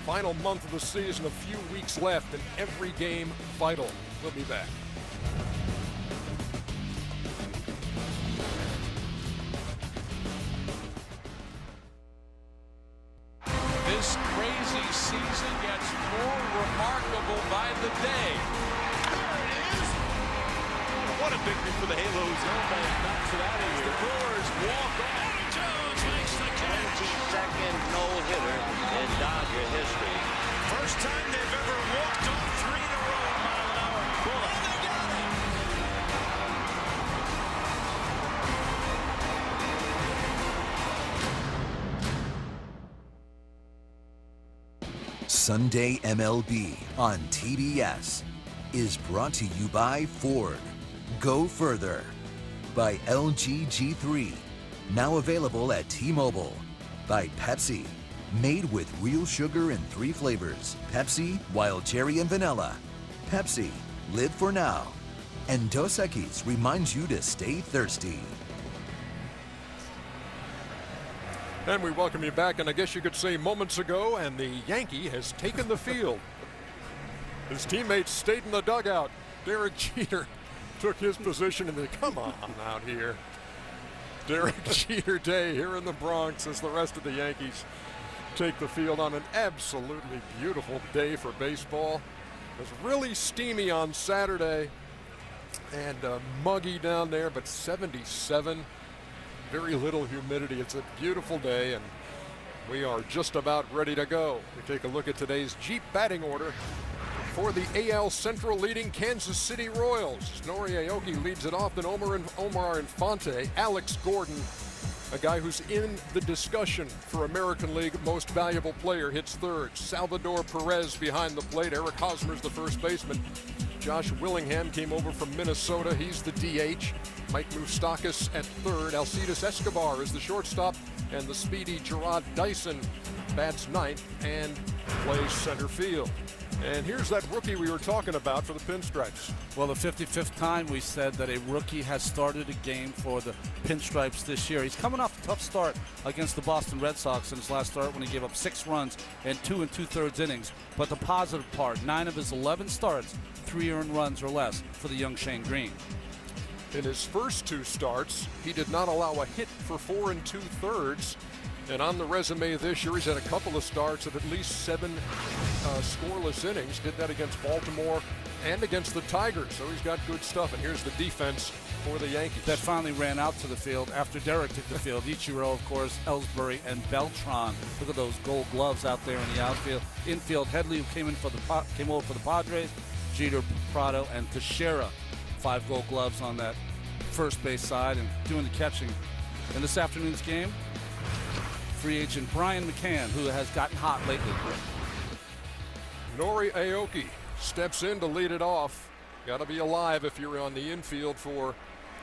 Final month of the season, a few weeks left, and every game vital. We'll be back. This crazy season gets more remarkable by the day. There it is. What a victory for the Halos. Nobody knocks it out of here. The Brewers walk on. Jones makes the catch. 22nd no-hitter in Dodger history. First time they've ever walked on 3 in a row at mile-an-hour. Oh, they got it. Sunday MLB on TBS is brought to you by Ford. Go further. By LG G3. Now available at T-Mobile. By Pepsi. Made with real sugar in 3 flavors. Pepsi, Wild Cherry and Vanilla. Pepsi, live for now. And Dos Equis reminds you to stay thirsty. And we welcome you back, and I guess you could say moments ago, and the Yankee has taken the field. His teammates stayed in the dugout. Derek Jeter took his position in the, come on out here. Derek Jeter Day here in the Bronx as the rest of the Yankees take the field on an absolutely beautiful day for baseball. It was really steamy on Saturday and muggy down there, but 77, very little humidity. It's a beautiful day, and we are just about ready to go. We take a look at today's Jeep batting order. For the AL Central leading Kansas City Royals, Nori Aoki leads it off, then Omar Infante, Alex Gordon, a guy who's in the discussion for American League Most Valuable Player, hits third. Salvador Perez behind the plate. Eric Hosmer's the first baseman. Josh Willingham came over from Minnesota. He's the DH. Mike Moustakas at third. Alcides Escobar is the shortstop. And the speedy Gerard Dyson bats ninth and plays center field. And here's that rookie we were talking about for the Pinstripes. Well, the 55th time we said that a rookie has started a game for the Pinstripes this year. He's coming off a tough start against the Boston Red Sox in his last start when he gave up 6 runs in 2 2/3 innings. But the positive part, 9 of his 11 starts, 3 earned runs or less for the young Shane Green. In his first 2 starts, he did not allow a hit for 4 2/3. And on the resume this year, he's had a couple of starts of at least 7 scoreless innings. Did that against Baltimore and against the Tigers. So he's got good stuff. And here's the defense for the Yankees. That finally ran out to the field after Derek took the field. Ichiro, of course, Ellsbury, and Beltran. Look at those gold gloves out there in the outfield. Infield, Headley, who came over for the Padres. Jeter, Prado, and Teixeira. 5 gold gloves on that first base side and doing the catching. In this afternoon's game, free agent Brian McCann, who has gotten hot lately. Nori Aoki steps in to lead it off. Got to be alive if you're on the infield for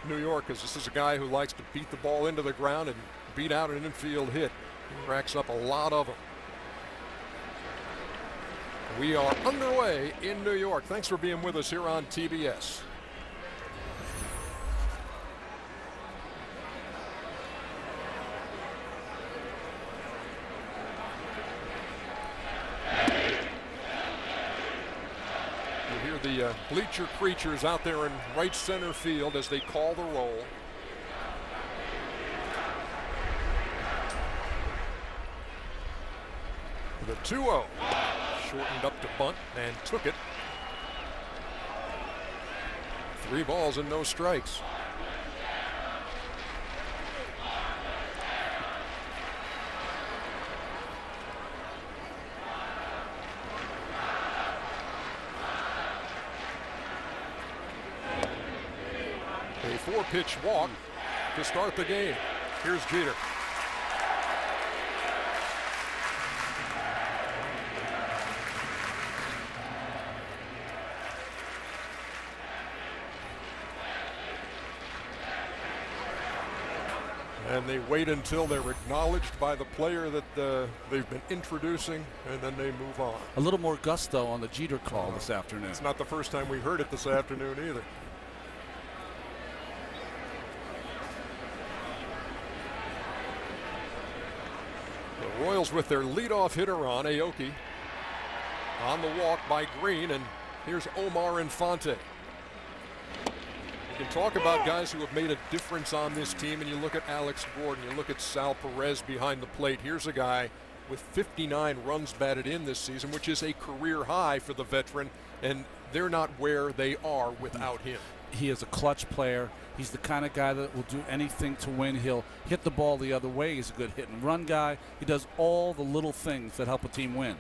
New York, because this is a guy who likes to beat the ball into the ground and beat out an infield hit. He racks up a lot of them. We are underway in New York. Thanks for being with us here on TBS. The bleacher creatures out there in right center field as they call the roll. The 2-0 shortened up to bunt and took it. 3 balls and no strikes. A 4-pitch walk to start the game. Here's Jeter. And they wait until they're acknowledged by the player that they've been introducing, and then they move on. A little more gusto on the Jeter call this afternoon. It's not the first time we heard it this afternoon either. The Royals with their leadoff hitter on, Aoki. on the walk by Green, and here's Omar Infante. You can talk about guys who have made a difference on this team, and you look at Alex Gordon, you look at Sal Perez behind the plate. Here's a guy with 59 runs batted in this season, which is a career high for the veteran, and they're not where they are without him. He is a clutch player. He's the kind of guy that will do anything to win. He'll hit the ball the other way. He's a good hit and run guy. He does all the little things that help a team win.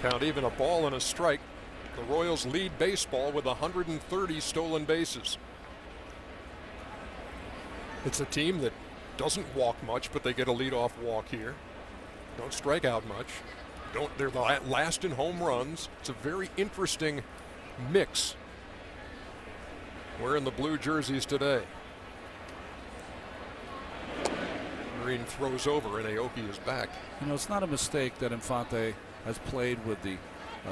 Count even, a ball and a strike. The Royals lead baseball with 130 stolen bases. It's a team that doesn't walk much, but they get a leadoff walk here. Don't strike out much. They're the last in home runs. It's a very interesting mix. Wearing the blue jerseys today. Green throws over, and Aoki is back. You know, it's not a mistake that Infante has played with the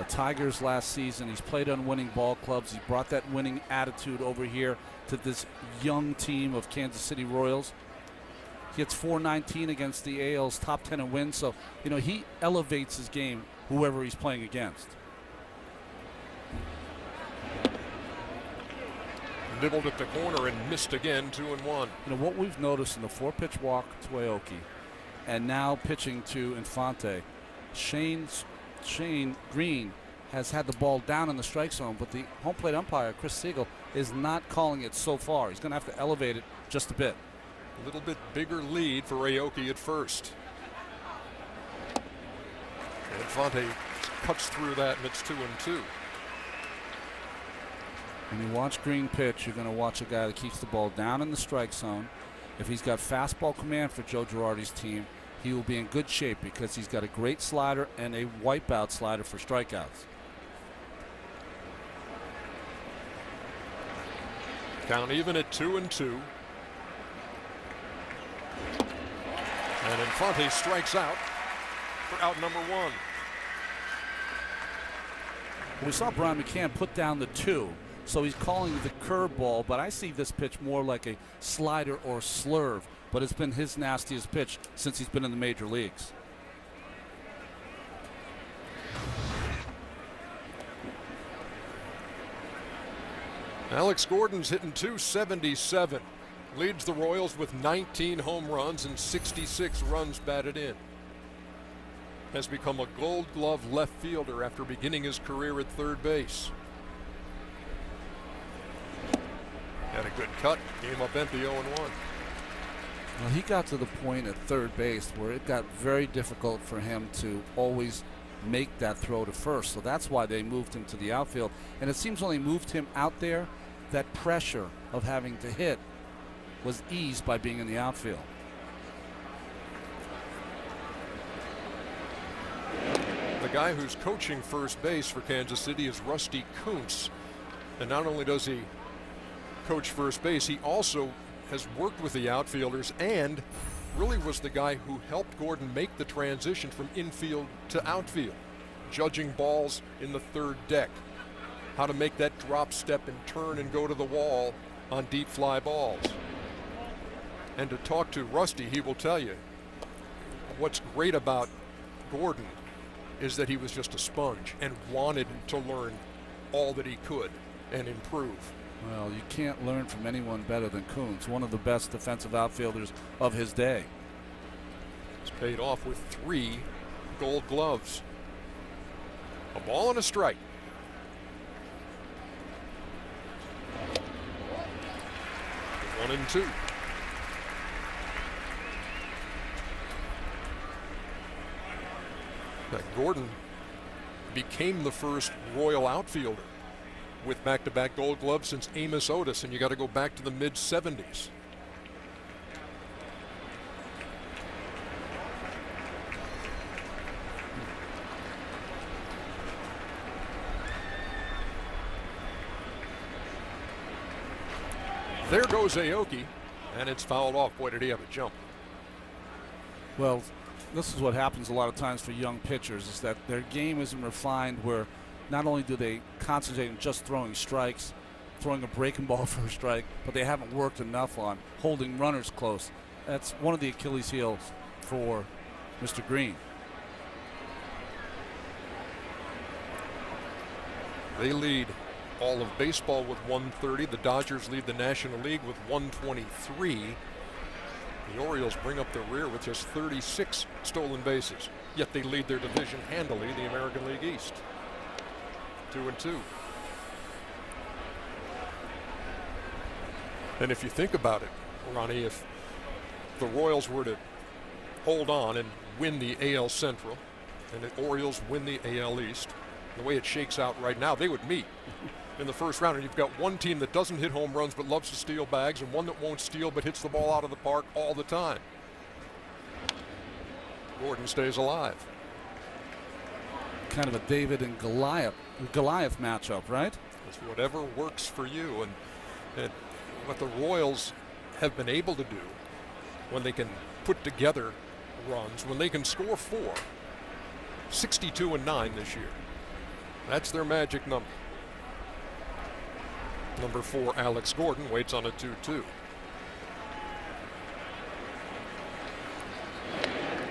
Tigers last season. He's played on winning ball clubs. He brought that winning attitude over here to this young team of Kansas City Royals. He hits .419 against the AL's top 10 in wins. So, you know, he elevates his game, whoever he's playing against. Nibbled at the corner and missed again, 2-1. You know, what we've noticed in the 4-pitch walk to Aoki and now pitching to Infante, Shane Green has had the ball down in the strike zone, but the home plate umpire, Chris Siegel, is not calling it so far. He's going to have to elevate it just a bit. A little bit bigger lead for Aoki at first. Infante cuts through that, and it's 2-2. When you watch Green pitch, you're going to watch a guy that keeps the ball down in the strike zone. If he's got fastball command for Joe Girardi's team, he will be in good shape because he's got a great slider and a wipeout slider for strikeouts. Count even at 2-2. And Infante strikes out for out number 1. We saw Brian McCann put down the 2, so he's calling the curveball, but I see this pitch more like a slider or slurve, but it's been his nastiest pitch since he's been in the major leagues. Alex Gordon's hitting .277. Leads the Royals with 19 home runs and 66 runs batted in. Has become a Gold Glove left fielder after beginning his career at third base. Had a good cut, came up empty 0-1. Well, he got to the point at third base where it got very difficult for him to always make that throw to first. So that's why they moved him to the outfield. And it seems when they moved him out there, that pressure of having to hit was eased by being in the outfield. The guy who's coaching first base for Kansas City is Rusty Kuntz. And not only does he coach first base, he also has worked with the outfielders and really was the guy who helped Gordon make the transition from infield to outfield, judging balls in the third deck, how to make that drop step and turn and go to the wall on deep fly balls. And to talk to Rusty, he will tell you what's great about Gordon is that he was just a sponge and wanted to learn all that he could and improve. Well, you can't learn from anyone better than Kuntz, one of the best defensive outfielders of his day. It's paid off with 3 Gold Gloves. A ball and a strike. One and 2. Now, Gordon became the first Royal outfielder with back-to-back Gold Gloves since Amos Otis, and you got to go back to the mid-70s. There goes Aoki, and it's fouled off. Boy, did he have a jump. Well, this is what happens a lot of times for young pitchers, is that their game isn't refined, where not only do they concentrate on just throwing strikes, throwing a breaking ball for a strike, but they haven't worked enough on holding runners close. That's one of the Achilles heels for Mr. Green. They lead all of baseball with 130. The Dodgers lead the National League with 123. The Orioles bring up the rear with just 36 stolen bases. Yet they lead their division handily, the American League East. 2-2. And if you think about it, Ronnie, if the Royals were to hold on and win the AL Central and the Orioles win the AL East, the way it shakes out right now, they would meet in the first round. And you've got one team that doesn't hit home runs but loves to steal bags, and one that won't steal but hits the ball out of the park all the time. Gordon stays alive. Kind of a David and Goliath matchup, right? It's whatever works for you. And what the Royals have been able to do when they can put together runs, when they can score 4, 62-9 this year. That's their magic number. Number 4, Alex Gordon, waits on a 2-2.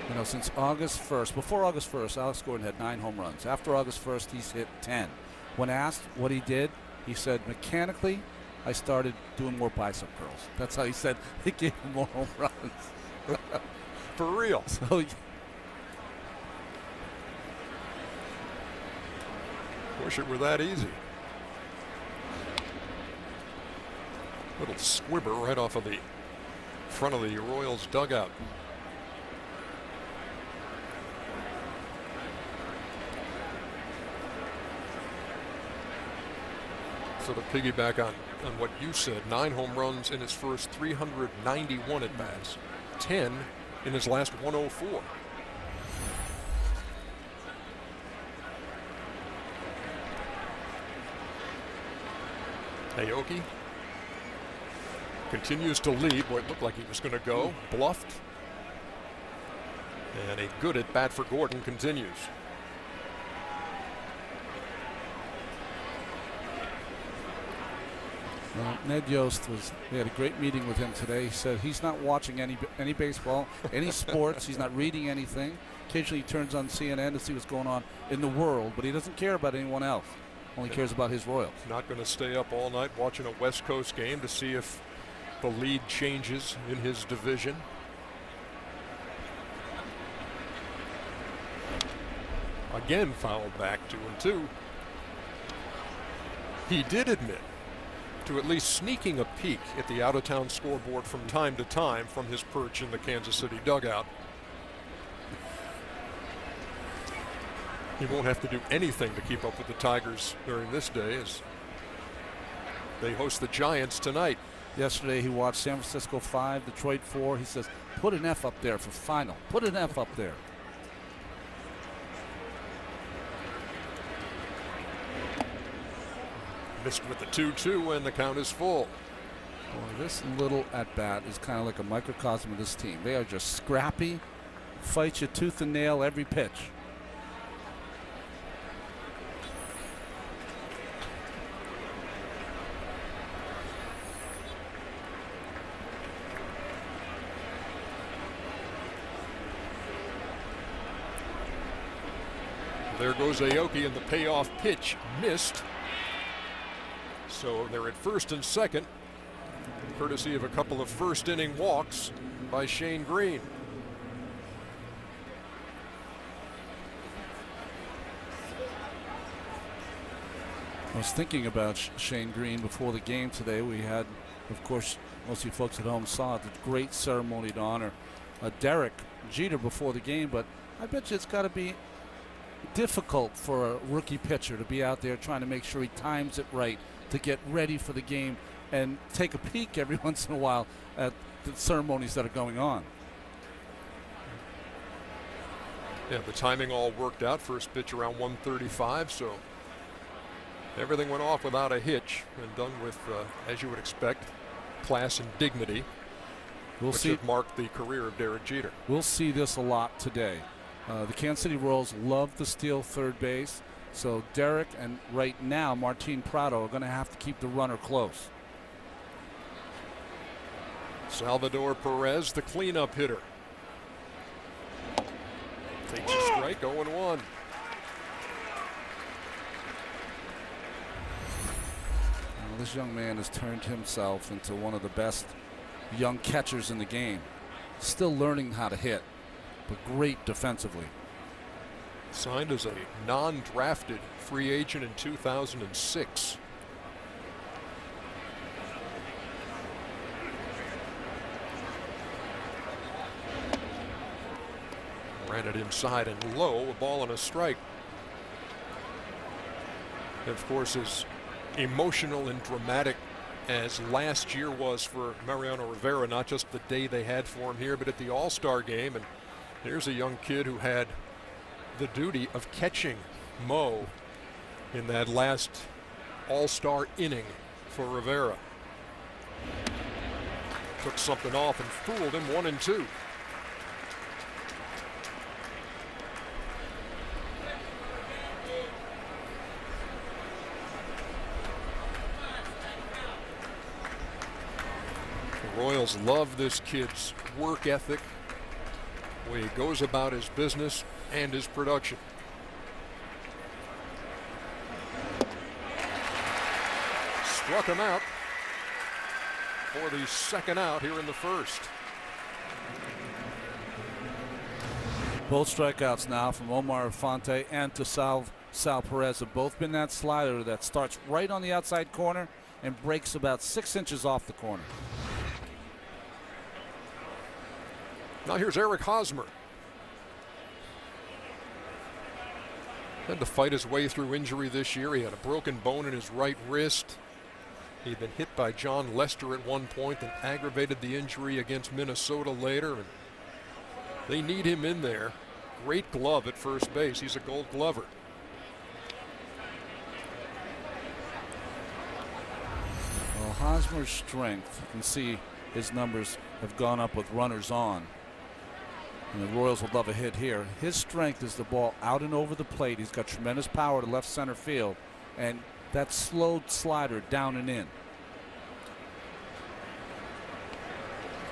You know, since August 1st, before August 1st, Alex Gordon had 9 home runs. After August 1st, he's hit 10. When asked what he did, he said, mechanically, I started doing more bicep curls. That's how he said he gave him more home runs. For real. So, wish it were that easy. Little squibber right off of the front of the Royals dugout. So to piggyback on what you said, 9 home runs in his first 391 at bats, 10 in his last 104. Aoki continues to lead. Boy, it looked like he was going to go. Bluffed. And a good at bat for Gordon continues. Well, Ned Yost we had a great meeting with him today. He said he's not watching any baseball, any sports. He's not reading anything. Occasionally he turns on CNN to see what's going on in the world, but he doesn't care about anyone else. Only cares about his Royals. Not going to stay up all night watching a West Coast game to see if the lead changes in his division. Again fouled back 2-2. He did admit to at least sneaking a peek at the out-of-town scoreboard from time to time from his perch in the Kansas City dugout. He won't have to do anything to keep up with the Tigers during this day as they host the Giants tonight. Yesterday he watched San Francisco 5, Detroit 4. He says, put an F up there for final. Put an F up there. Missed with the 2-2 and the count is full. Boy, this little at-bat is kind of like a microcosm of this team. They are just scrappy, fight you tooth and nail every pitch. There goes Aoki, and the payoff pitch missed. So they're at first and second, courtesy of a couple of first inning walks by Shane Green. I was thinking about Shane Green before the game today. We had, of course, most of you folks at home saw the great ceremony to honor Derek Jeter before the game, but I bet you it's got to be difficult for a rookie pitcher to be out there trying to make sure he times it right to get ready for the game and take a peek every once in a while at the ceremonies that are going on. Yeah, the timing all worked out. First pitch around 135, so everything went off without a hitch and done with, as you would expect, class and dignity, which have marked the career of Derek Jeter. We'll see this a lot today. The Kansas City Royals love to steal third base, so Derek and right now Martin Prado are going to have to keep the runner close. Salvador Perez, the cleanup hitter. Takes a strike, 0-1. This young man has turned himself into one of the best young catchers in the game. Still learning how to hit, but great defensively. Signed as a non-drafted free agent in 2006. Ran it inside and low, a ball and a strike. Of course, as emotional and dramatic as last year was for Mariano Rivera, not just the day they had for him here, but at the All-Star game. And here's a young kid who had the duty of catching Mo in that last All-Star inning for Rivera. Took something off and fooled him, 1-2. Royals love this kid's work ethic, the way he goes about his business and his production. Struck him out for the second out here in the first. Both strikeouts now from Omar Infante and to Sal Perez have both been that slider that starts right on the outside corner and breaks about 6 inches off the corner. Now here's Eric Hosmer. Had to fight his way through injury this year. He had a broken bone in his right wrist. He'd been hit by John Lester at one point and aggravated the injury against Minnesota later. And they need him in there. Great glove at first base. He's a Gold Glover. Well, Hosmer's strength, you can see his numbers have gone up with runners on. And the Royals would love a hit here. His strength is the ball out and over the plate. He's got tremendous power to left center field. And that slowed slider down and in.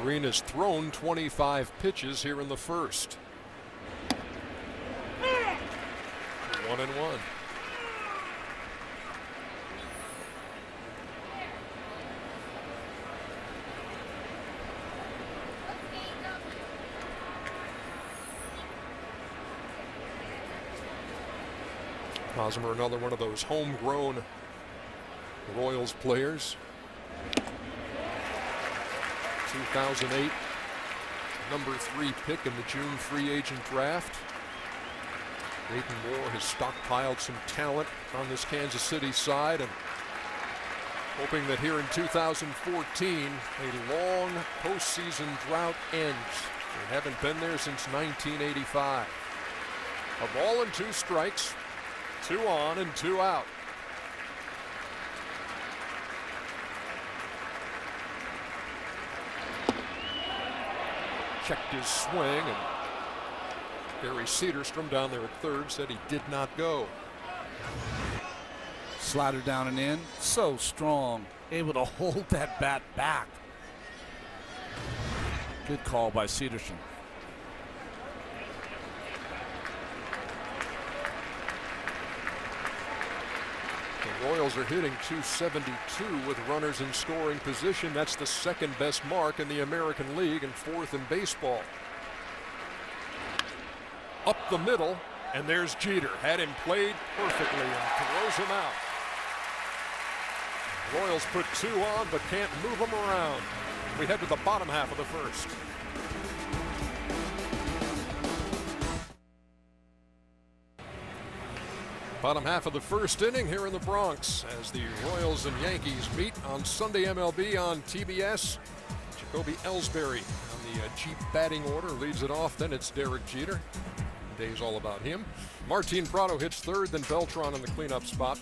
Green has thrown 25 pitches here in the first. 1-1. Hosmer, another one of those homegrown Royals players. 2008 #3 pick in the June free agent draft. Dayton Moore has stockpiled some talent on this Kansas City side and hoping that here in 2014 a long postseason drought ends. They haven't been there since 1985. A ball and 2 strikes. 2 on and 2 out. Checked his swing, and Barry Cedarstrom down there at third said he did not go. Slider down and in, so strong, able to hold that bat back. Good call by Cedarstrom. The Royals are hitting .272 with runners in scoring position. That's the second best mark in the American League and 4th in baseball. Up the middle, and there's Jeter. Had him played perfectly and throws him out. Royals put 2 on but can't move them around. We head to the bottom half of the first. Bottom half of the first inning here in the Bronx as the Royals and Yankees meet on Sunday MLB on TBS. Jacoby Ellsbury on the Jeep batting order leads it off. Then it's Derek Jeter. The day's all about him. Martin Prado hits third, then Beltran in the cleanup spot.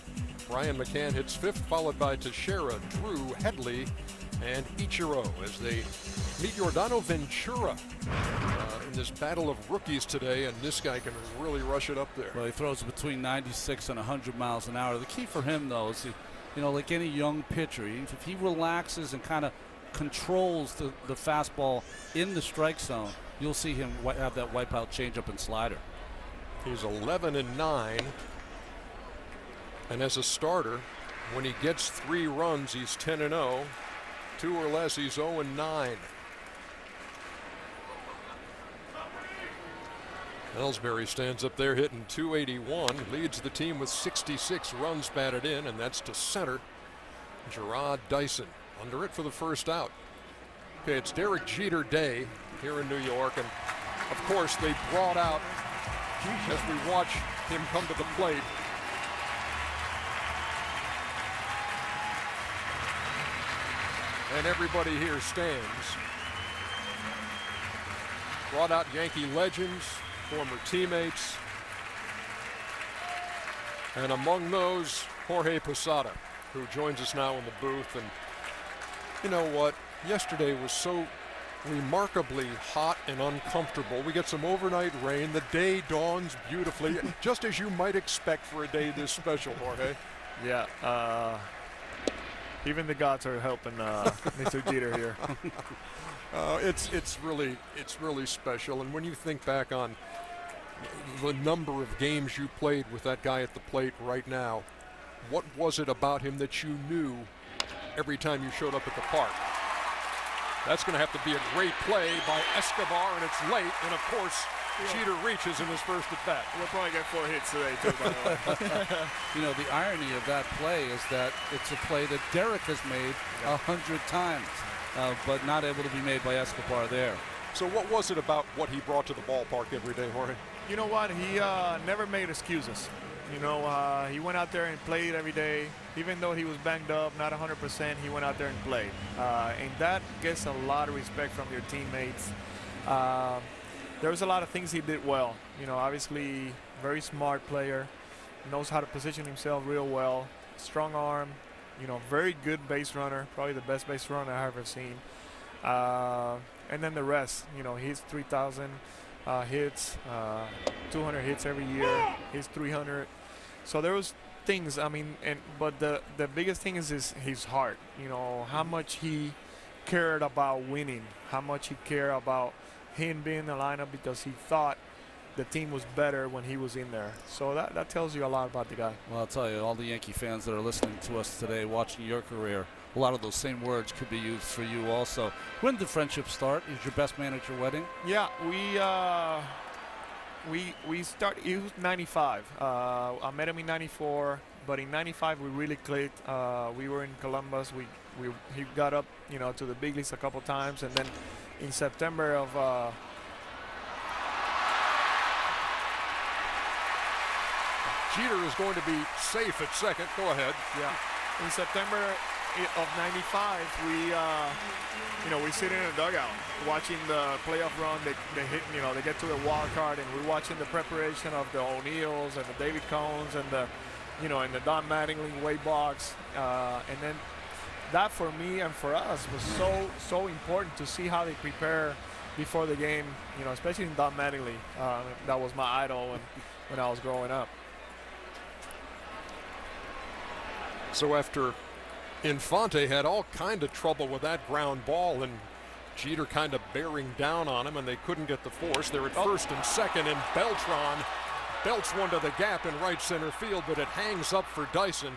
Brian McCann hits 5th, followed by Teixeira, Drew, Headley, and Ichiro as they meet Yordano Ventura in this battle of rookies today, and this guy can really rush it up there. Well, he throws between 96 and 100 miles an hour. The key for him, though, is, like any young pitcher, if he relaxes and kind of controls the fastball in the strike zone, you'll see him have that wipeout changeup and slider. He's 11-9. And as a starter, when he gets 3 runs, he's 10-0. 2 or less, he's 0-9. Ellsbury stands up there hitting .281, leads the team with 66 runs batted in, and that's to center. Gerard Dyson under it for the first out. Okay, it's Derek Jeter Day here in New York, and of course they brought out, as we watch him come to the plate, and everybody here stands. Brought out Yankee legends, former teammates, and among those, Jorge Posada, who joins us now in the booth. And you know what? Yesterday was so remarkably hot and uncomfortable. We get some overnight rain. The day dawns beautifully, just as you might expect for a day this special, Jorge. Yeah, even the gods are helping Mr. Jeter here. It's really special. And when you think back on the number of games you played with that guy at the plate right now, what was it about him that you knew every time you showed up at the park? That's going to have to be a great play by Escobar, and it's late. And of course, Jeter reaches in his first at bat. We'll probably get 4 hits today, too, by the way. You know, the irony of that play is that it's a play that Derek has made 100 times, but not able to be made by Escobar there. So what was it about what he brought to the ballpark every day, Jorge? You know what? He never made excuses. You know, he went out there and played every day. Even though he was banged up, not 100%, he went out there and played. And that gets a lot of respect from your teammates. There was a lot of things he did well. You know, obviously, very smart player, knows how to position himself real well, strong arm, you know, very good base runner, probably the best base runner I've ever seen. And then the rest, you know, he's 3,000 hits, 200 hits every year, he's 300. So there was things, I mean, but the biggest thing is his heart, you know, how much he cared about winning, how much he cared about him being in the lineup because he thought the team was better when he was in there. So that tells you a lot about the guy. Well, I'll tell you, all the Yankee fans that are listening to us today, watching your career, a lot of those same words could be used for you also. When did the friendship start? Is your best man at your wedding? Yeah, we started, he was 95. I met him in 94, but in 95 we really clicked. We were in Columbus. He got up, you know, to the big leagues a couple times, and then in September of Jeter is going to be safe at second. Go ahead. Yeah. In September of 95, we sit in a dugout watching the playoff run. They hit, you know, they get to the wild card, and we're watching the preparation of the O'Neills and the David Cohns and the, you know, and the Don Mattingly weight box, and then that for me and for us was so important to see how they prepare before the game, you know, especially in Don Mattingly. That was my idol when I was growing up. So after Infante had all kind of trouble with that ground ball and Jeter kind of bearing down on him and they couldn't get the force, they're at first and second, and Beltran belts one to the gap in right center field, but it hangs up for Dyson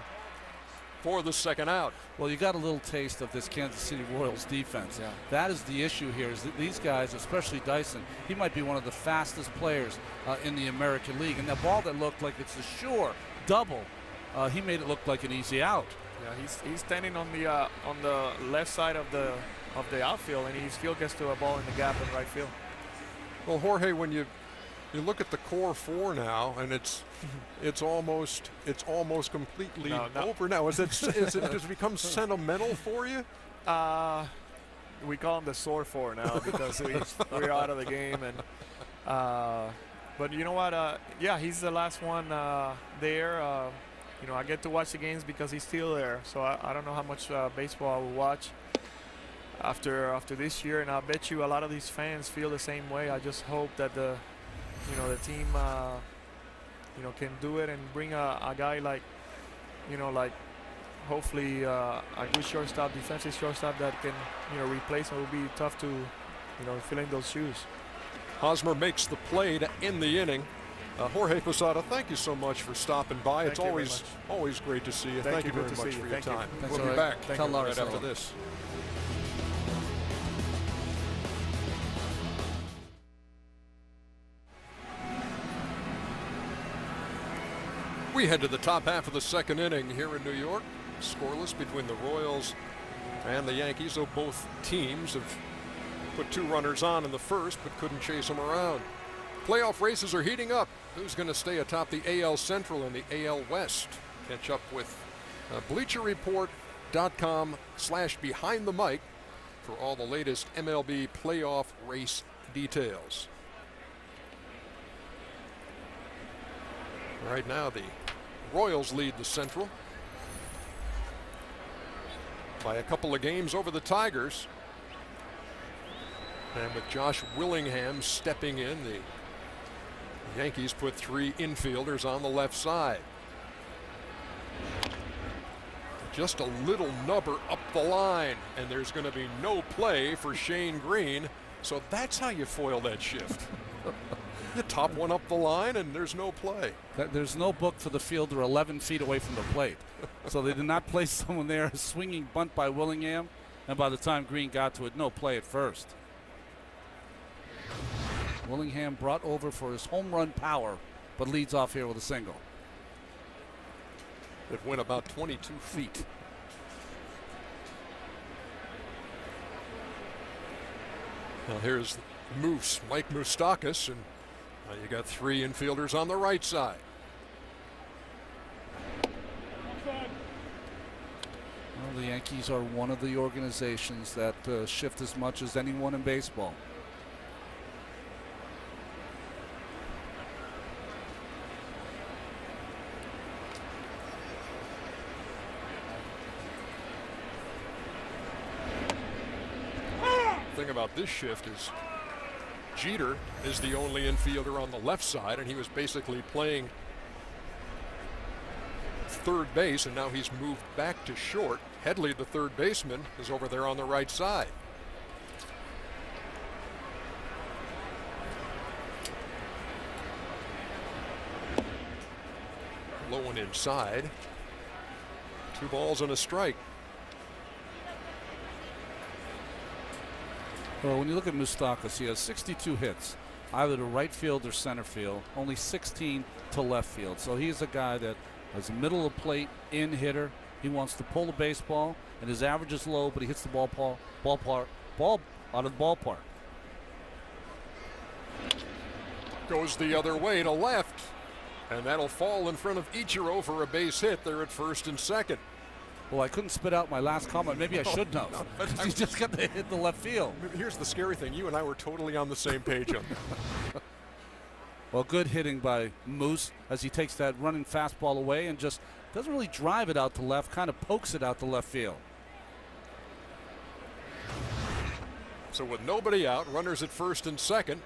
for the second out. Well, you got a little taste of this Kansas City Royals defense. Yeah. That is the issue here, is that these guys, especially Dyson, he might be one of the fastest players in the American League. And that ball that looked like it's a sure double, he made it look like an easy out. Yeah, he's standing on the left side of the outfield, and he still gets to a ball in the gap in right field. Well, Jorge, when you look at the core four now, and it's almost completely over now. Does it become sentimental for you? We call him the sore four now because we're out of the game, and but you know what? Yeah, he's the last one there. You know, I get to watch the games because he's still there. So I don't know how much baseball I will watch after this year, and I bet you a lot of these fans feel the same way. I just hope that the team can do it and bring a guy like hopefully a good shortstop, defensive shortstop that can replace him. It will be tough to fill in those shoes. Hosmer makes the play to end the inning. Jorge Posada, thank you so much for stopping by. It's always great to see you. Thank you very much for your time. We'll be back right after this. We head to the top half of the second inning here in New York. Scoreless between the Royals and the Yankees, though both teams have put 2 runners on in the first but couldn't chase them around. Playoff races are heating up. Who's going to stay atop the AL Central and the AL West? Catch up with BleacherReport.com/behind the mic for all the latest MLB playoff race details. Right now, the Royals lead the Central by a couple of games over the Tigers. And with Josh Willingham stepping in, the Yankees put 3 infielders on the left side. Just a little nubber up the line, and there's going to be no play for Shane Green. So that's how you foil that shift. You top one up the line, and there's no play. There's no book for the fielder 11 feet away from the plate. So they did not place someone there. A swinging bunt by Willingham, and by the time Green got to it, no play at first. Willingham brought over for his home run power, but leads off here with a single. It went about 22 feet. Now here's Moose, Mike Moustakas, and now you got 3 infielders on the right side. Well, the Yankees are one of the organizations that shift as much as anyone in baseball. The thing about this shift is Jeter is the only infielder on the left side, and he was basically playing third base, and now he's moved back to short. Headley, the third baseman, is over there on the right side. Low one inside. 2 balls and a strike. Well, when you look at Moustakas, he has 62 hits, either to right field or center field, only 16 to left field. So he's a guy that is a middle of plate in hitter. He wants to pull the baseball, and his average is low, but he hits the ball out of the ballpark. Goes the other way to left, and that'll fall in front of Ichiro for a base hit there at first and second. Well, I couldn't spit out my last comment. Maybe I should know. He just got to hit the left field. Here's the scary thing. You and I were totally on the same page on that. Well, good hitting by Moose as he takes that running fastball away and just doesn't really drive it out to left, kind of pokes it out to left field. So with nobody out, runners at first and second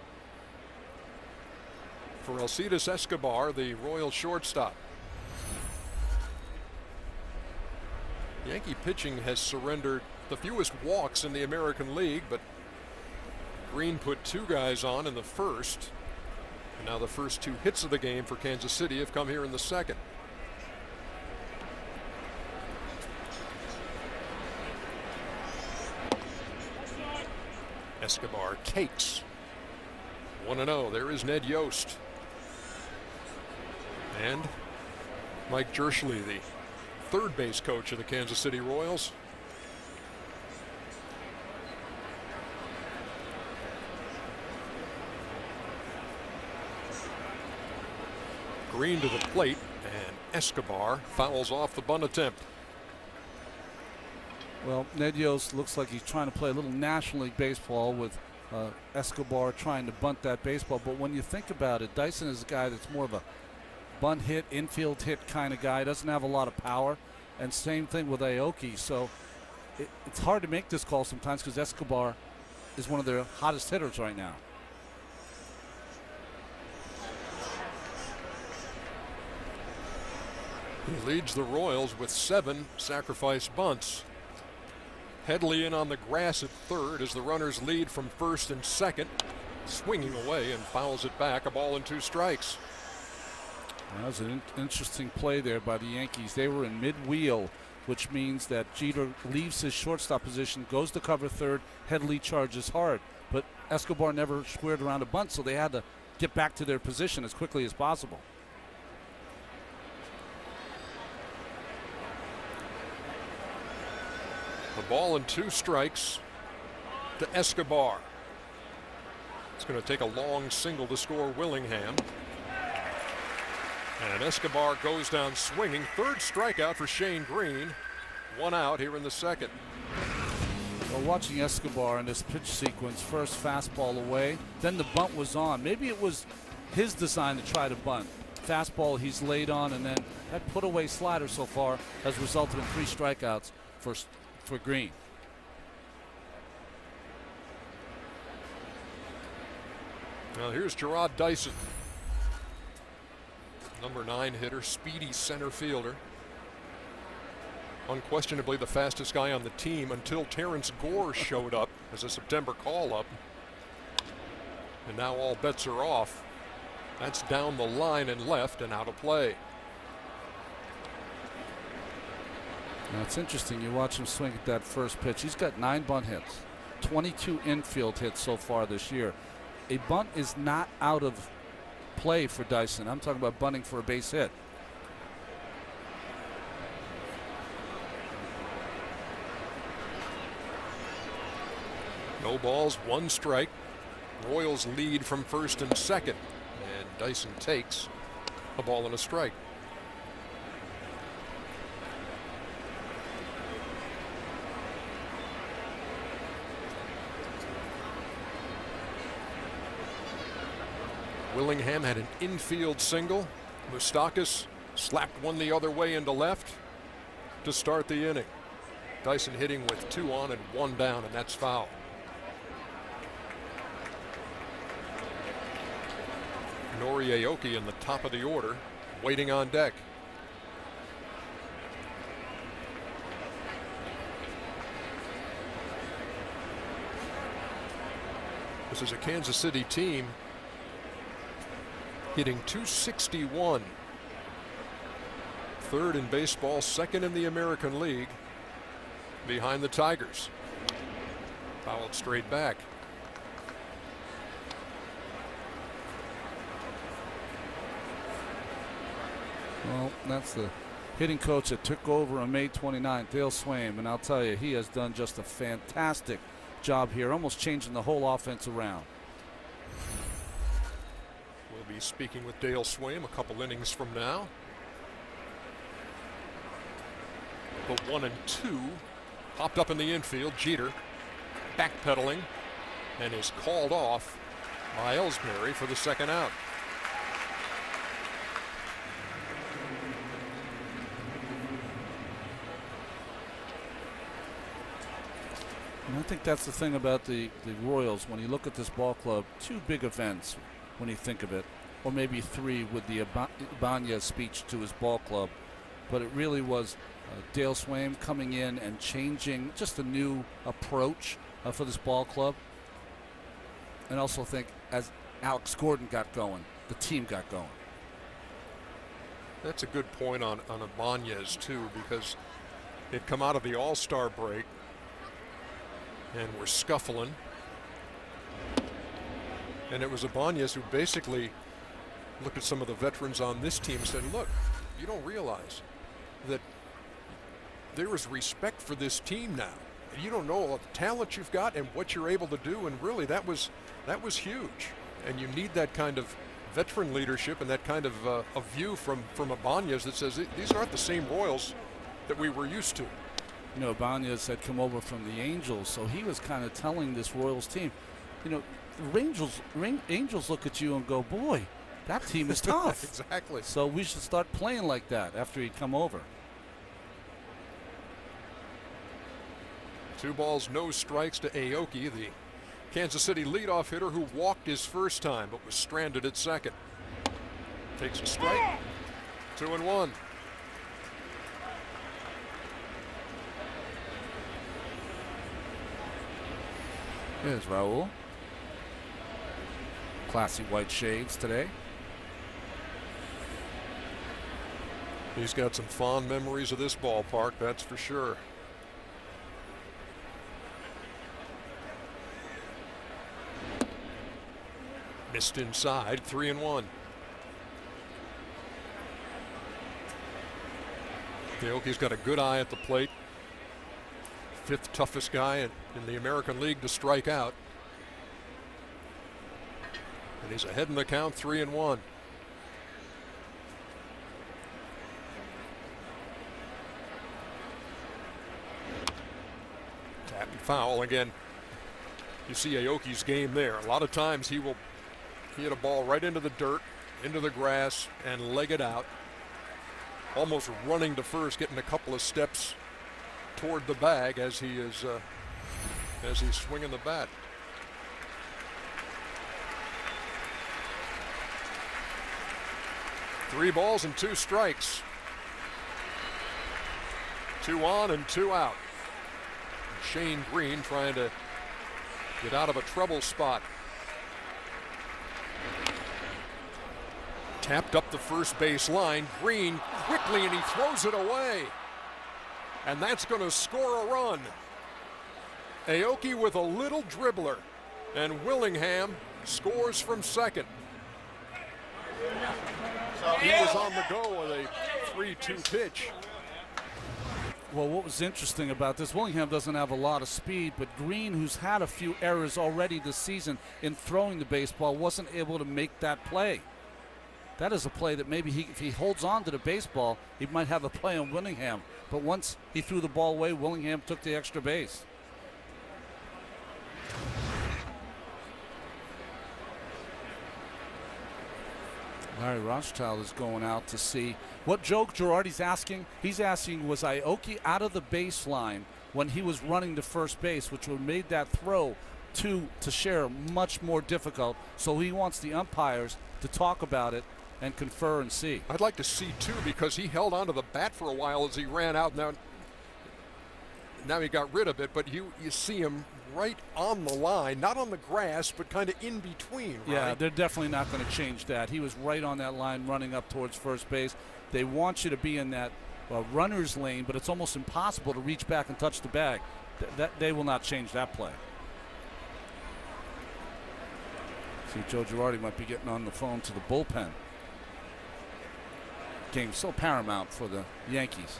for Alcides Escobar, the Royal shortstop. Yankee pitching has surrendered the fewest walks in the American League, but Green put 2 guys on in the first. And now the first 2 hits of the game for Kansas City have come here in the second. Escobar takes. 1-0. There is Ned Yost. And Mike Jerschley, the third base coach of the Kansas City Royals. Green to the plate, and Escobar fouls off the bunt attempt. Well, Ned Yost looks like he's trying to play a little National League baseball with Escobar trying to bunt that baseball. But when you think about it, Dyson is a guy that's more of a bunt hit, infield hit kind of guy. Doesn't have a lot of power. And same thing with Aoki. So it's hard to make this call sometimes because Escobar is one of their hottest hitters right now. He leads the Royals with 7 sacrifice bunts. Headley in on the grass at third as the runners lead from first and second. Swinging away and fouls it back. A ball and 2 strikes. That was an interesting play there by the Yankees. They were in mid-wheel, which means that Jeter leaves his shortstop position, goes to cover third, Headley charges hard. But Escobar never squared around a bunt, so they had to get back to their position as quickly as possible. The ball and 2 strikes to Escobar. It's going to take a long single to score Willingham. And Escobar goes down swinging. 3rd strikeout for Shane Green. 1 out here in the 2nd. Well, watching Escobar in this pitch sequence, first fastball away, then the bunt was on. Maybe it was his design to try to bunt. Fastball he's laid on, and then that put away slider so far has resulted in 3 strikeouts for Green. Now here's Gerard Dyson. Number 9 hitter, speedy center fielder. Unquestionably the fastest guy on the team until Terrence Gore showed up as a September call-up. And now all bets are off. That's down the line and left and out of play. Now it's interesting. You watch him swing at that first pitch. He's got 9 bunt hits, 22 infield hits so far this year. A bunt is not out of play for Dyson. I'm talking about bunting for a base hit. No balls, 1 strike. Royals lead from 1st and 2nd. And Dyson takes a ball and a strike. Willingham had an infield single. Moustakas slapped one the other way into left to start the inning. Dyson hitting with 2 on and 1 down, and that's foul. Nori Aoki in the top of the order, waiting on deck. This is a Kansas City team hitting .261. 3rd in baseball, 2nd in the American League, behind the Tigers. Fouled straight back. Well, that's the hitting coach that took over on May 29th, Dale Swaim, and I'll tell you, he has done just a fantastic job here, almost changing the whole offense around. We'll be speaking with Dale Swaim a couple innings from now. The 1 and 2 popped up in the infield. Jeter backpedaling and is called off by Ellsbury for the 2nd out. And I think that's the thing about the Royals. When you look at this ball club, 2 big events when you think of it, or maybe 3 with the Ibanez speech to his ball club. But it really was Dale Swaim coming in and changing just a new approach for this ball club. And also think as Alex Gordon got going, the team got going. That's a good point on Ibanez too, because they'd come out of the All-Star break and were scuffling. And it was Ibanez who basically looked at some of the veterans on this team and said, look, you don't realize that there is respect for this team now. You don't know all the talent you've got and what you're able to do, and really that was huge. And you need that kind of veteran leadership and that kind of a view from Ibanez that says these aren't the same Royals that we were used to. You know, Ibanez had come over from the Angels, so he was kind of telling this Royals team, you know, the Angels look at you and go, boy, that team is tough. Exactly. So we should start playing like that after he'd come over. 2 balls, no strikes to Aoki, the Kansas City leadoff hitter who walked his first time but was stranded at 2nd. Takes a strike. 2-1. Here's Raul. Classy white shades today. He's got some fond memories of this ballpark, that's for sure. Missed inside, 3-1. Aoki's got a good eye at the plate. 5th toughest guy in the American League to strike out. And he's ahead in the count, 3-1. Tap and foul again. You see Aoki's game there. A lot of times he hit a ball right into the dirt, into the grass, and leg it out. Almost running to first, getting a couple of steps toward the bag as he's swinging the bat. Three balls and 2 strikes. 2 on and 2 out. Shane Green trying to get out of a trouble spot. Tapped up the first base line. Green quickly, and he throws it away. And that's going to score a run. Aoki with a little dribbler. And Willingham scores from second. He was on the go with a 3-2 pitch. Well, what was interesting about this, Willingham doesn't have a lot of speed, but Green, who's had a few errors already this season in throwing the baseball, wasn't able to make that play. That is a play that maybe if he holds on to the baseball, he might have a play on Willingham. But once he threw the ball away, Willingham took the extra base. Larry Rothschild is going out to see what Joe Girardi's asking. He's asking, was Aoki out of the baseline when he was running to first base, which would have made that throw to Teixeira much more difficult. So he wants the umpires to talk about it and confer and see. I'd like to see too, because he held onto the bat for a while as he ran out. Now he got rid of it, but you see him right on the line, not on the grass, but kind of in between, right? Yeah, they're definitely not going to change that. He was right on that line running up towards first base. They want you to be in that runner's lane, but it's almost impossible to reach back and touch the bag. They will not change that play. See, Joe Girardi might be getting on the phone to the bullpen. Game so paramount for the Yankees.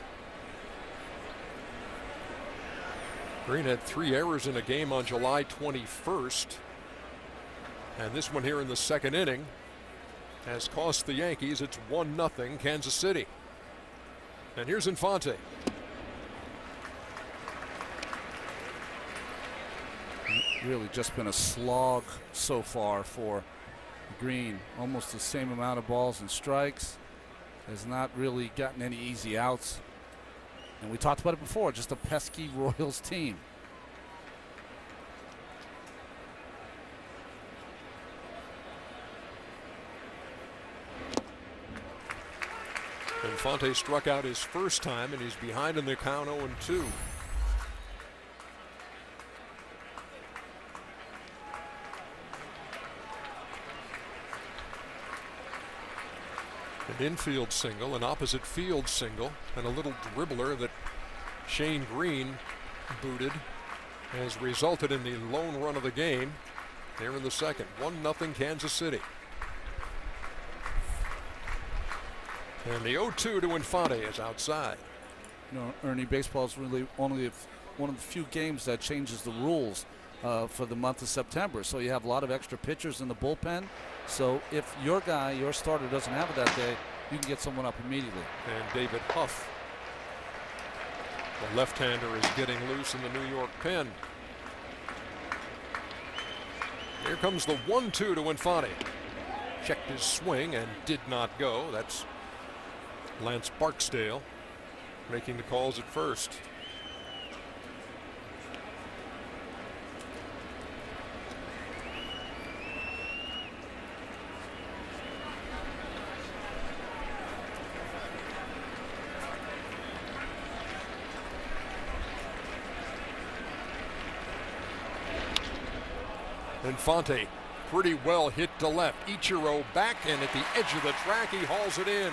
Green had 3 errors in a game on July 21st. And this one here in the second inning has cost the Yankees. It's 1-0 Kansas City. And here's Infante. Really just been a slog so far for Green. Almost the same amount of balls and strikes. Has not really gotten any easy outs. And we talked about it before, just a pesky Royals team. Infante struck out his first time, and he's behind in the count 0-2. An infield single, an opposite field single, and a little dribbler that Shane Green booted has resulted in the lone run of the game here in the second. 1-0 Kansas City. And the 0-2 to Infante is outside. You know, Ernie, baseball is really only one of the few games that changes the rules for the month of September. So you have a lot of extra pitchers in the bullpen. So if your guy, your starter, doesn't have it that day, you can get someone up immediately. And David Huff, the left-hander, is getting loose in the New York pen. Here comes the 1-2 to Infante. Checked his swing and did not go. That's Lance Barksdale making the calls at first. Infante pretty well hit to left. Ichiro back, and at the edge of the track he hauls it in.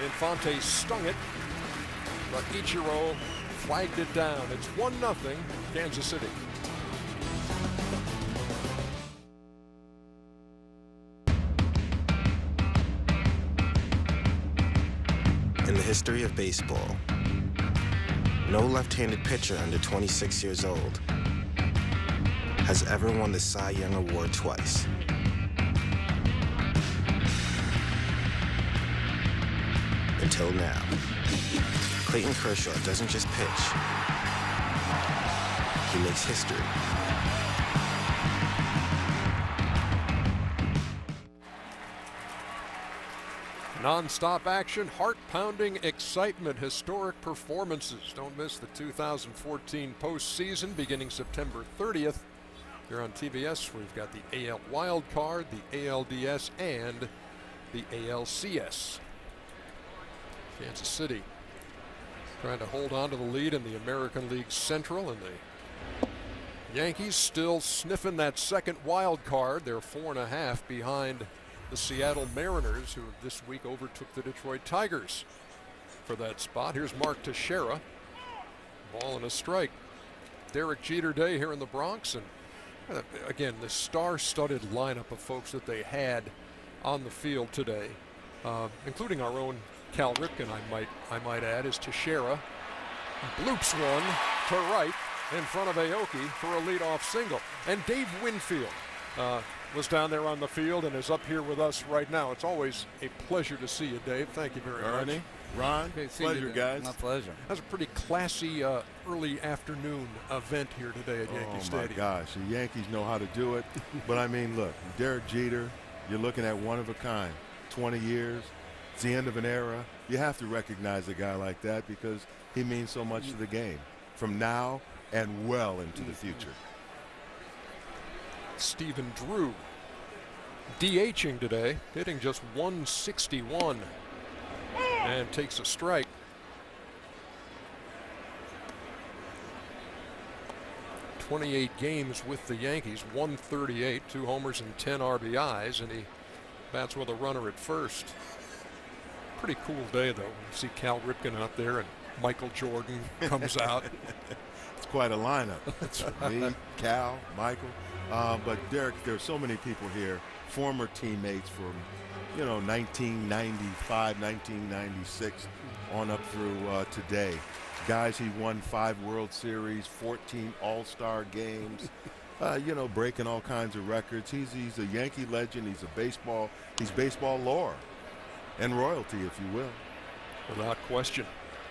Infante stung it, but Ichiro flagged it down. It's 1-0 Kansas City. In the history of baseball, no left-handed pitcher under 26 years old has ever won the Cy Young Award twice. Until now. Clayton Kershaw doesn't just pitch, he makes history. Non-stop action, heart-pounding excitement, historic performances. Don't miss the 2014 postseason beginning September 30th. Here on TBS, we've got the AL Wild Card, the ALDS, and the ALCS. Kansas City trying to hold on to the lead in the American League Central, and the Yankees still sniffing that second wild card. They're 4.5 behind the Seattle Mariners, who this week overtook the Detroit Tigers for that spot. Here's Mark Teixeira. Ball and a strike. Derek Jeter Day here in the Bronx, and again, the star-studded lineup of folks that they had on the field today, including our own Cal Ripken, I might add, is Teixeira. Bloops one to right in front of Aoki for a leadoff single. And Dave Winfield was down there on the field and is up here with us right now. It's always a pleasure to see you, Dave. Thank you very much. Ron, pleasure, guys. My pleasure. That was a pretty classy early afternoon event here today at Yankee Stadium. Oh, my gosh. The Yankees know how to do it. But, I mean, look, Derek Jeter, you're looking at one of a kind. 20 years. It's the end of an era. You have to recognize a guy like that because he means so much to the game from now and well into the future. Stephen Drew DHing today, hitting just 161 and takes a strike. "28 games with the Yankees, 138, 2 homers and 10 RBIs, and he bats with a runner at first. Pretty cool day, though. You see Cal Ripken out there and Michael Jordan comes out. It's quite a lineup. Me, Cal, Michael. But Derek, there's so many people here, former teammates from, 1995, 1996 on up through today. Guys, he won 5 World Series, 14 All-Star games, breaking all kinds of records. He's a Yankee legend. He's baseball lore and royalty, if you will. Without question.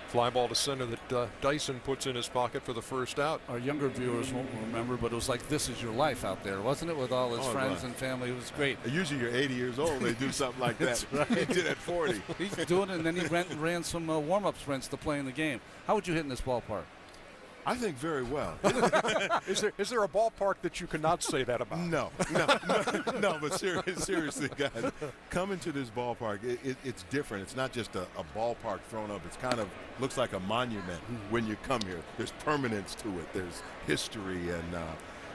Fly ball to center that Dyson puts in his pocket for the first out. Our younger viewers won't remember, but it was like This Is Your Life out there, wasn't it, with all his friends and family? It was great. Usually you're 80 years old, they do something like that. Right. He did at 40. He's doing it, and then he ran some warm-up sprints to play in the game. How would you hit in this ballpark? I think very well. Is there a ballpark that you cannot say that about? No, but seriously, guys, coming to this ballpark, it's different. It's not just a ballpark thrown up. It's kind of looks like a monument when you come here. There's permanence to it. There's history,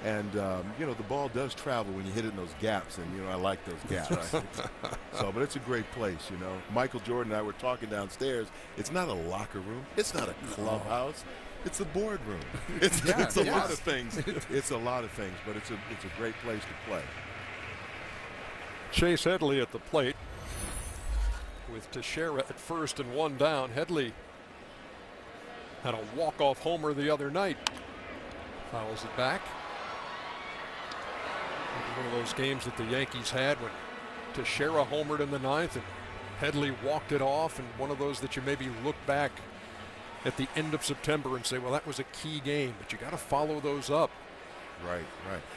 and the ball does travel when you hit it in those gaps, and I like those gaps. Right. But it's a great place. Michael Jordan and I were talking downstairs. It's not a locker room. It's not a clubhouse. It's a boardroom. It's a lot of things. It's a lot of things, but it's a great place to play. Chase Headley at the plate with Teixeira at first and 1 down. Headley had a walk-off homer the other night. Fouls it back. One of those games that the Yankees had when Teixeira homered in the 9th and Headley walked it off, and one of those that you maybe look back at the end of September and say, well, that was a key game, but you got to follow those up. Right.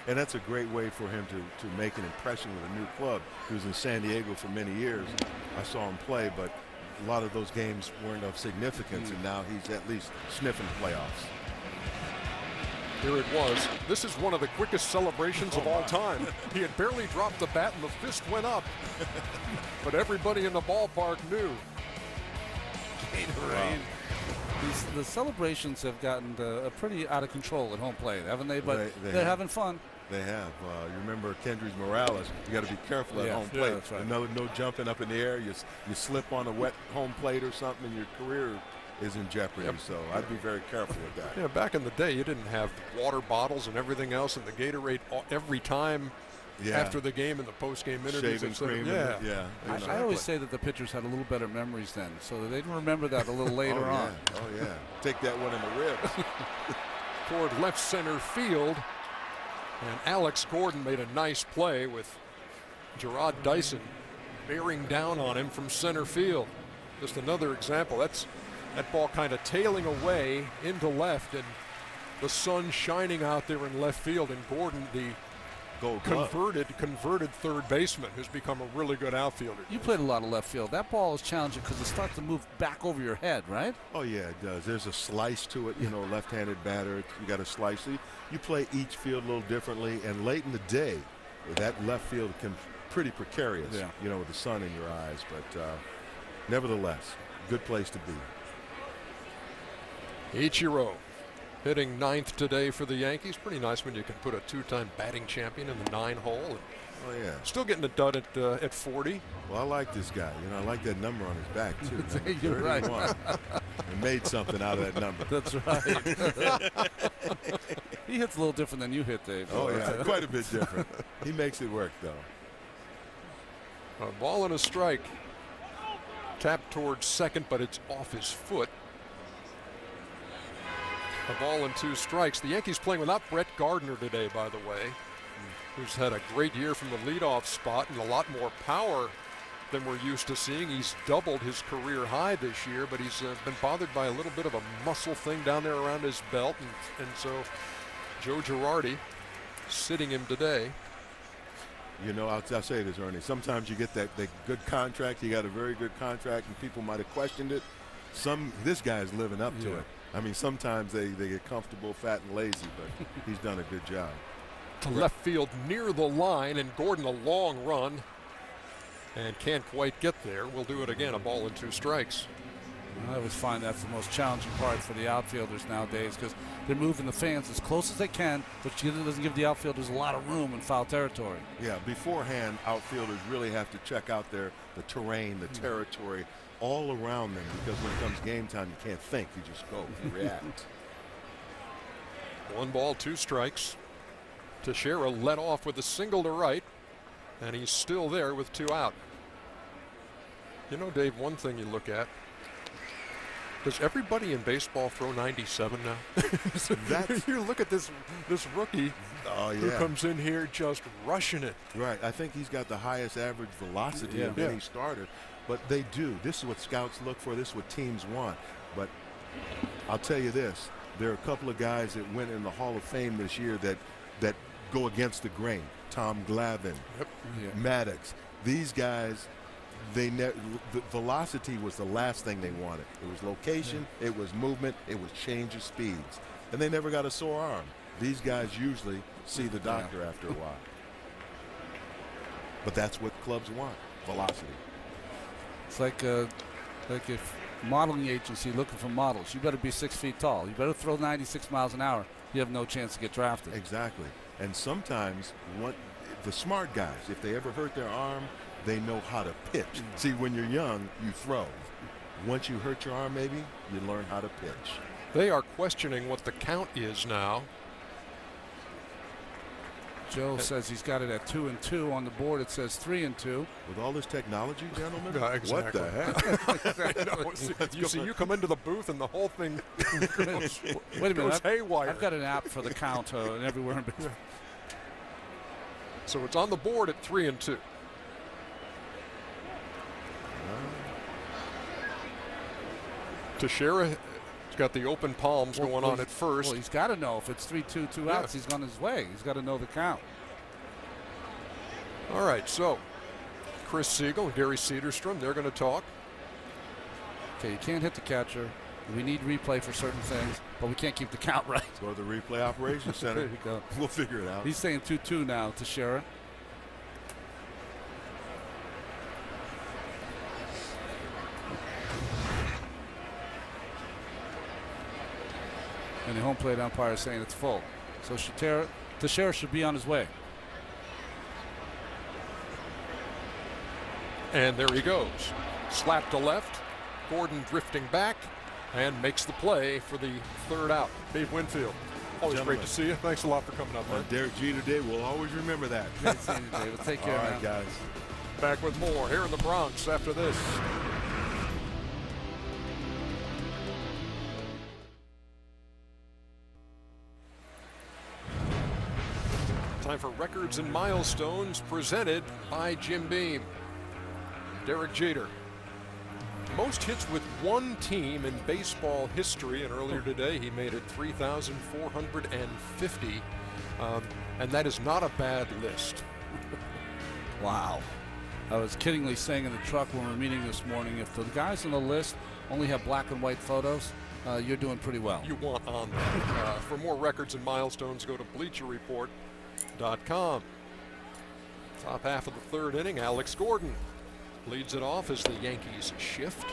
And that's a great way for him to make an impression with a new club. He was in San Diego for many years. I saw him play, but a lot of those games weren't of significance, and now he's at least sniffing playoffs. Here it was. This is one of the quickest celebrations of all time. He had barely dropped the bat and the fist went up. But everybody in the ballpark knew. Wow. The celebrations have gotten pretty out of control at home plate, haven't they? But they're having fun. They have. You remember Kendrys Morales. You got to be careful at home plate. Yeah, that's right. No jumping up in the air. You slip on a wet home plate or something, and your career is in jeopardy. Yep. So I'd be very careful with that. Yeah, back in the day, you didn't have water bottles and everything else, and the Gatorade every time after the game and the post-game interviews. Shaving cream. Yeah. I always say that the pitchers had a little better memories then, so they'd remember that a little later on. Oh yeah. Take that one in the ribs. Toward left center field, and Alex Gordon made a nice play with Gerard Dyson bearing down on him from center field. Just another example. That ball kind of tailing away into left, and the sun shining out there in left field, and Gordon, the Gold glove. converted third baseman, who's become a really good outfielder. You played a lot of left field. That ball is challenging because it starts to move back over your head, right? Oh yeah, it does. There's a slice to it. You know, left-handed batter. You got a slice. You play each field a little differently, and late in the day, that left field can pretty precarious. Yeah. You know, with the sun in your eyes, but nevertheless, good place to be. Ichiro hitting ninth today for the Yankees. Pretty nice when you can put a two-time batting champion in the 9-hole. Oh yeah. Still getting it done at 40. Well, I like this guy. You know, I like that number on his back too. You're right. And made something out of that number. That's right. He hits a little different than you hit, Dave. Oh yeah, quite a bit different. He makes it work though. A ball and a strike. Tapped towards second, but it's off his foot. A ball and 2 strikes. The Yankees playing without Brett Gardner today, by the way, who's had a great year from the leadoff spot and a lot more power than we're used to seeing. He's doubled his career high this year, but he's been bothered by a little bit of a muscle thing down there around his belt, and so Joe Girardi sitting him today. You know, I'll say this, Ernie. Sometimes you get that good contract. You got a very good contract, and people might have questioned it. This guy's living up to it. I mean, sometimes they get comfortable, fat, and lazy, but he's done a good job. To left field near the line, and Gordon a long run and can't quite get there. We'll do it again. A ball and 2 strikes. I always find that's the most challenging part for the outfielders nowadays because they're moving the fans as close as they can, but it doesn't give the outfielders a lot of room in foul territory. Yeah, beforehand, outfielders really have to check out the terrain, the territory, all around them, because when it comes game time, you can't think. You just go, you react. 1 ball, 2 strikes. Teixeira led off with a single to right, and he's still there with 2 out. You know, Dave, one thing you look at, does everybody in baseball throw 97 now? You look at this rookie who comes in here just rushing it. Right. I think he's got the highest average velocity of any starter. But they do. This is what scouts look for. This is what teams want. But I'll tell you this. There are a couple of guys that went in the Hall of Fame this year that go against the grain. Tom Glavine, Maddox. These guys, the velocity was the last thing they wanted. It was location, it was movement, it was change of speeds. And they never got a sore arm. These guys usually see the doctor after a while. But that's what clubs want, velocity. It's like a modeling agency looking for models. You better be 6 feet tall. You better throw 96 miles an hour. You have no chance to get drafted. Exactly. And sometimes the smart guys, if they ever hurt their arm, they know how to pitch. See, when you're young, you throw. Once you hurt your arm, maybe, you learn how to pitch. They are questioning what the count is now. Joe says he's got it at 2-2. On the board, it says 3-2. With all this technology, gentlemen? Yeah, exactly. What the heck? You come into the booth and the whole thing goes, Wait a minute. haywire. I've got an app for the count and everywhere in between. So it's on the board at 3-2. Teixeira has got the open palms going on at first. Well, he's got to know if it's 3-2, 2 outs, he's on his way. He's got to know the count. All right, so Chris Siegel and Gary Cederstrom, they're going to talk. Okay, you can't hit the catcher. We need replay for certain things, but we can't keep the count right. Go to the replay operations center. There you go. We'll figure it out. He's saying 2-2 now to Shera. And the home plate umpire is saying it's full. So Teixeira should be on his way. And there he goes. Slap to left. Gordon drifting back and makes the play for the third out. Dave Winfield, always great to see you. Thanks a lot for coming up, man. Derek Jeter Day, we'll always remember that. Great seeing you, David. Take care, All right, man. guys. Back with more here in the Bronx after this. Time for Records and Milestones presented by Jim Beam. Derek Jeter. Most hits with one team in baseball history, and earlier today he made it 3,450. And that is not a bad list. Wow. I was kiddingly saying in the truck when we were meeting this morning, if the guys on the list only have black and white photos, you're doing pretty well. You want on that. For more records and milestones, go to BleacherReport.com. Top half of the third inning, Alex Gordon leads it off as the Yankees shift.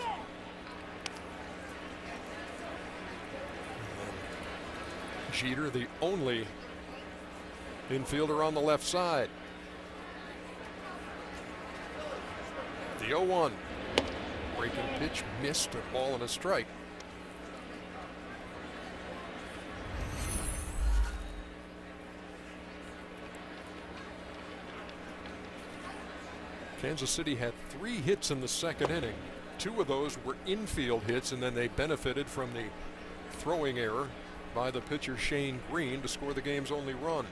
Jeter, the only infielder on the left side. The 0-1. Breaking pitch missed, a ball and a strike. Kansas City had 3 hits in the second inning. 2 of those were infield hits, and then they benefited from the throwing error by the pitcher Shane Green to score the game's only run.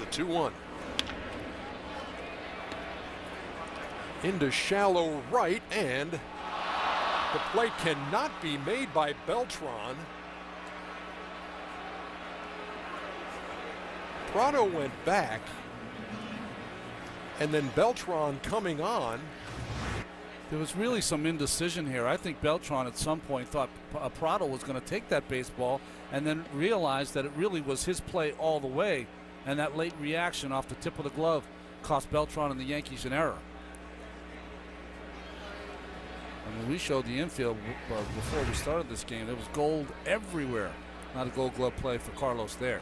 The 2-1. Into shallow right, and the play cannot be made by Beltran. Prado went back, and then Beltran coming on. There was really some indecision here. I think Beltran at some point thought Prado was going to take that baseball and then realized that it really was his play all the way, and that late reaction off the tip of the glove cost Beltran and the Yankees an error. I mean, we showed the infield before we started this game. There was gold everywhere. Not a Gold Glove play for Carlos there.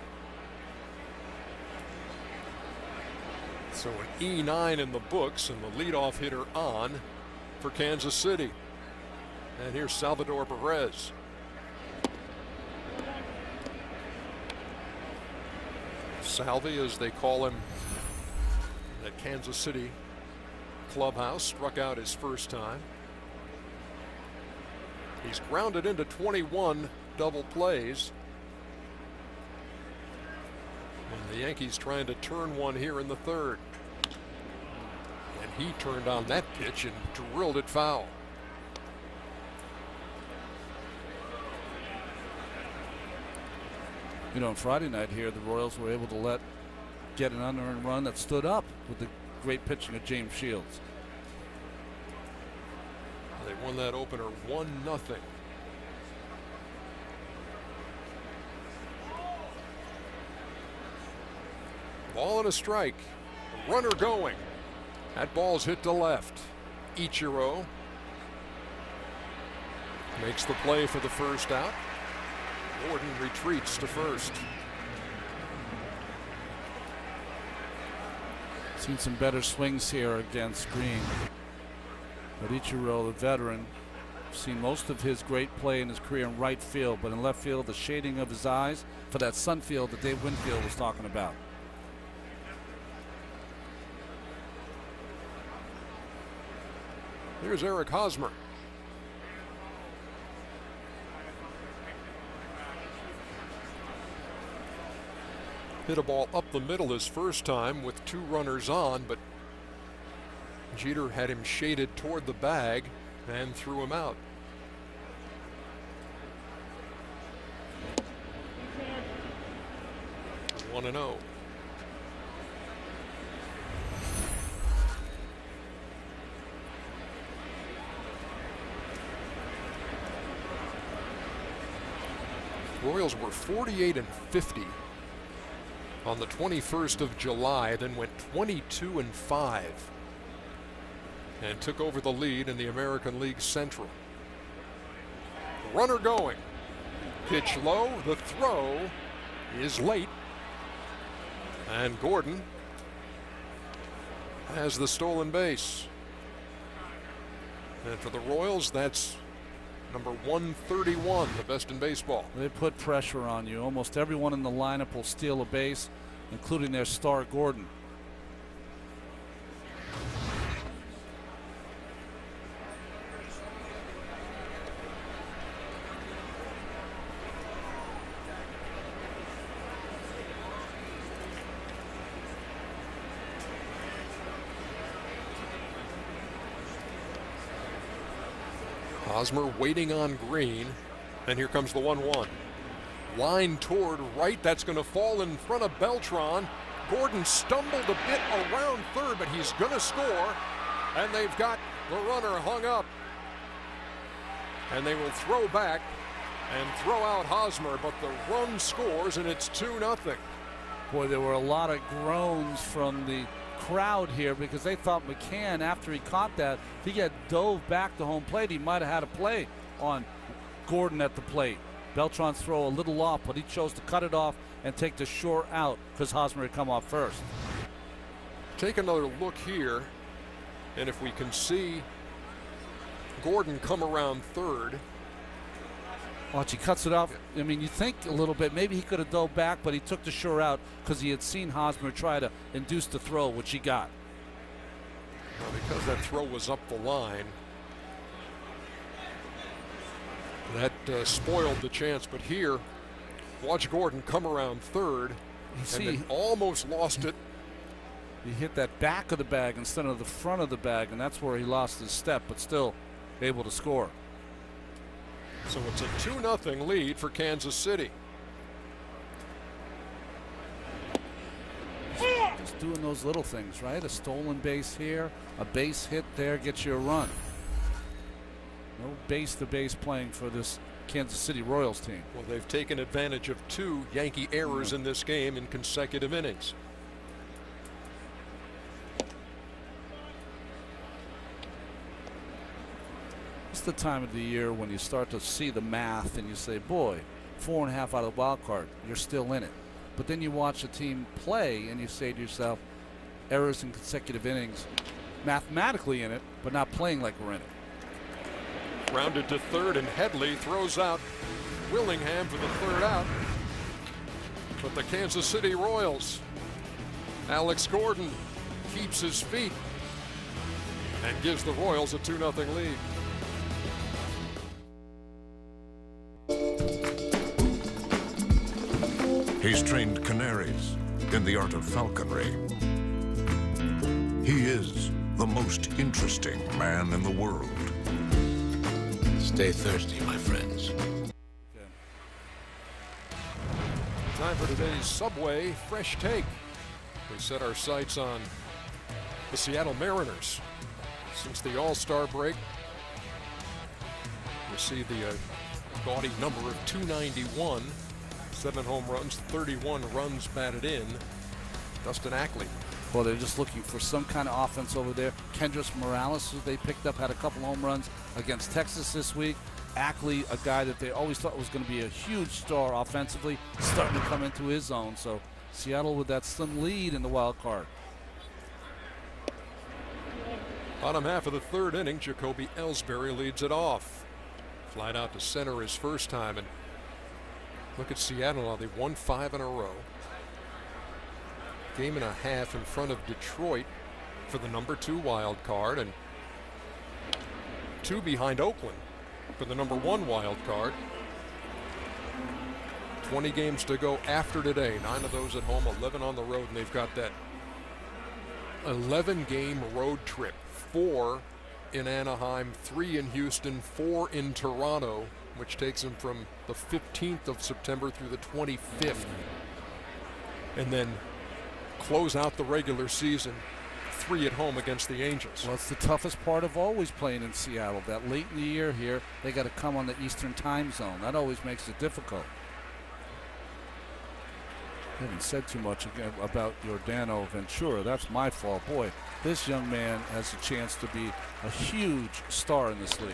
So an E9 in the books, and the leadoff hitter on for Kansas City. And here's Salvador Perez. Salvi, as they call him at Kansas City clubhouse, struck out his first time. He's grounded into 21 double plays. And the Yankees trying to turn one here in the third. And he turned on that pitch and drilled it foul. You know, on Friday night here, the Royals were able to get an unearned run that stood up with the great pitching of James Shields. They won that opener 1-0. Ball and a strike. A runner going. That ball's hit to left. Ichiro makes the play for the first out. Gordon retreats to first. Seen some better swings here against Green. But Ichiro, the veteran, seen most of his great play in his career in right field, but in left field, the shading of his eyes for that sun field that Dave Winfield was talking about. Here's Eric Hosmer. Hit a ball up the middle his first time with 2 runners on, but Jeter had him shaded toward the bag and threw him out. One and 0. Royals were 48-50 on the 21st of July, then went 22-5 and took over the lead in the American League Central. Runner going. Pitch low. The throw is late. And Gordon has the stolen base. And for the Royals, that's number 131, the best in baseball. They put pressure on you. Almost everyone in the lineup will steal a base, including their star Gordon. Hosmer waiting on Green, and here comes the 1-1. Line toward right, that's going to fall in front of Beltran. Gordon stumbled a bit around third, but he's going to score, and they've got the runner hung up. And they will throw back and throw out Hosmer, but the run scores, and it's 2-0. Boy, there were a lot of groans from the crowd here because they thought McCann, after he caught that, if he had dove back to home plate, he might have had a play on Gordon at the plate. Beltran's throw a little off, but he chose to cut it off and take the short out because Hosmer had come off first. Take another look here, and if we can see Gordon come around third. Watch, he cuts it off. I mean, you think a little bit, maybe he could have dove back, but he took the short out because he had seen Hosmer try to induce the throw, which he got. Well, because that throw was up the line, that spoiled the chance. But here, watch Gordon come around third, and then almost lost it. He hit that back of the bag instead of the front of the bag, and that's where he lost his step, but still able to score. So it's a 2-0 lead for Kansas City. Just doing those little things, right? A stolen base here, a base hit there gets you a run. No base-to-base playing for this Kansas City Royals team. Well, they've taken advantage of 2 Yankee errors in this game in consecutive innings. It's the time of the year when you start to see the math and you say, boy, 4.5 out of the wild card, you're still in it. But then you watch the team play and you say to yourself, errors in consecutive innings, mathematically in it, but not playing like we're in it. Grounded to third, and Headley throws out Willingham for the third out. But the Kansas City Royals, Alex Gordon keeps his feet and gives the Royals a 2-0 lead. He's trained canaries in the art of falconry. He is the most interesting man in the world. Stay thirsty, my friends. Time for today's Subway Fresh Take. We set our sights on the Seattle Mariners. Since the All-Star break, we see the gaudy number of 291. 7 home runs, 31 runs batted in. Dustin Ackley. Well, they're just looking for some kind of offense over there. Kendrys Morales, who they picked up, had a couple home runs against Texas this week. Ackley, a guy that they always thought was going to be a huge star offensively, starting to come into his zone. So Seattle with that slim lead in the wild card. Bottom half of the third inning, Jacoby Ellsbury leads it off. Flied out to center his first time, and look at Seattle now. They've won 5 in a row. Game and a half in front of Detroit for the number 2 wild card, and 2 behind Oakland for the number 1 wild card. 20 games to go after today. 9 of those at home, 11 on the road, and they've got that 11-game road trip. 4 in Anaheim, 3 in Houston, 4 in Toronto, which takes them from the 15th of September through the 25th. And then close out the regular season, 3 at home against the Angels. Well, it's the toughest part of always playing in Seattle. That late in the year here, they got to come on the Eastern time zone. That always makes it difficult. haven't said too much again about Giordano Ventura. That's my fault. Boy, this young man has a chance to be a huge star in this league.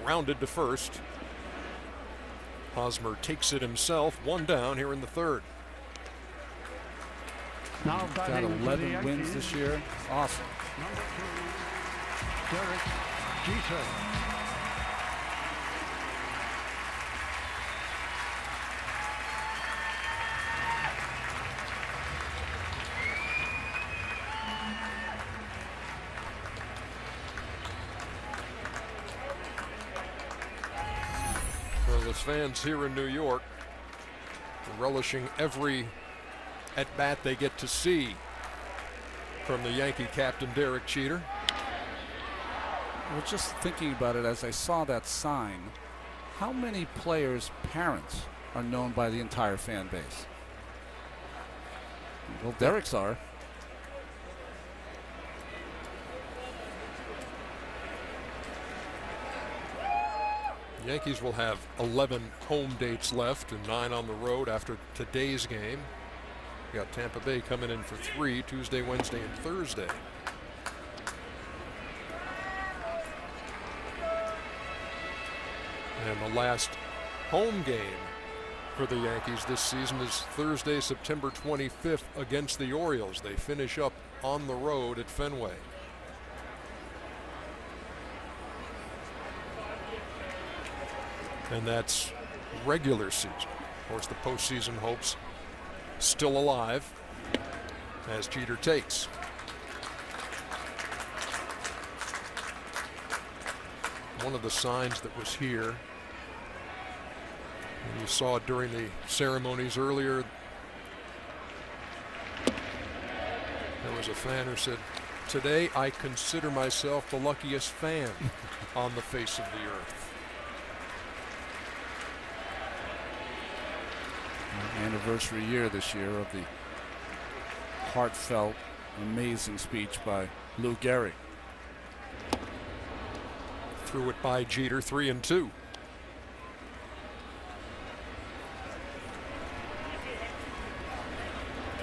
Rounded to first. Hosmer takes it himself. One down here in the third. Now got 11 wins this year. Awesome. Number 2, Derek Jeter. Well, the fans here in New York relishing every at-bat they get to see from the Yankee captain Derek Jeter. Well, just thinking about it as I saw that sign, how many players' parents are known by the entire fan base? Well, Derek's are. The Yankees will have 11 home dates left and 9 on the road after today's game. We got Tampa Bay coming in for 3 Tuesday, Wednesday, and Thursday. And the last home game for the Yankees this season is Thursday, September 25th against the Orioles. They finish up on the road at Fenway. And that's regular season. Of course, the postseason hopes still alive as Jeter takes. One of the signs that was here, and you saw it during the ceremonies earlier, there was a fan who said, "Today I consider myself the luckiest fan on the face of the earth." Anniversary year this year of the heartfelt, amazing speech by Lou Gehrig. Threw it by Jeter, 3-2.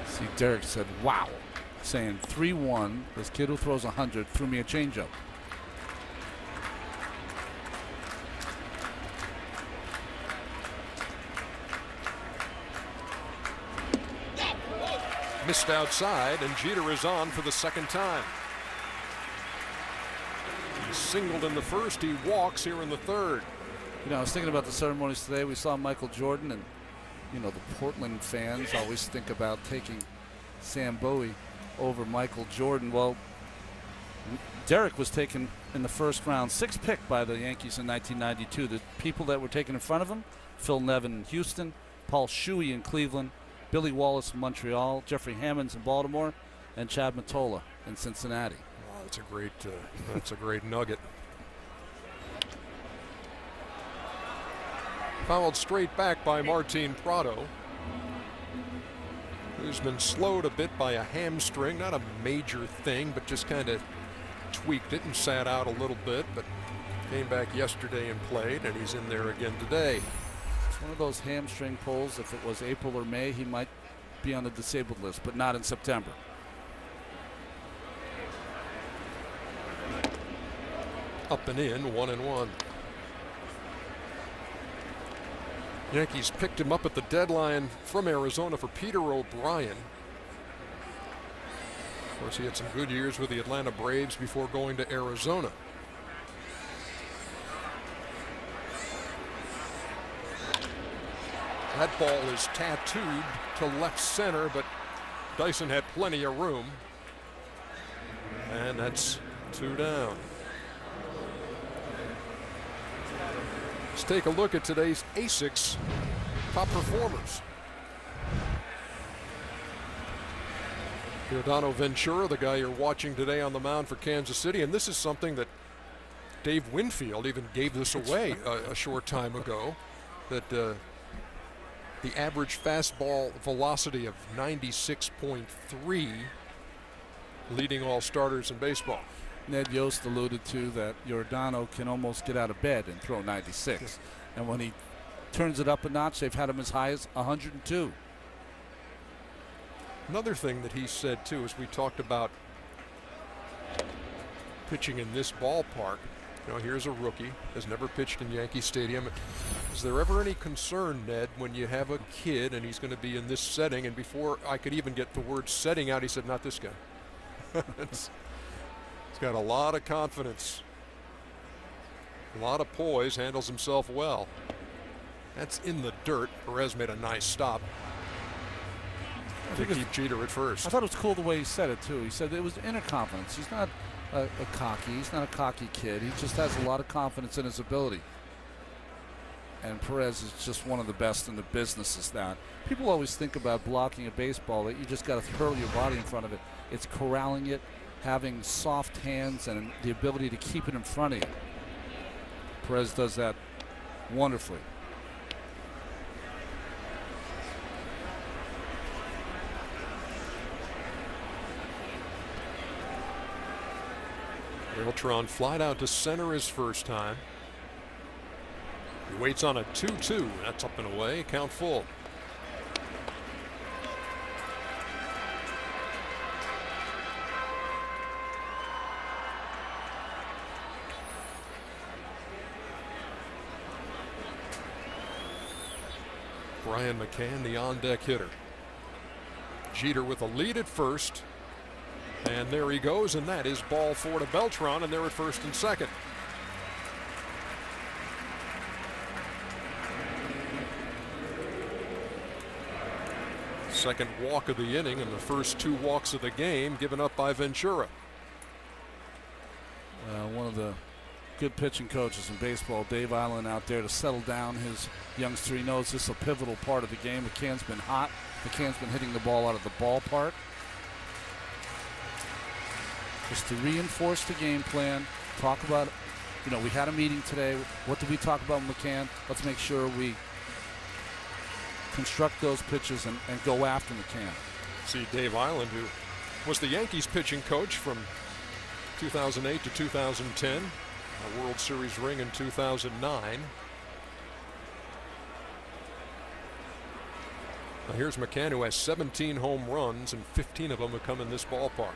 See, Derek said, "Wow," saying 3-1. This kid who throws 100 threw me a changeup. Missed outside, and Jeter is on for the second time. He singled in the first. He walks here in the third. You know, I was thinking about the ceremonies today. We saw Michael Jordan, and you know, the Portland fans always think about taking Sam Bowie over Michael Jordan. Well, Derek was taken in the first round, 6th pick by the Yankees in 1992. The people that were taken in front of him: Phil Nevin in Houston, Paul Shuey in Cleveland, Billy Wallace in Montreal, Jeffrey Hammonds in Baltimore, and Chad Mottola in Cincinnati. Wow, that's a great nugget. Fouled straight back by Martin Prado, who's been slowed a bit by a hamstring. Not a major thing, but just kind of tweaked it and sat out a little bit, but came back yesterday and played, and he's in there again today. It's one of those hamstring pulls. If it was April or May, he might be on the disabled list, but not in September. Up and in, 1-1. Yankees picked him up at the deadline from Arizona for Peter O'Brien. Of course, he had some good years with the Atlanta Braves before going to Arizona. That ball is tattooed to left center, but Dyson had plenty of room. And that's 2 down. Let's take a look at today's ASICS top performers. Giordano Ventura, the guy you're watching today on the mound for Kansas City, and this is something that Dave Winfield even gave this away a short time ago, that the average fastball velocity of 96.3, leading all starters in baseball. Ned Yost alluded to that Giordano can almost get out of bed and throw 96. And when he turns it up a notch, they've had him as high as 102. Another thing that he said, too, as we talked about pitching in this ballpark, you know, here's a rookie, has never pitched in Yankee Stadium. Is there ever any concern, Ned, when you have a kid and he's going to be in this setting? And before I could even get the word setting out, he said, not this guy. He's got a lot of confidence, a lot of poise, handles himself well. That's in the dirt. Perez made a nice stop to keep Jeter at first. I thought it was cool the way he said it, too. He said it was inner confidence. He's not he's not a cocky kid. He just has a lot of confidence in his ability. And Perez is just one of the best in the business is that. People always think about blocking a baseball that you just got to hurl your body in front of it. It's corralling it, having soft hands, and the ability to keep it in front of you. Perez does that wonderfully. Beltran flied out to center his first time. He waits on a 2-2. That's up and away. Count full. Brian McCann, the on-deck hitter. Jeter with a lead at first. And there he goes, and that is ball 4 to Beltran, and they're at first and second. Second walk of the inning, and the first 2 walks of the game given up by Ventura. One of the good pitching coaches in baseball, Dave Island, out there to settle down his youngster. He knows this is a pivotal part of the game. McCann's been hot. McCann's been hitting the ball out of the ballpark. Just to reinforce the game plan, talk about, you know, we had a meeting today. What did we talk about with McCann? Let's make sure we construct those pitches and go after McCann. See Dave Island, who was the Yankees pitching coach from 2008 to 2010, a World Series ring in 2009. Now here's McCann, who has 17 home runs, and 15 of them have come in this ballpark.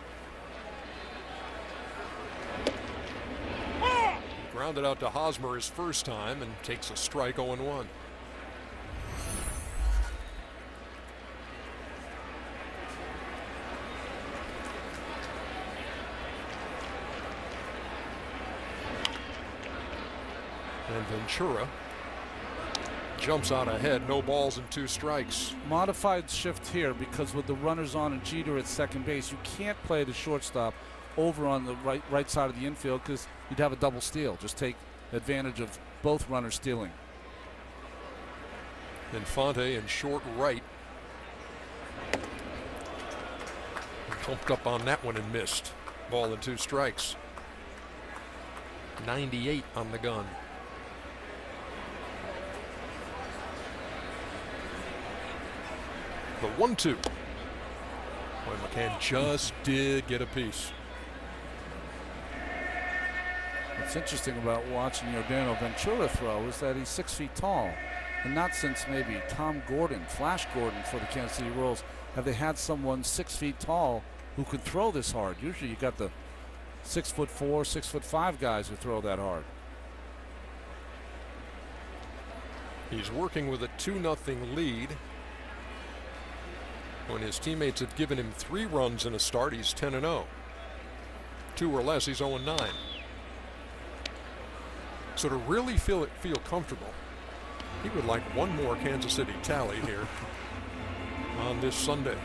Grounded out to Hosmer his first time and takes a strike 0-1. And Ventura jumps out ahead, no balls and 2 strikes. Modified shift here because with the runners on and Jeter at second base, you can't play the shortstop over on the right side of the infield because you'd have a double steal. Just take advantage of both runners stealing. Infante in short right. Pumped up on that one and missed. Ball and 2 strikes. 98 on the gun. The 1-2. Boy, McCann just did get a piece. What's interesting about watching Yordano Ventura throw is that he's 6 feet tall. And not since maybe Tom Gordon, Flash Gordon for the Kansas City Royals, have they had someone 6 feet tall who could throw this hard. Usually you got the 6'4", 6'5" guys who throw that hard. He's working with a 2-0 lead. When his teammates have given him 3 runs in a start, he's 10-0. 2 or less, he's 0-9. So to really feel comfortable, he would like one more Kansas City tally here on this Sunday.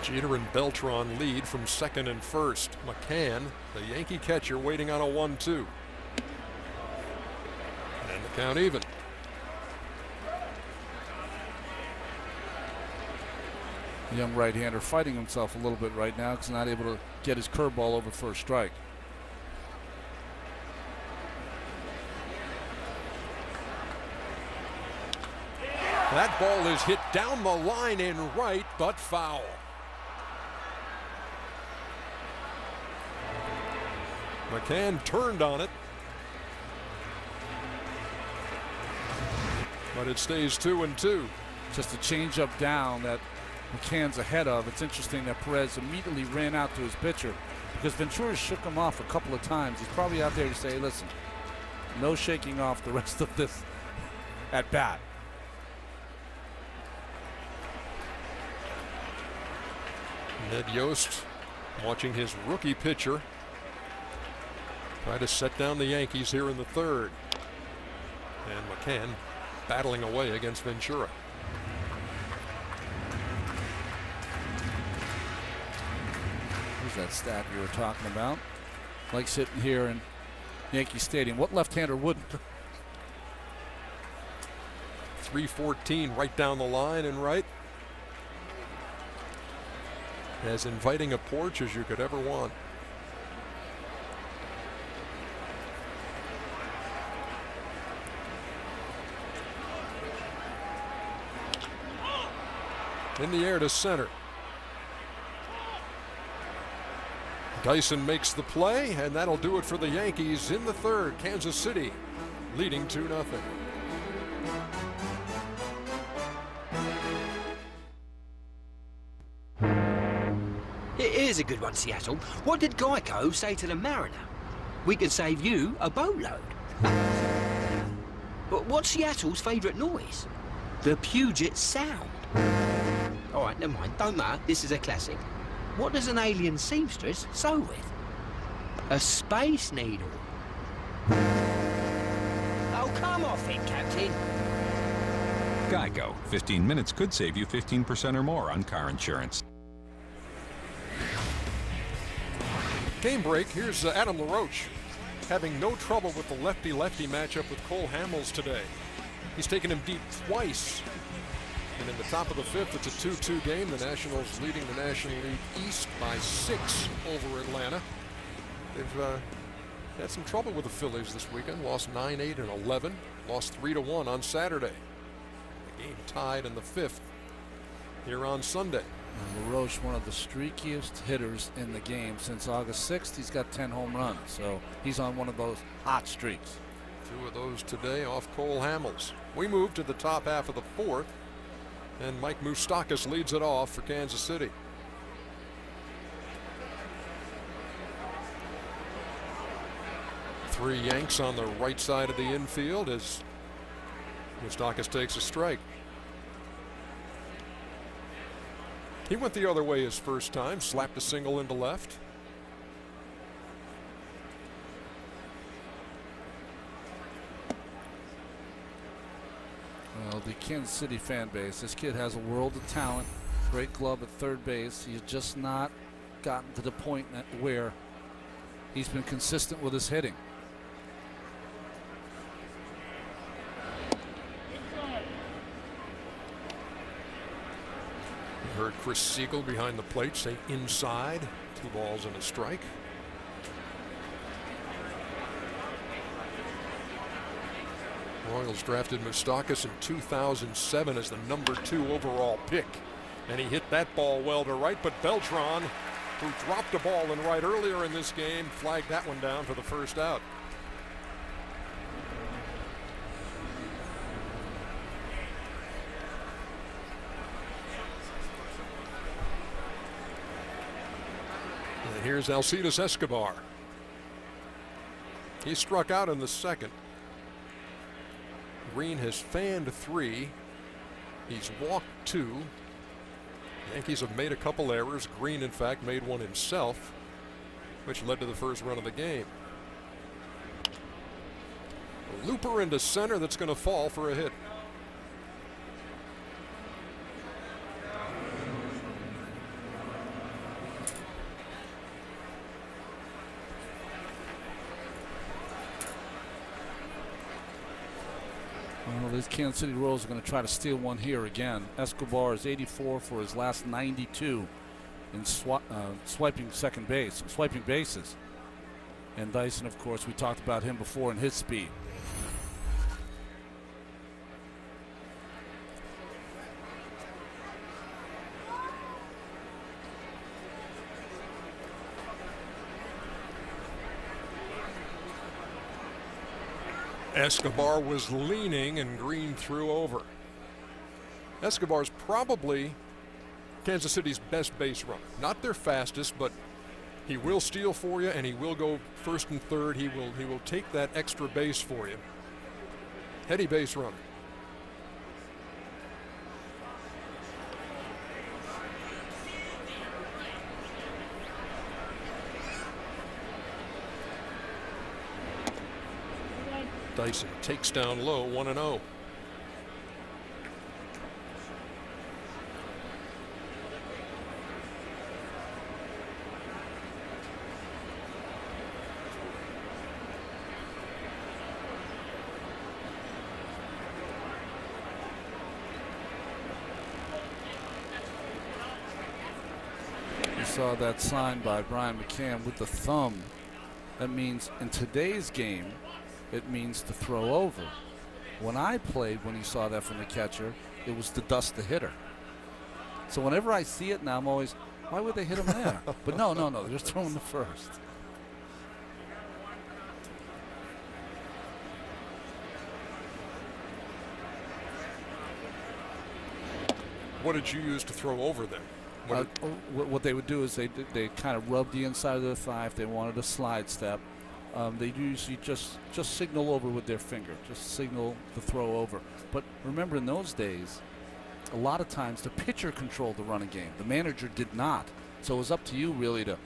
Jeter and Beltran lead from second and first. McCann, the Yankee catcher, waiting on a 1-2. And the count even. The young right-hander fighting himself a little bit right now because he's not able to get his curveball over for a strike. That ball is hit down the line in right, but foul. McCann turned on it, but it stays 2-2. Just a change up down that McCann's ahead of. It's interesting that Perez immediately ran out to his pitcher because Ventura shook him off a couple of times. He's probably out there to say, listen, no shaking off the rest of this at bat. Ned Yost watching his rookie pitcher try to set down the Yankees here in the third. And McCann battling away against Ventura. Here's that stat you were talking about. Like sitting here in Yankee Stadium. What left-hander wouldn't? 314 right down the line and right. As inviting a porch as you could ever want. In the air to center. Dyson makes the play, and that'll do it for the Yankees in the third. Kansas City leading 2-0. Here's a good one, Seattle. What did Geico say to the Mariner? We can save you a boatload. But what's Seattle's favourite noise? The Puget Sound. All right, never mind. Don't matter. This is a classic. What does an alien seamstress sew with? A space needle. Oh, come off it, Captain. Geico. 15 minutes could save you 15% or more on car insurance. Game break. Here's Adam LaRoche having no trouble with the lefty-lefty matchup with Cole Hamels today. He's taken him deep twice. And in the top of the fifth, it's a 2-2 game. The Nationals leading the National League East by 6 over Atlanta. They've had some trouble with the Phillies this weekend. Lost 9-8 and 11. Lost 3-1 on Saturday. The game tied in the fifth here on Sunday. LaRoche, one of the streakiest hitters in the game since August 6th. He's got 10 home runs, so he's on one of those hot streaks. 2 of those today off Cole Hamels. We move to the top half of the fourth, and Mike Moustakas leads it off for Kansas City. Three Yanks on the right side of the infield as Moustakas takes a strike. He went the other way his first time, slapped a single into left. Well, the Kansas City fan base, this kid has a world of talent, great glove at third base. He's just not gotten to the point where he's been consistent with his hitting. Heard Chris Siegel behind the plate say inside. 2 balls and a strike. Royals drafted Moustakas in 2007 as the #2 overall pick. And he hit that ball well to right, but Beltran, who dropped a ball in right earlier in this game, flagged that one down for the first out. And here's Alcides Escobar. He struck out in the second. Green has fanned 3. He's walked 2. Yankees have made a couple errors. Green, in fact, made one himself, which led to the first run of the game. A looper into center that's going to fall for a hit. Well, these Kansas City Royals are going to try to steal one here again. Escobar is 84 for his last 92 in swiping bases. And Dyson, of course, we talked about him before and his speed. Escobar was leaning and Green threw over. Escobar's probably Kansas City's best base runner. Not their fastest, but he will steal for you and he will go first and third. He will take that extra base for you. Heady base runner. Dyson takes down low, 1-0. You saw that sign by Brian McCann with the thumb. That means in today's game, it means to throw over. When I played, when you saw that from the catcher, it was to dust the hitter. So whenever I see it now, I'm always, why would they hit him there? But no, they're just throwing the first. What did you use to throw over then? What they would do is they kind of rub the inside of their thigh if they wanted a slide step. They usually just signal over with their finger, just signal the throw over. But remember, in those days, a lot of times the pitcher controlled the running game. The manager did not. So it was up to you really to,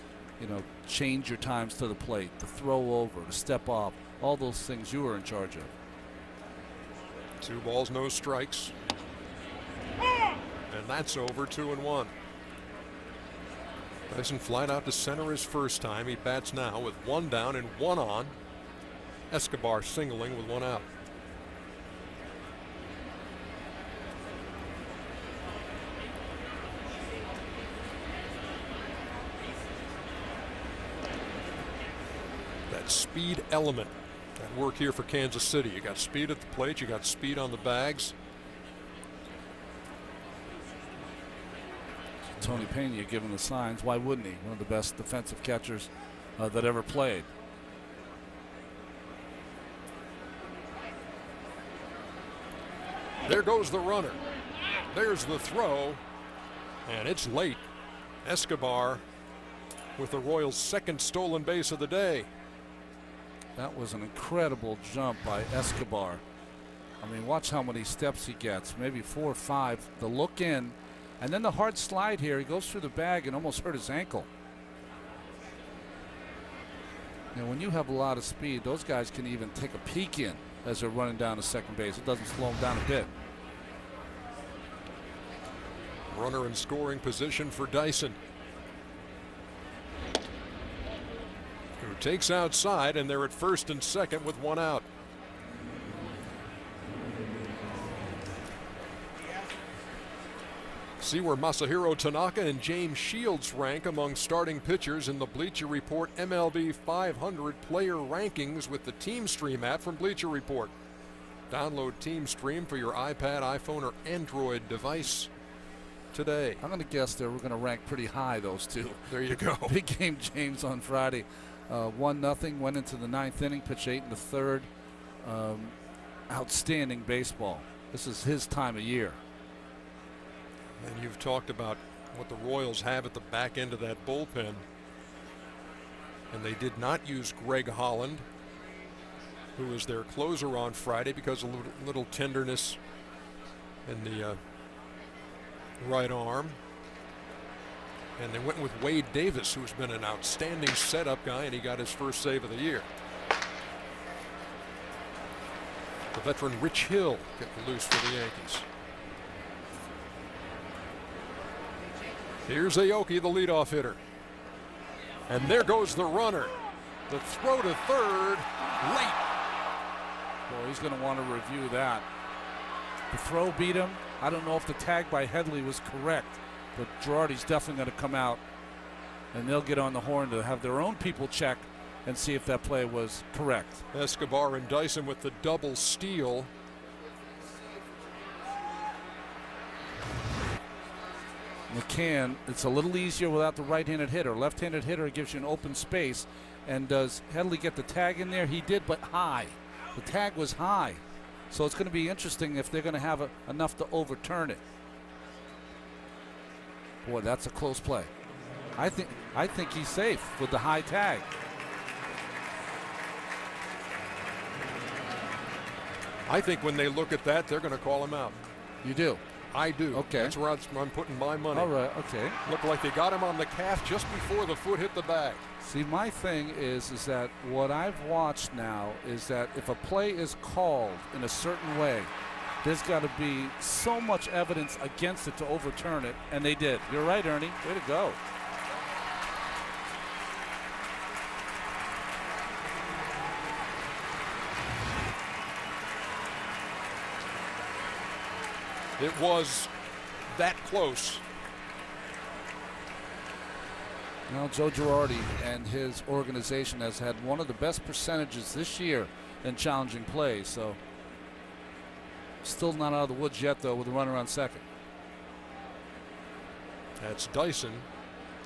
change your times to the plate, to throw over, to step off, all those things you were in charge of. 2 balls, no strikes. And that's over, 2-1. Dyson flied out to center his first time. He bats now with 1 down and 1 on. Escobar singling with 1 out. That speed element at work here for Kansas City. You got speed at the plate, you got speed on the bags. Tony Pena giving the signs. Why wouldn't he? One of the best defensive catchers that ever played. There goes the runner. There's the throw. And it's late. Escobar with the Royals' 2nd stolen base of the day. That was an incredible jump by Escobar. I mean, watch how many steps he gets. Maybe 4 or 5. The look in. And then the hard slide here. He goes through the bag and almost hurt his ankle. And when you have a lot of speed, those guys can even take a peek in as they're running down to second base. It doesn't slow them down a bit. Runner in scoring position for Dyson, who takes outside, and they're at first and second with 1 out. See where Masahiro Tanaka and James Shields rank among starting pitchers in the Bleacher Report MLB 500 player rankings with the Team Stream app from Bleacher Report. Download Team Stream for your iPad, iPhone, or Android device today. I'm going to guess we're going to rank pretty high, those two. There you go. Big game James on Friday. 1-0, went into the 9th inning, pitched 8 in the 3rd. Outstanding baseball. This is his time of year. And you've talked about what the Royals have at the back end of that bullpen. And they did not use Greg Holland, who was their closer on Friday, because of a little tenderness in the right arm. And they went with Wade Davis, who's been an outstanding setup guy, and he got his first save of the year. The veteran Rich Hill getting loose for the Yankees. Here's Aoki, the leadoff hitter. And there goes the runner. The throw to third, late. Well, he's going to want to review that. The throw beat him. I don't know if the tag by Headley was correct, but Girardi's definitely going to come out, and they'll get on the horn to have their own people check and see if that play was correct. Escobar and Dyson with the double steal. McCann, it's a little easier without the right-handed hitter. Left-handed hitter gives you an open space. And does Headley get the tag in there? He did, but high. The tag was high. So it's going to be interesting if they're going to have enough to overturn it. Boy, that's a close play. I think he's safe with the high tag. I think when they look at that, they're going to call him out. You do? I do. Okay. That's where I'm putting my money. All right, okay. Looked like they got him on the calf just before the foot hit the bag. See, my thing is that what I've watched now is that if a play is called in a certain way, there's got to be so much evidence against it to overturn it, and they did. You're right, Ernie. Way to go. It was that close. Now, Joe Girardi and his organization has had one of the best percentages this year in challenging plays, so still not out of the woods yet, though, with a runner on second. That's Dyson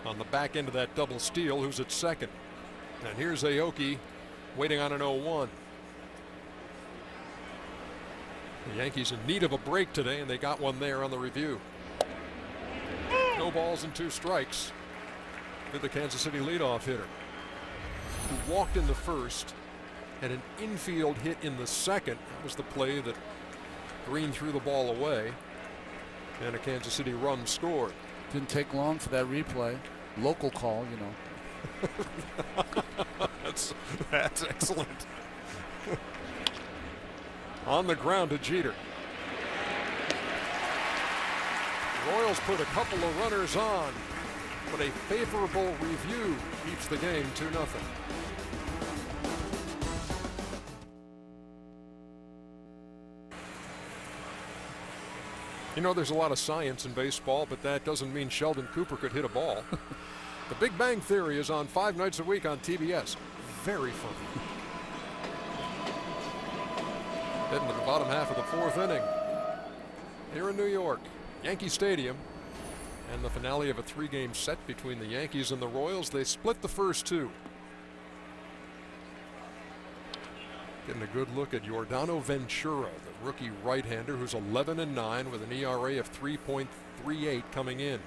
on the back end of that double steal, who's at second. And here's Aoki waiting on an 0-1. The Yankees in need of a break today, and they got one there on the review. No balls and 2 strikes for the Kansas City leadoff hitter, who walked in the first, had an infield hit in the second. That was the play that Green threw the ball away, and a Kansas City run scored. Didn't take long for that replay. Local call, you know. That's excellent. On the ground to Jeter. Royals put a couple of runners on, but a favorable review keeps the game 2-0. You know, there's a lot of science in baseball, but that doesn't mean Sheldon Cooper could hit a ball. The Big Bang Theory is on 5 nights a week on TBS. Very funny. Heading to the bottom half of the 4th inning here in New York, Yankee Stadium, and the finale of a 3-game set between the Yankees and the Royals. They split the first 2. Getting a good look at Yordano Ventura, the rookie right-hander who's 11-9 with an ERA of 3.38 coming in.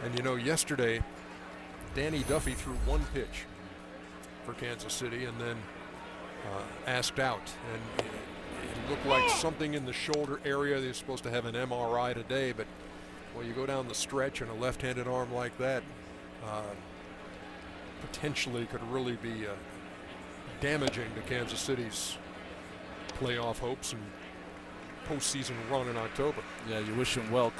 And you know, yesterday Danny Duffy threw 1 pitch for Kansas City and then asked out, and it looked like something in the shoulder area. They're supposed to have an MRI today, but well, you go down the stretch and a left-handed arm like that potentially could really be damaging to Kansas City's playoff hopes and postseason run in October. Yeah, you wish him well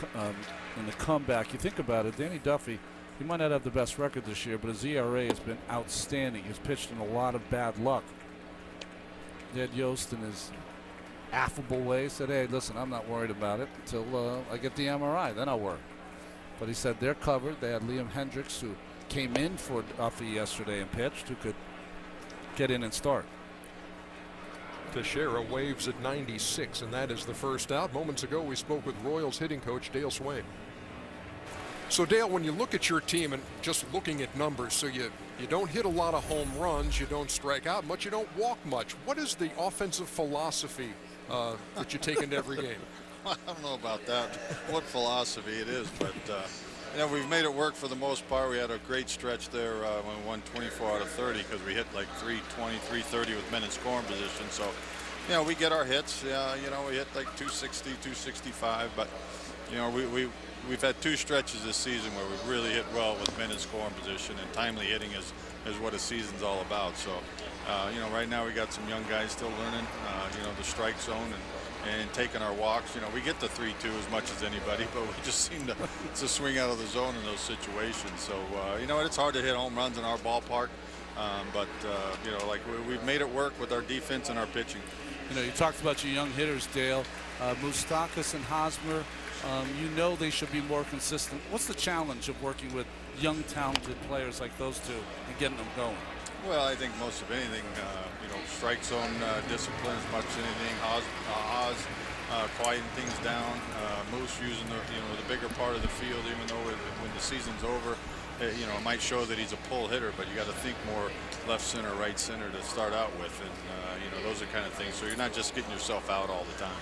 in the comeback. You think about it, Danny Duffy, he might not have the best record this year, but his ERA has been outstanding. He's pitched in a lot of bad luck. Ned Yost, in his affable way, said, hey, listen, I'm not worried about it until I get the MRI. Then I'll worry. But he said they're covered. They had Liam Hendricks, who came in for Duffy yesterday and pitched, who could get in and start. Teixeira waves at 96, and that is the first out. Moments ago, we spoke with Royals hitting coach Dale Swain. So, Dale, when you look at your team and just looking at numbers, so you don't hit a lot of home runs, you don't strike out much, you don't walk much. What is the offensive philosophy that you take into every game? I don't know about that, what philosophy it is, but you know, we've made it work for the most part. We had a great stretch there when we won 24 out of 30 because we hit like 320, 330 with men in scoring position. So, you know, we get our hits. You know, we hit like 260, 265, but you know, we've had 2 stretches this season where we've really hit well with men in scoring position, and timely hitting is what a season's all about. So, you know, right now we got some young guys still learning, you know, the strike zone and taking our walks. You know, we get the 3-2 as much as anybody, but we just seem to swing out of the zone in those situations. So, you know, it's hard to hit home runs in our ballpark, but, you know, like we've made it work with our defense and our pitching. You know, you talked about your young hitters, Dale. Moustakas and Hosmer, you know they should be more consistent. What's the challenge of working with young, talented players like those two and getting them going? Well, I think most of anything, you know, strike zone discipline as much as anything. Oz quieting things down. Moose using the bigger part of the field, even though when the season's over, you know, it might show that he's a pull hitter, but you got to think more left center, right center to start out with, and you know, those are kind of things. So you're not just getting yourself out all the time.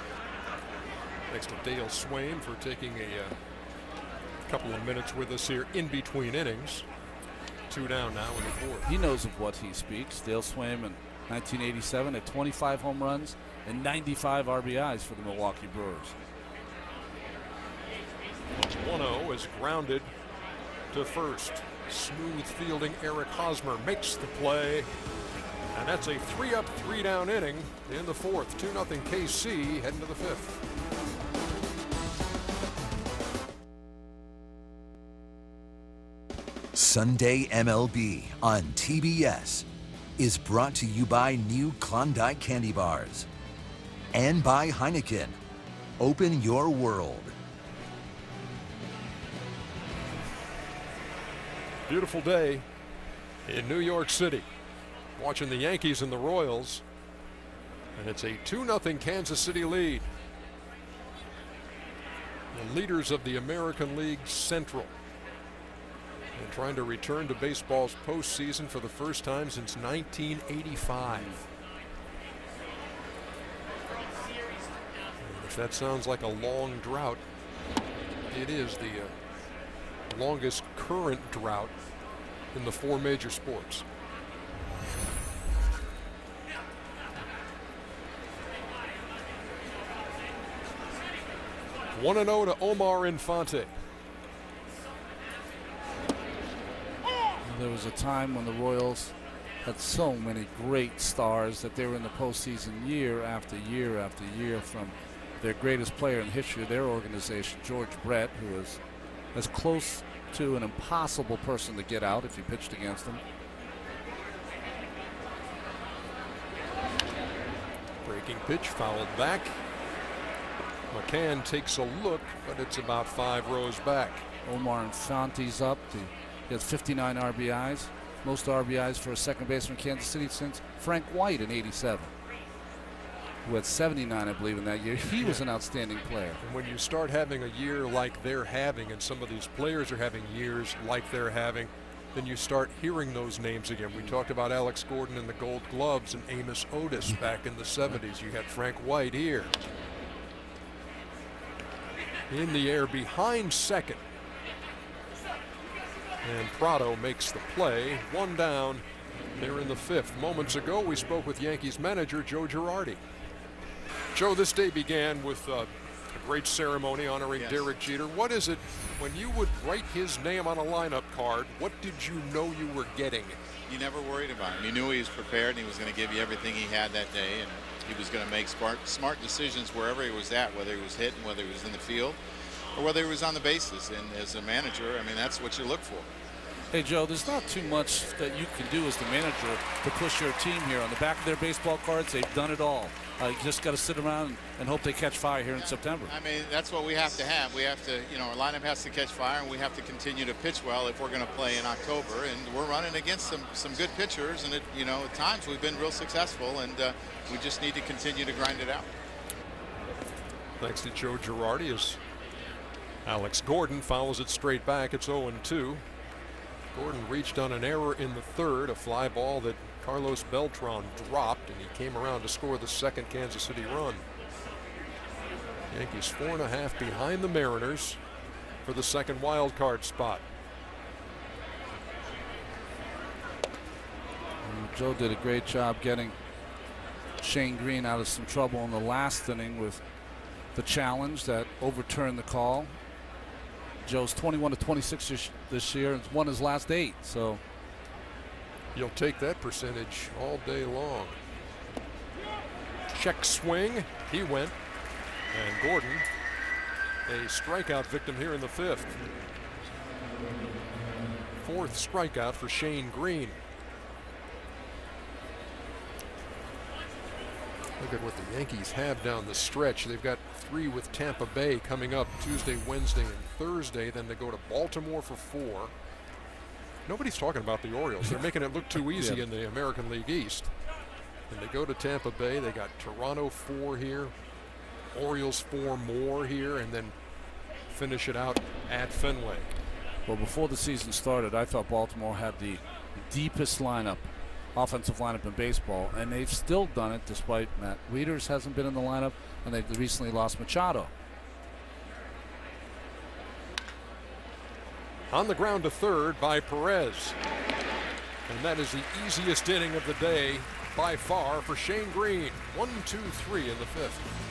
Thanks to Dale Swaim for taking a couple of minutes with us here in between innings. 2 down now in the 4th. He knows of what he speaks. Dale Swaim in 1987 at 25 home runs and 95 RBIs for the Milwaukee Brewers. 1-0 is grounded to first. Smooth fielding Eric Hosmer makes the play. And that's a 3-up, 3-down inning in the 4th. 2-0 KC heading to the 5th. Sunday MLB on TBS is brought to you by new Klondike Candy Bars and by Heineken. Open your world. Beautiful day in New York City. Watching the Yankees and the Royals. And it's a 2-0 Kansas City lead. The leaders of the American League Central. And trying to return to baseball's postseason for the first time since 1985. And if that sounds like a long drought, it is the longest current drought in the 4 major sports. One 1-0 to Omar Infante. There was a time when the Royals had so many great stars that they were in the postseason year after year after year, from their greatest player in the history of their organization, George Brett, who was as close to an impossible person to get out if you pitched against him. Breaking pitch fouled back. McCann takes a look, but it's about 5 rows back. Omar Infante's up. He has 59 RBIs, most RBIs for a second baseman in Kansas City since Frank White in '87, who had 79, I believe, in that year. He was an outstanding player. And when you start having a year like they're having, and some of these players are having years like they're having, then you start hearing those names again. We talked about Alex Gordon and the Gold Gloves and Amos Otis back in the 70s. You had Frank White here. In the air behind second. And Prado makes the play. 1 down there in the 5th. Moments ago, we spoke with Yankees manager Joe Girardi. Joe, this day began with a great ceremony honoring Derek Jeter. What is it, when you would write his name on a lineup card, what did you know you were getting? You never worried about him. You knew he was prepared and he was going to give you everything he had that day, and he was going to make smart decisions wherever he was at, whether he was hitting, whether he was in the field, or whether he was on the bases. And as a manager, I mean, that's what you look for. Hey, Joe, there's not too much that you can do as the manager to push your team here. On the back of their baseball cards, they've done it all. You just got to sit around and hope they catch fire here in September. I mean, that's what we have to have. We have to, you know, our lineup has to catch fire, and we have to continue to pitch well if we're going to play in October. And we're running against some good pitchers, and you know, at times we've been real successful, and we just need to continue to grind it out. Thanks to Joe Girardi as Alex Gordon fouls it straight back. It's 0-2. Gordon reached on an error in the 3rd, a fly ball that Carlos Beltran dropped, and he came around to score the 2nd Kansas City run. Yankees 4.5 behind the Mariners for the 2nd wild card spot. Joe did a great job getting Shane Green out of some trouble in the last inning with the challenge that overturned the call. Joe's 21-26 this year and won his last 8. So you'll take that percentage all day long. Check swing. He went. And Gordon, a strikeout victim here in the 5th. 4th strikeout for Shane Green. Look at what the Yankees have down the stretch. They've got 3 with Tampa Bay coming up Tuesday, Wednesday, and Thursday. Then they go to Baltimore for 4. Nobody's talking about the Orioles. They're making it look too easy in the American League East. And they go to Tampa Bay. They got Toronto 4 here. Orioles 4 more here, and then finish it out at Fenway. Well, before the season started, I thought Baltimore had the deepest lineup, offensive lineup in baseball, and they've still done it despite Matt Wieters hasn't been in the lineup, and they've recently lost Machado. On the ground to third by Perez. And that is the easiest inning of the day by far for Shane Green. 1, 2, 3 in the fifth.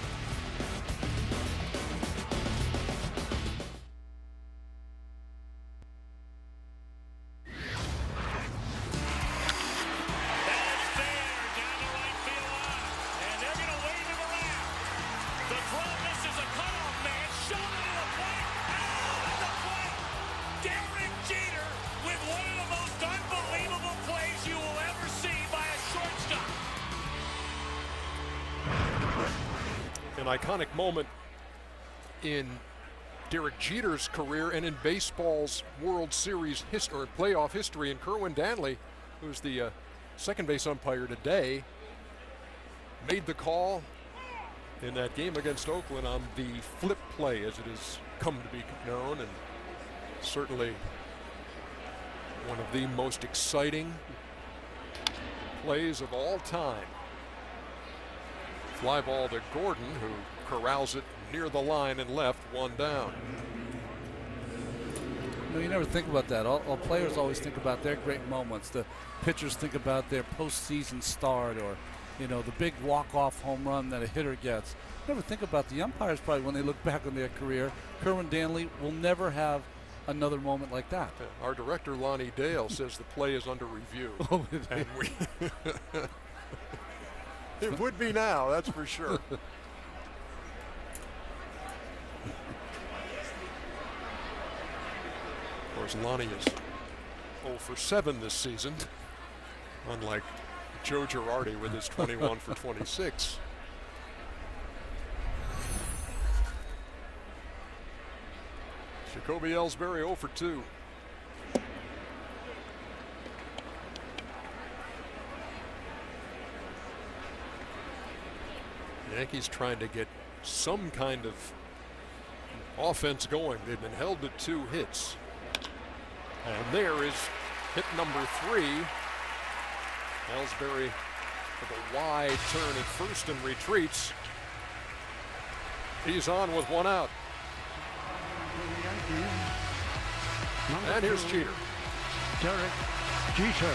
An iconic moment in Derek Jeter's career and in baseball's World Series history, or playoff history. And Kerwin Danley, who's the second base umpire today, made the call in that game against Oakland on the flip play, as it has come to be known, and certainly one of the most exciting plays of all time. Fly ball to Gordon, who corrals it near the line and left, one down. No, you never think about that. All players always think about their great moments. The pitchers think about their postseason start, or, you know, the big walk-off home run that a hitter gets. Never think about the umpires probably when they look back on their career. Kerwin Danley will never have another moment like that. Our director, Lonnie Dale, says the play is under review. Oh, and we it would be now, that's for sure. Of course, Lonnie is 0 for 7 this season, unlike Joe Girardi with his 21 for 26. Jacoby Ellsbury 0 for 2. Yankees trying to get some kind of offense going. They've been held to 2 hits. And there is hit number 3. Ellsbury with a wide turn at first and retreats. He's on with 1 out. And here's Jeter. Derek Jeter.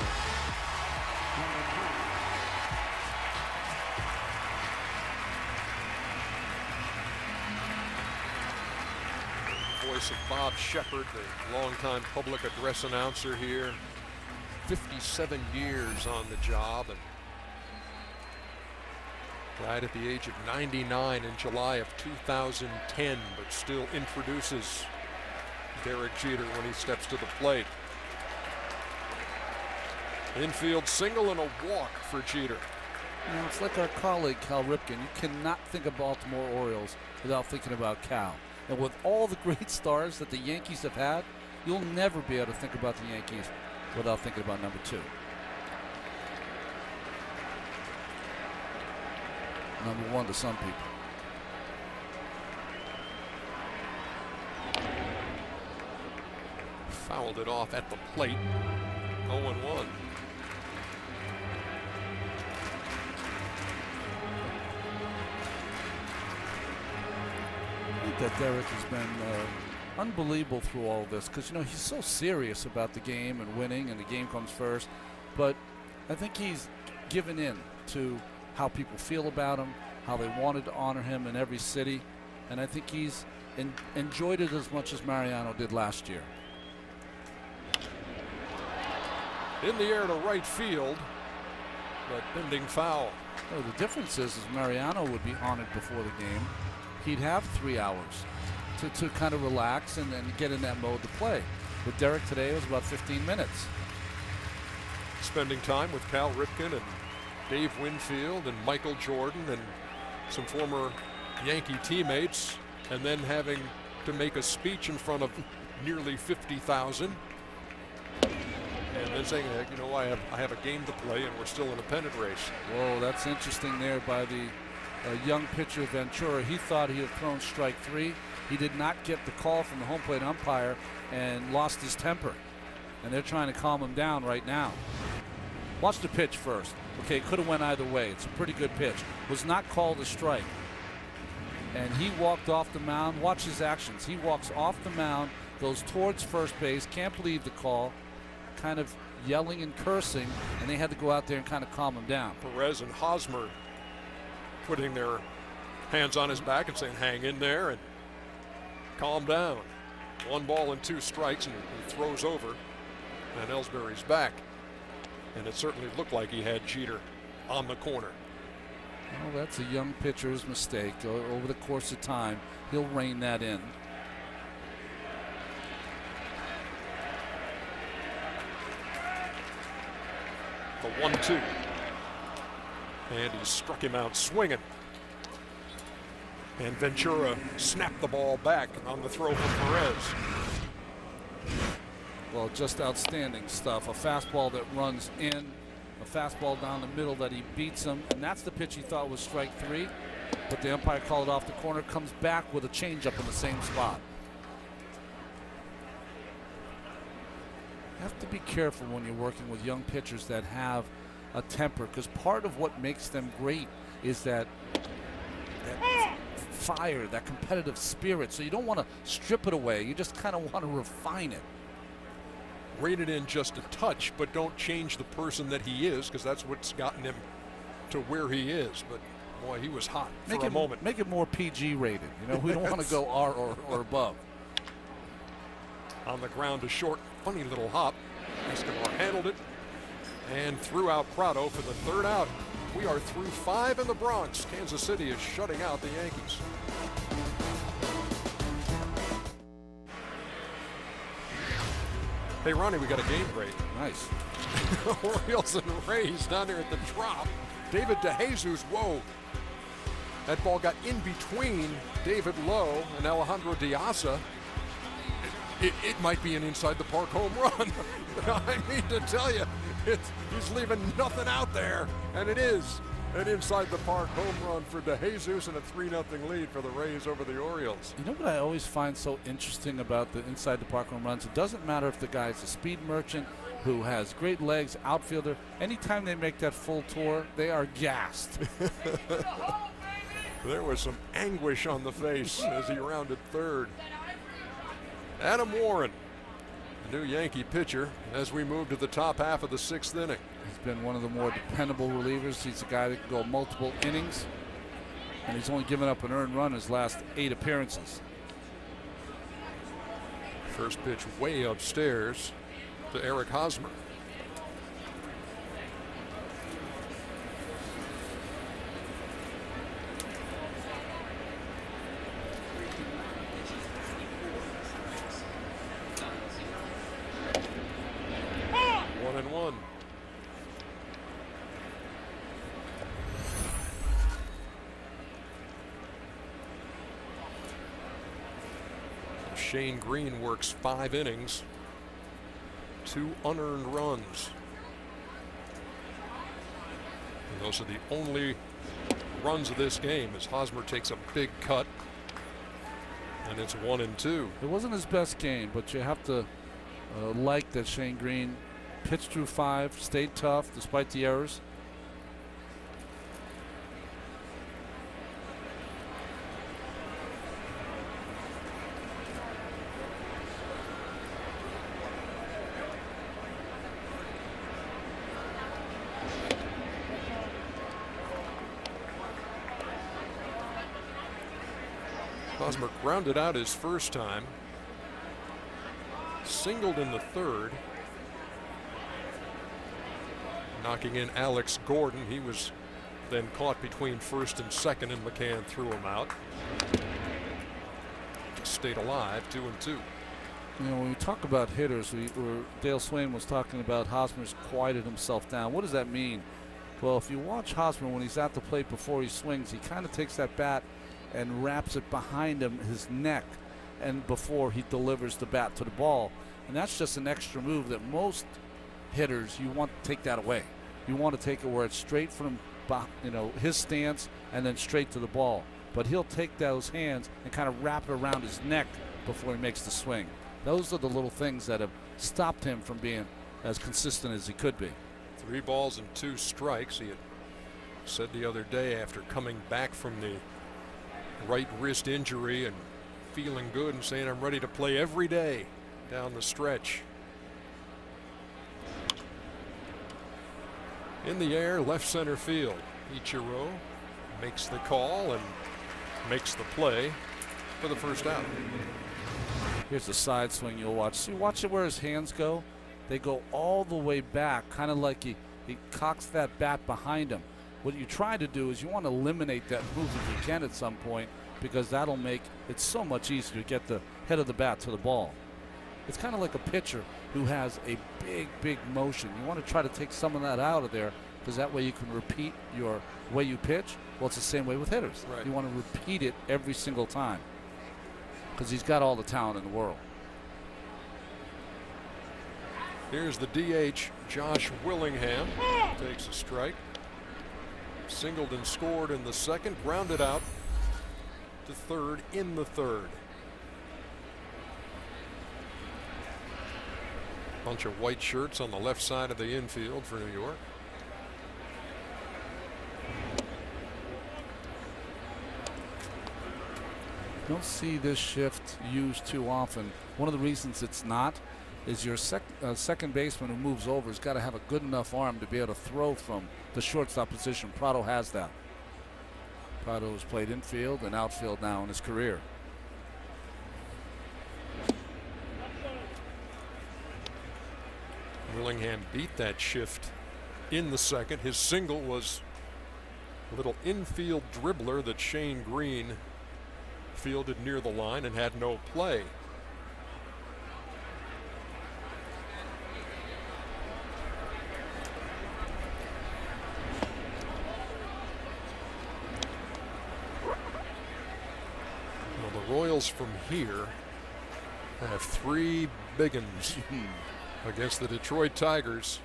Voice of Bob Shepard, the longtime public address announcer here. 57 years on the job, and died at the age of 99 in July of 2010, but still introduces Derek Jeter when he steps to the plate. Infield single and a walk for Jeter. You know, it's like our colleague Cal Ripken. You cannot think of Baltimore Orioles without thinking about Cal. And with all the great stars that the Yankees have had, you'll never be able to think about the Yankees without thinking about number 2. Number 1 to some people. Fouled it off at the plate. 0-1. I think that Derek has been unbelievable through all of this, because, you know, he's so serious about the game and winning, and the game comes first. But I think he's given in to how people feel about him, how they wanted to honor him in every city, and I think he's enjoyed it as much as Mariano did last year. In the air to right field, but bending foul. Oh, the difference is Mariano would be honored before the game. He'd have 3 hours to kind of relax and get in that mode to play. With Derek today, it was about 15 minutes. Spending time with Cal Ripken and Dave Winfield and Michael Jordan and some former Yankee teammates, and then having to make a speech in front of nearly 50,000. And then saying, you know, I have a game to play and we're still in a pennant race. Whoa, that's interesting there by the young pitcher Ventura. He thought he had thrown strike 3. He did not get the call from the home plate umpire and lost his temper. And they're trying to calm him down right now. Watch the pitch first. Okay, it could have went either way. It's a pretty good pitch. Was not called a strike. And he walked off the mound. Watch his actions. He walks off the mound, goes towards first base, can't believe the call, kind of yelling and cursing, and they had to go out there and kind of calm him down. Perez and Hosmer putting their hands on his back and saying, hang in there and calm down. 1 ball and 2 strikes, and he throws over, and Ellsbury's back. And it certainly looked like he had Jeter on the corner. Well, that's a young pitcher's mistake. Over the course of time, he'll rein that in. The 1-2. And he struck him out swinging. And Ventura snapped the ball back on the throw from Perez. Well, just outstanding stuff. A fastball that runs in, a fastball down the middle that he beats him, and that's the pitch he thought was strike 3. But the umpire called it off the corner, comes back with a changeup in the same spot. You have to be careful when you're working with young pitchers that have a temper, because part of what makes them great is that fire, that competitive spirit. So you don't want to strip it away. You just kind of want to refine it. Rein it in just a touch, but don't change the person that he is, because that's what's gotten him to where he is. But boy, he was hot for a moment. Make it more PG rated. You know, we don't want to go R or above. On the ground to short, funny little hop. Escobar handled it and threw out Prado for the 3rd out. We are through 5 in the Bronx. Kansas City is shutting out the Yankees. Hey, Ronnie, we got a game break. Nice. Orioles and Rays down there at the drop. David DeJesus, whoa. That ball got in between David Lowe and Alejandro Diasa. It might be an inside the park home run. I mean to tell you, he's leaving nothing out there, and it is an inside the park home run for DeJesus and a 3-0 lead for the Rays over the Orioles. You know what I always find so interesting about the inside the park home runs? It doesn't matter if the guy's a speed merchant who has great legs, outfielder. Anytime they make that full tour, they are gassed. There was some anguish on the face as he rounded 3rd. Adam Warren, a new Yankee pitcher, as we move to the top half of the 6th inning. He's been one of the more dependable relievers. He's a guy that can go multiple innings, and he's only given up an earned run his last 8 appearances. First pitch way upstairs to Eric Hosmer. Shane Green works 5 innings, 2 unearned runs. And those are the only runs of this game as Hosmer takes a big cut, and it's 1-2. It wasn't his best game, but you have to like that Shane Green pitched through 5, stayed tough despite the errors. Hosmer grounded out his first time, singled in the 3rd, knocking in Alex Gordon. He was then caught between 1st and 2nd, and McCann threw him out. Just stayed alive, 2-2. You know, when we talk about hitters, Dale Swain was talking about Hosmer's quieted himself down. What does that mean? Well, if you watch Hosmer when he's at the plate before he swings, he kind of takes that bat and wraps it behind him, his neck, and before he delivers the bat to the ball. And that's just an extra move that most hitters, you want to take that away. You want to take it where it's straight from, you know, his stance and then straight to the ball. but he'll take those hands and kind of wrap it around his neck before he makes the swing. Those are the little things that have stopped him from being as consistent as he could be. 3 balls and 2 strikes. He had said the other day after coming back from the right wrist injury and feeling good and saying, I'm ready to play every day down the stretch. In the air, left center field. Ichiro makes the call and makes the play for the first out. Here's the side swing you'll watch. See, watch it where his hands go. They go all the way back, kind of like he cocks that bat behind him. What you try to do is you want to eliminate that move if you can at some point, because that'll make it so much easier to get the head of the bat to the ball. It's kind of like a pitcher who has a big motion. You want to try to take some of that out of there, because that way you can repeat your way you pitch. Well, it's the same way with hitters. Right. You want to repeat it every single time, because he's got all the talent in the world. Here's the DH, Josh Willingham. Takes a strike. Singled and scored in the second. Grounded out to third in the third. Bunch of white shirts on the left side of the infield for New York. Don't see this shift used too often. One of the reasons it's not is your second baseman who moves over has got to have a good enough arm to be able to throw from the shortstop position. Prado has that. Prado has played infield and outfield now in his career. Willingham beat that shift in the second. His single was a little infield dribbler that Shane Green fielded near the line and had no play. Well, the Royals from here have 3 big uns against the Detroit Tigers.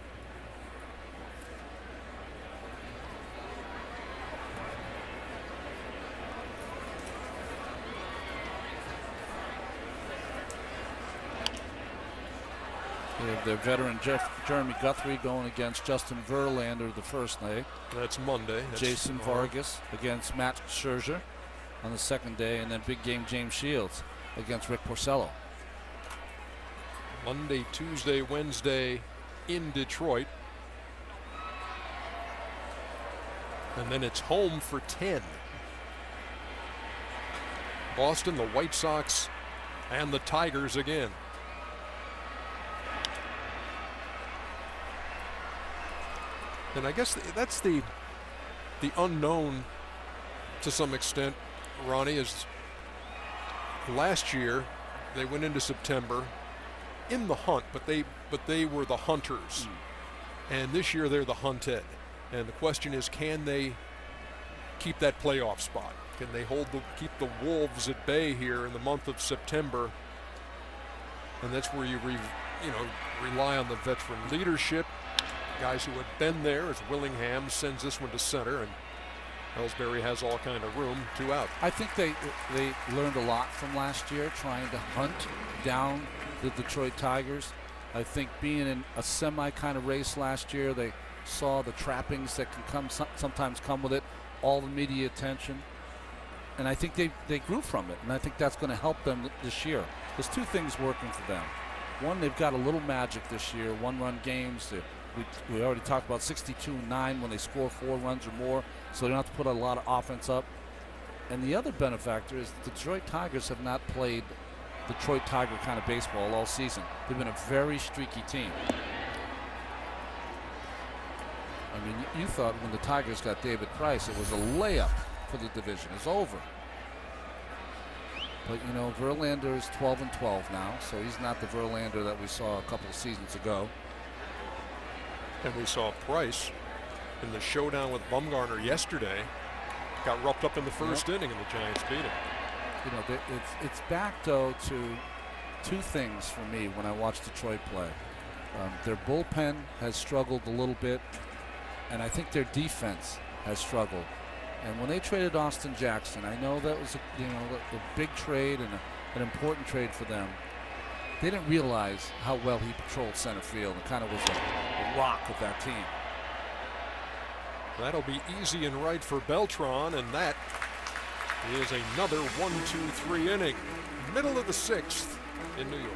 They have their veteran Jeremy Guthrie going against Justin Verlander the first day. That's Monday. That's Jason Vargas against Matt Scherzer on the second day, and then big game James Shields against Rick Porcello. Monday, Tuesday, Wednesday in Detroit. And then it's home for 10. Boston, the White Sox, and the Tigers again. And I guess that's the unknown to some extent, Ronnie, is last year they went into September in the hunt, but they were the hunters. And this year they're the hunted. And the question is, can they keep that playoff spot? Can they keep the Wolves at bay here in the month of September? And that's where you rely on the veteran leadership, guys who had been there, as Willingham sends this one to center, and Ellsbury has all kind of room, 2 out. I think they learned a lot from last year, trying to hunt down the Detroit Tigers. I think being in a semi kind of race last year, they saw the trappings that can sometimes come with it, all the media attention, and I think they grew from it, and I think that's going to help them this year. There's 2 things working for them. One, they've got a little magic this year, 1-run games. We already talked about 62-9 when they score 4 runs or more, so they don't have to put a lot of offense up. And the other benefactor is the Detroit Tigers have not played Detroit Tiger kind of baseball all season. They've been a very streaky team. I mean, you thought when the Tigers got David Price, it was a layup for the division. It's over. But, you know, Verlander is 12-12 now, so he's not the Verlander that we saw a couple of seasons ago. And we saw Price in the showdown with Bumgarner yesterday. Got roughed up in the first inning, and the Giants beat him. You know, it's back, though, to 2 things for me when I watch Detroit play. Their bullpen has struggled a little bit, and I think their defense has struggled. And when they traded Austin Jackson, I know that was a big trade and an important trade for them. They didn't realize how well he patrolled center field and kind of was a rock of that team. That'll be easy and right for Beltran, and that is another 1-2-3 inning. Middle of the 6th in New York.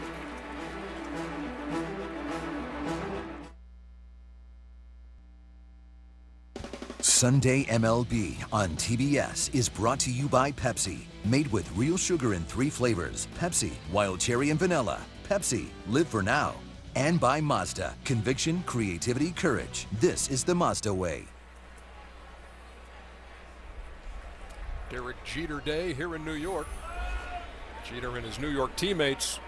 Sunday MLB on TBS is brought to you by Pepsi. Made with real sugar in 3 flavors. Pepsi, wild cherry and vanilla. Pepsi, live for now. And by Mazda. Conviction, creativity, courage. This is the Mazda way. Derek Jeter Day here in New York. Jeter and his New York teammates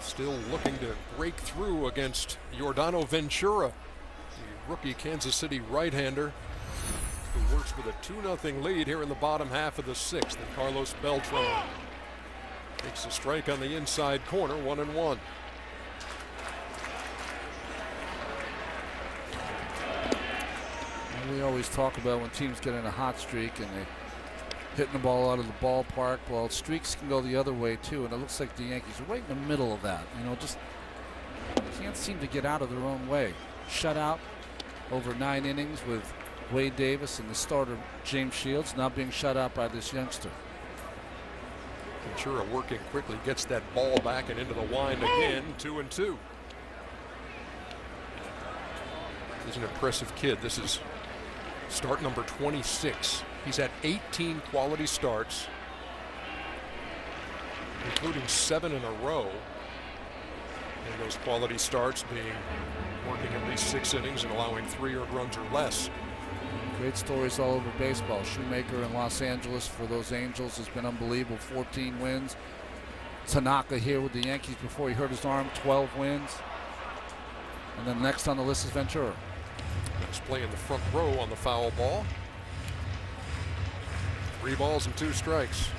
still looking to break through against Yordano Ventura, the rookie Kansas City right-hander who works with a 2-0 lead here in the bottom half of the 6th. And Carlos Beltran takes a strike on the inside corner, 1-1. We always talk about when teams get in a hot streak and they're hitting the ball out of the ballpark. Well, streaks can go the other way too, and it looks like the Yankees are right in the middle of that. Just can't seem to get out of their own way. Shutout over 9 innings with Wade Davis and the starter James Shields now being shut out by this youngster. Ventura working quickly, gets that ball back and into the wind again, 2-2. He's an impressive kid. This is start number 26. He's had 18 quality starts, including 7 in a row. And those quality starts being working at least 6 innings and allowing 3 earned runs or less. Great stories all over baseball. Shoemaker in Los Angeles for those Angels has been unbelievable, 14 wins. Tanaka here with the Yankees before he hurt his arm, 12 wins. And then next on the list is Ventura. Next play in the front row on the foul ball. 3 balls and 2 strikes.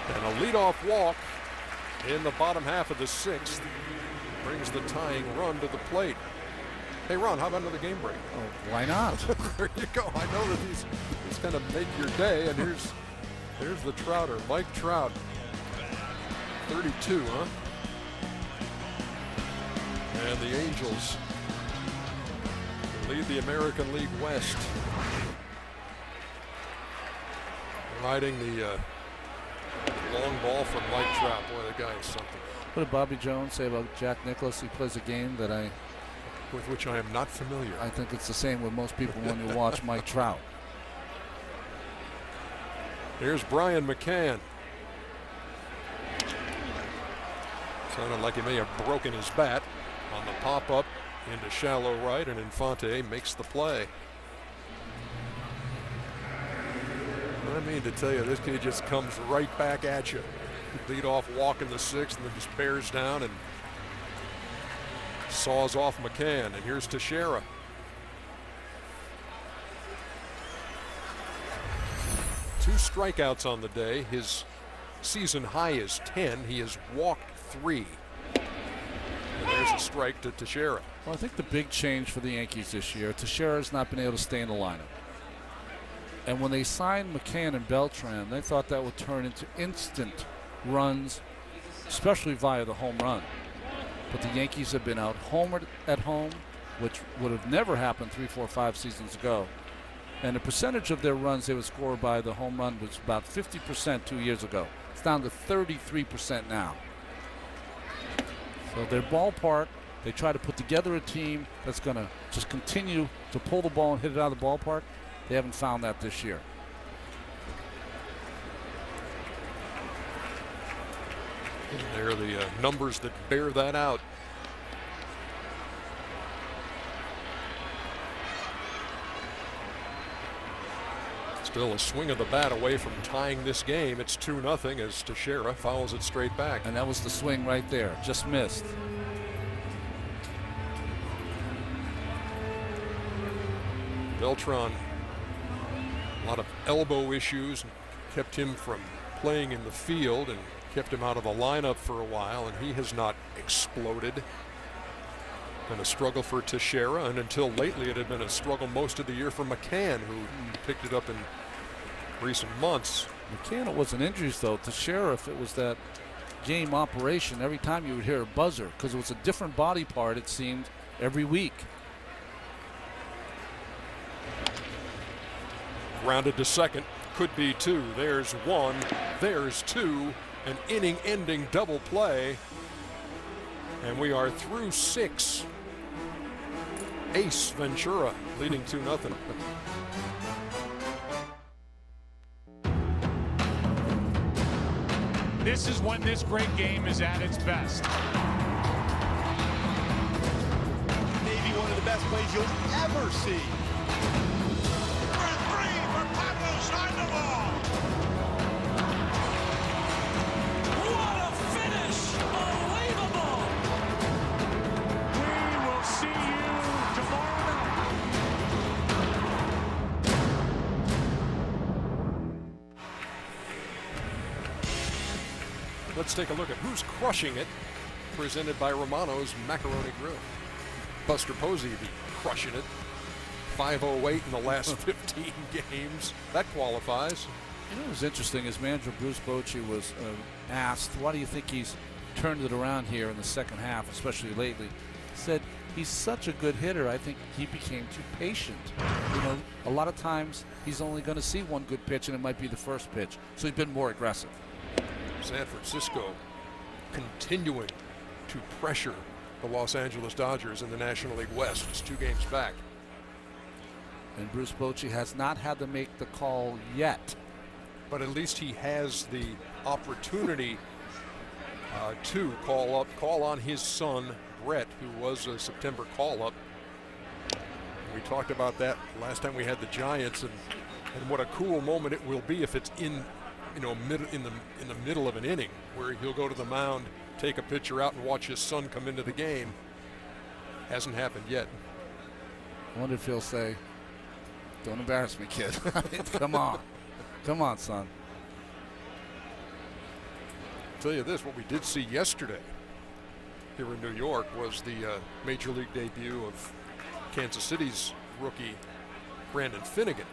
And a leadoff walk in the bottom half of the 6th brings the tying run to the plate. Hey, Ron, how about another game break? Oh, why not? There you go. I know that these kind of make your day. And here's the Trouter, Mike Trout. 32, huh? And the Angels lead the American League West. Riding the long ball from Mike Trout. Boy, the guy is something. What did Bobby Jones say about Jack Nicklaus? He plays a game with which I am not familiar. I think it's the same with most people when you watch Mike Trout. Here's Brian McCann. Sounded like he may have broken his bat on the pop-up into shallow right, and Infante makes the play. I mean to tell you, this kid just comes right back at you. Lead off walk in the 6th and then just bears down and saws off McCann. And here's Teixeira. Two strikeouts on the day. His season high is 10. He has walked 3. And there's a strike to Teixeira. Well, I think the big change for the Yankees this year, Teixeira's not been able to stay in the lineup. And when they signed McCann and Beltran, they thought that would turn into instant runs, especially via the home run. But the Yankees have been out homered at home, which would have never happened 3, 4, 5 seasons ago. And the percentage of their runs they would score by the home run was about 50% 2 years ago. It's down to 33% now. So their ballpark, they try to put together a team that's going to just continue to pull the ball and hit it out of the ballpark. They haven't found that this year. And there are the numbers that bear that out. Still a swing of the bat away from tying this game. It's 2-0 as Teixeira fouls it straight back. And that was the swing right there. Just missed. Beltran, a lot of elbow issues, kept him from playing in the field and kept him out of the lineup for a while, and he has not exploded. Been a struggle for Teixeira, and until lately it had been a struggle most of the year for McCann, who picked it up in recent months. McCann, it wasn't injuries though. Teixeira, if it was that game operation, every time you would hear a buzzer, because it was a different body part, it seemed, every week. Grounded to second, could be two. There's one, there's two, an inning-ending double play, and we are through 6. Ace Ventura leading 2-0. This is when this great game is at its best. Maybe one of the best plays you'll ever see. For 3 for Pablo Sandoval. What a finish! Unbelievable! We will see you tomorrow night. Let's take a look at who's crushing it, presented by Romano's Macaroni Grill. Buster Posey be crushing it. 508 in the last 15 games. That qualifies. You know what was interesting is manager Bruce Bochy was asked, why do you think he's turned it around here in the second half, especially lately? He said, he's such a good hitter, I think he became too patient. You know, a lot of times he's only going to see one good pitch, and it might be the first pitch. So he's been more aggressive. San Francisco continuing to pressure the Los Angeles Dodgers in the National League West. It's 2 games back. And Bruce Bochy has not had to make the call yet. But at least he has the opportunity to call on his son, Brett, who was a September call-up. We talked about that last time we had the Giants, and what a cool moment it will be if it's in the middle of an inning where he'll go to the mound, take a pitcher out, and watch his son come into the game. Hasn't happened yet. I wonder if he'll say, don't embarrass me, kid. Come on. Come on, son. I'll tell you this, what we did see yesterday here in New York was the Major League debut of Kansas City's rookie, Brandon Finnegan.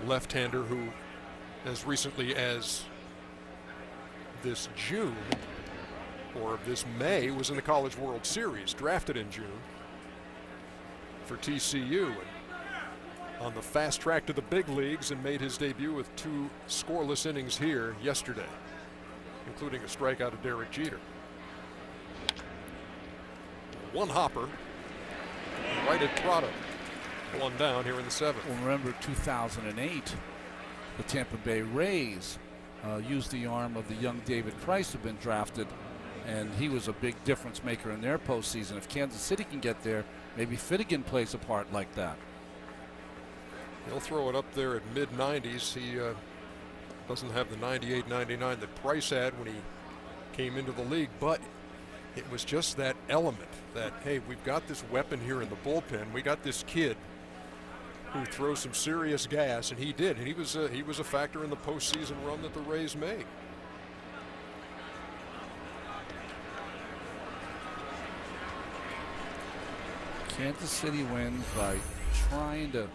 Left-hander who, as recently as this June, or this May, was in the College World Series, drafted in June for TCU, and on the fast track to the big leagues, and made his debut with 2 scoreless innings here yesterday, including a strikeout of Derek Jeter. 1 hopper right at Prado. 1 down here in the 7th. Well, remember 2008, the Tampa Bay Rays used the arm of the young David Price, who'd been drafted, and he was a big difference maker in their postseason. If Kansas City can get there, maybe Finnegan plays a part like that. He'll throw it up there at mid-90s. He doesn't have the 98, 99 that Price had when he came into the league, but it was just that element that, hey, we've got this weapon here in the bullpen. We got this kid who throws some serious gas, and he did. And he was a factor in the postseason run that the Rays made. Kansas City wins by trying to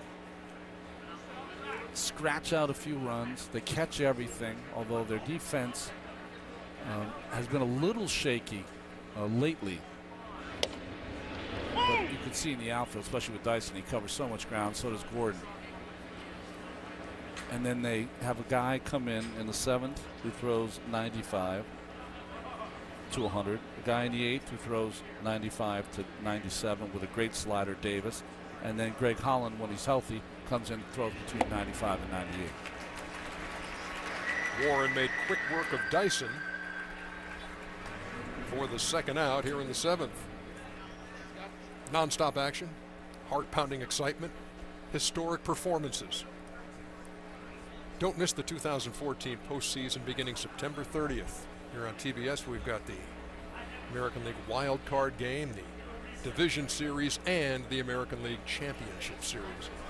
scratch out a few runs. They catch everything, although their defense has been a little shaky lately. But you can see in the outfield, especially with Dyson, he covers so much ground. So does Gordon. And then they have a guy come in the 7th who throws 95 to 100. A guy in the 8th who throws 95 to 97 with a great slider, Davis. And then Greg Holland, when he's healthy, comes in and throws between 95 and 98. Warren made quick work of Dyson for the 2nd out here in the 7th. Non-stop action, heart-pounding excitement, historic performances. Don't miss the 2014 postseason beginning September 30th. Here on TBS, we've got the American League wild card game, the Division Series and the American League Championship Series.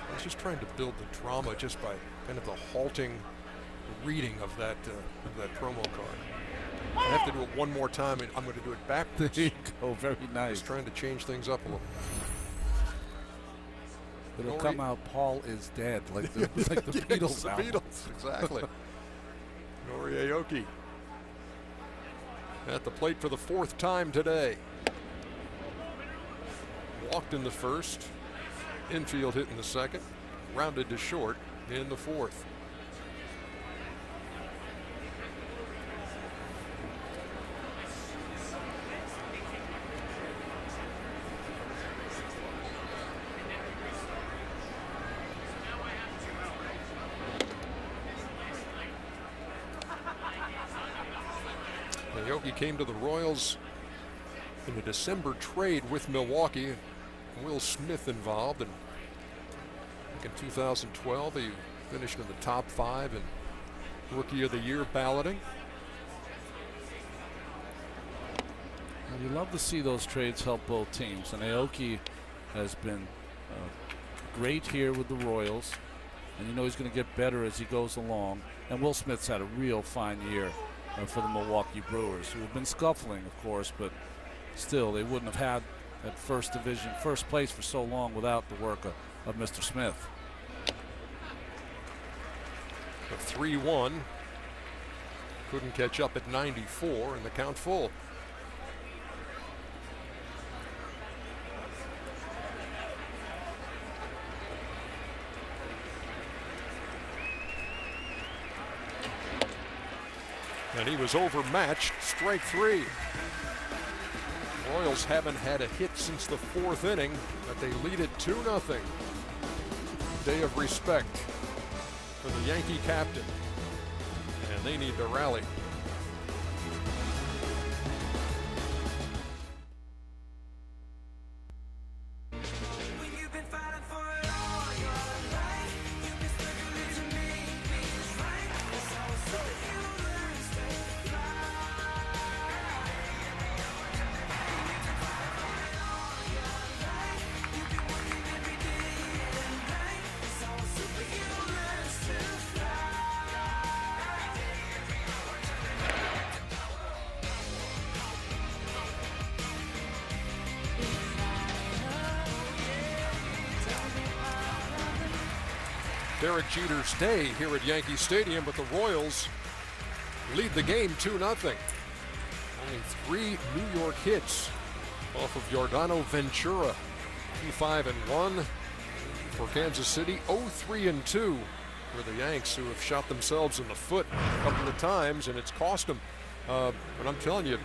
I was just trying to build the drama just by kind of the halting reading of that promo card. I have to do it one more time, and I'm going to do it backwards. There you go. Very nice. Just trying to change things up a little. It'll come out, Paul is dead, like the Beatles. The Beatles, exactly. Nori Aoki at the plate for the 4th time today. Walked in the 1st, infield hit in the 2nd, rounded to short in the 4th. Aoki came to the Royals in a December trade with Milwaukee. Will Smith involved, and I think in 2012 he finished in the top 5 in Rookie of the Year balloting. And you love to see those trades help both teams, and Aoki has been great here with the Royals, and you know he's going to get better as he goes along. And Will Smith's had a real fine year for the Milwaukee Brewers, who have been scuffling, of course, but still they wouldn't have had that first place for so long without the work of Mr. Smith. A 3-1. Couldn't catch up at 94, and the count full. And he was overmatched, strike 3. Royals haven't had a hit since the 4th inning, but they lead it 2-0. Day of respect for the Yankee captain, and they need to rally. Derek Jeter's day here at Yankee Stadium, but the Royals lead the game 2-0. Only 3 New York hits off of Yordano Ventura. 2-5-1 for Kansas City. 0-3-2 for the Yanks, who have shot themselves in the foot a couple of times, and it's cost them. But I'm telling you,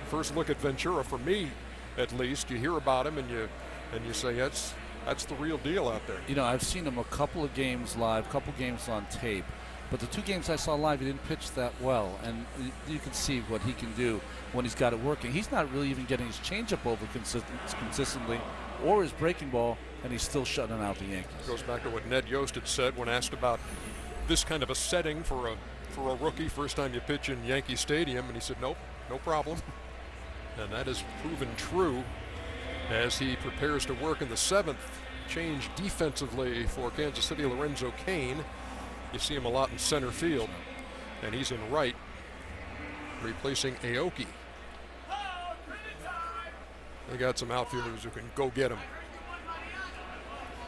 first look at Ventura, for me at least, you hear about him and you say that's the real deal out there. You know, I've seen him a couple of games live, couple games on tape, but the 2 games I saw live, he didn't pitch that well, and you can see what he can do when he's got it working. He's not really even getting his changeup over consistently or his breaking ball, and he's still shutting out the Yankees. Goes back to what Ned Yost had said when asked about this kind of a setting for a rookie, first time you pitch in Yankee Stadium, and he said, nope, no problem. And that has proven true as he prepares to work in the 7th. Change defensively for Kansas City, Lorenzo Cain. You see him a lot in center field, and he's in right, replacing Aoki. They got some outfielders who can go get him.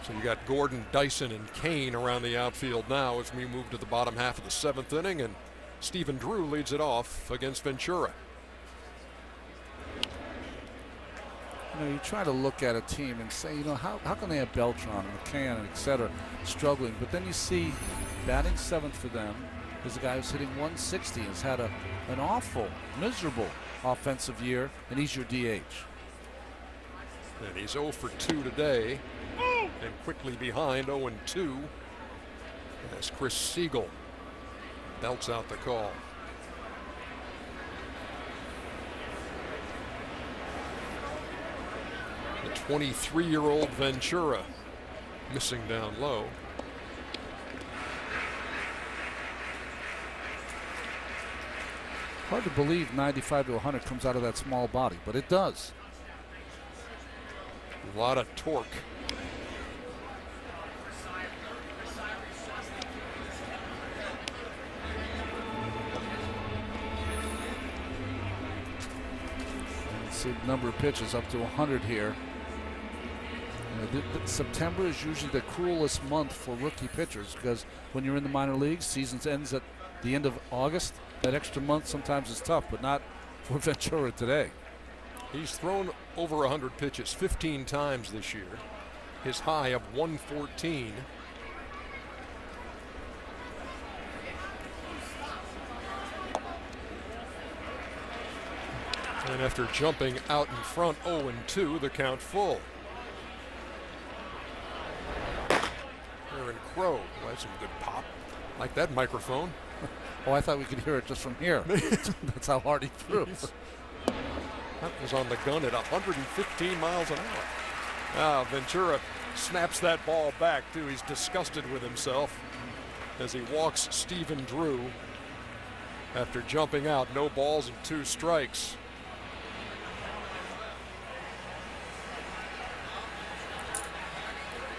So you got Gordon, Dyson, and Cain around the outfield now as we move to the bottom half of the 7th inning, and Stephen Drew leads it off against Ventura. You know, you try to look at a team and say, you know, how can they have Beltran and McCann and et cetera struggling? But then you see batting 7th for them is a guy who's hitting 160, has had an awful, miserable offensive year, and he's your DH. And he's 0 for 2 today, and quickly behind 0-2 as Chris Siegel belts out the call. The 23-year-old Ventura missing down low. Hard to believe 95 to 100 comes out of that small body, but it does. A lot of torque. Let's see the number of pitches up to 100 here. September is usually the cruelest month for rookie pitchers because when you're in the minor leagues, season ends at the end of August. That extra month sometimes is tough, but not for Ventura today. He's thrown over 100 pitches 15 times this year. His high of 114. And after jumping out in front 0-2, the count full. Aaron Crow, well, that's some good pop. Like that microphone. Oh, I thought we could hear it just from here. That's how hard he threw. That was on the gun at 115 miles an hour. Ventura snaps that ball back, too. He's disgusted with himself as he walks Stephen Drew after jumping out. No balls and 2 strikes.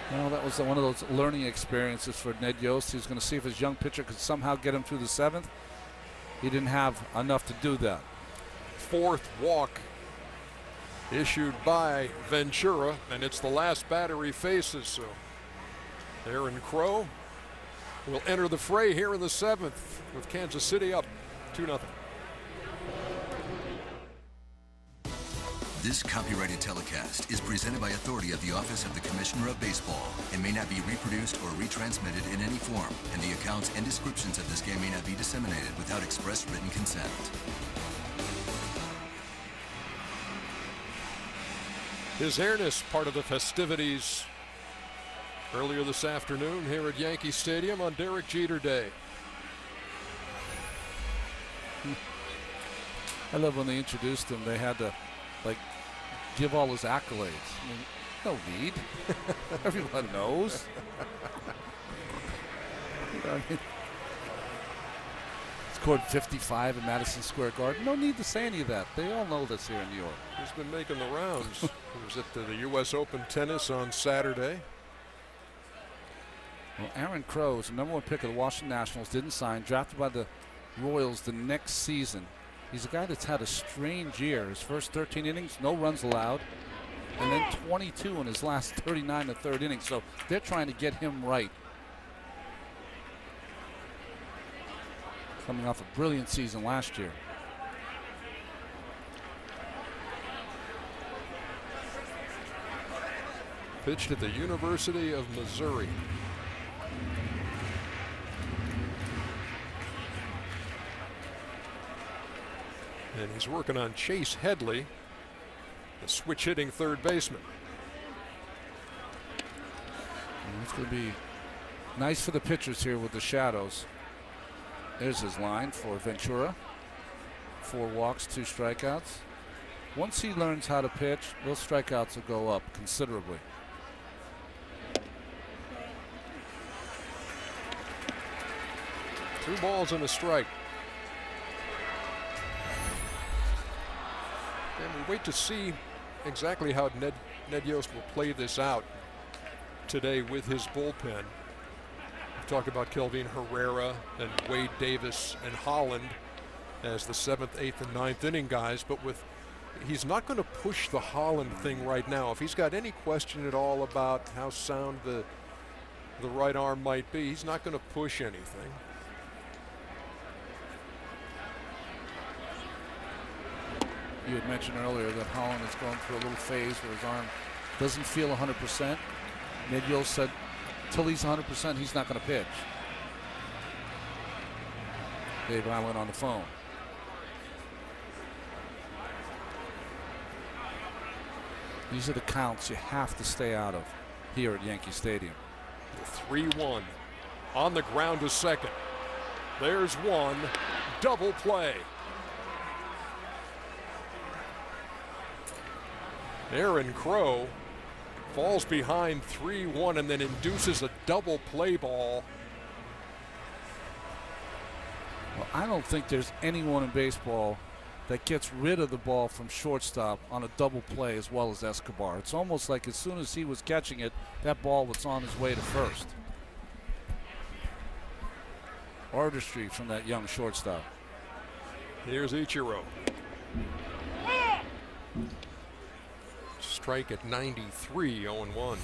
Well, that was one of those learning experiences for Ned Yost. He was going to see if his young pitcher could somehow get him through the 7th. He didn't have enough to do that. 4th walk issued by Ventura, and it's the last batter he faces. So Aaron Crow will enter the fray here in the 7th with Kansas City up 2-0. This copyrighted telecast is presented by authority of the Office of the Commissioner of Baseball and may not be reproduced or retransmitted in any form, and the accounts and descriptions of this game may not be disseminated without express written consent. His Airness, part of the festivities earlier this afternoon here at Yankee Stadium on Derek Jeter Day. I love when they introduced him, they had to give all his accolades. I mean, no need. Everyone knows. I mean, scored 55 at Madison Square Garden. No need to say any of that. They all know this here in New York. He's been making the rounds. He was at the U.S. Open tennis on Saturday. Well, Aaron Crow is the #1 pick of the Washington Nationals. Didn't sign. Drafted by the Royals the next season. He's a guy that's had a strange year. His first 13 innings, no runs allowed, and then 22 in his last 39 and 3rd innings. So they're trying to get him right. Coming off a brilliant season last year. Pitched at the University of Missouri. And he's working on Chase Headley, the switch-hitting 3rd baseman. And it's going to be nice for the pitchers here with the shadows. There's his line for Ventura. 4 walks, 2 strikeouts. Once he learns how to pitch, those strikeouts will go up considerably. Two balls and a strike. And we wait to see exactly how Ned Yost will play this out today with his bullpen. We've talked about Kelvin Herrera and Wade Davis and Holland as the 7th, 8th, and 9th inning guys, but he's not going to push the Holland thing right now. If he's got any question at all about how sound the right arm might be, he's not going to push anything. You had mentioned earlier that Holland is going through a little phase where his arm doesn't feel 100%. Ned Yost said until he's 100%, he's not going to pitch. Dave and I went on the phone. These are the counts you have to stay out of here at Yankee Stadium. 3-1 on the ground to second. There's one. Double play. Aaron Crow falls behind 3-1 and then induces a double play ball. Well, I don't think there's anyone in baseball that gets rid of the ball from shortstop on a double play as well as Escobar. It's almost like as soon as he was catching it, that ball was on his way to first. Artistry from that young shortstop. Here's Ichiro. Strike at 93, 0-1.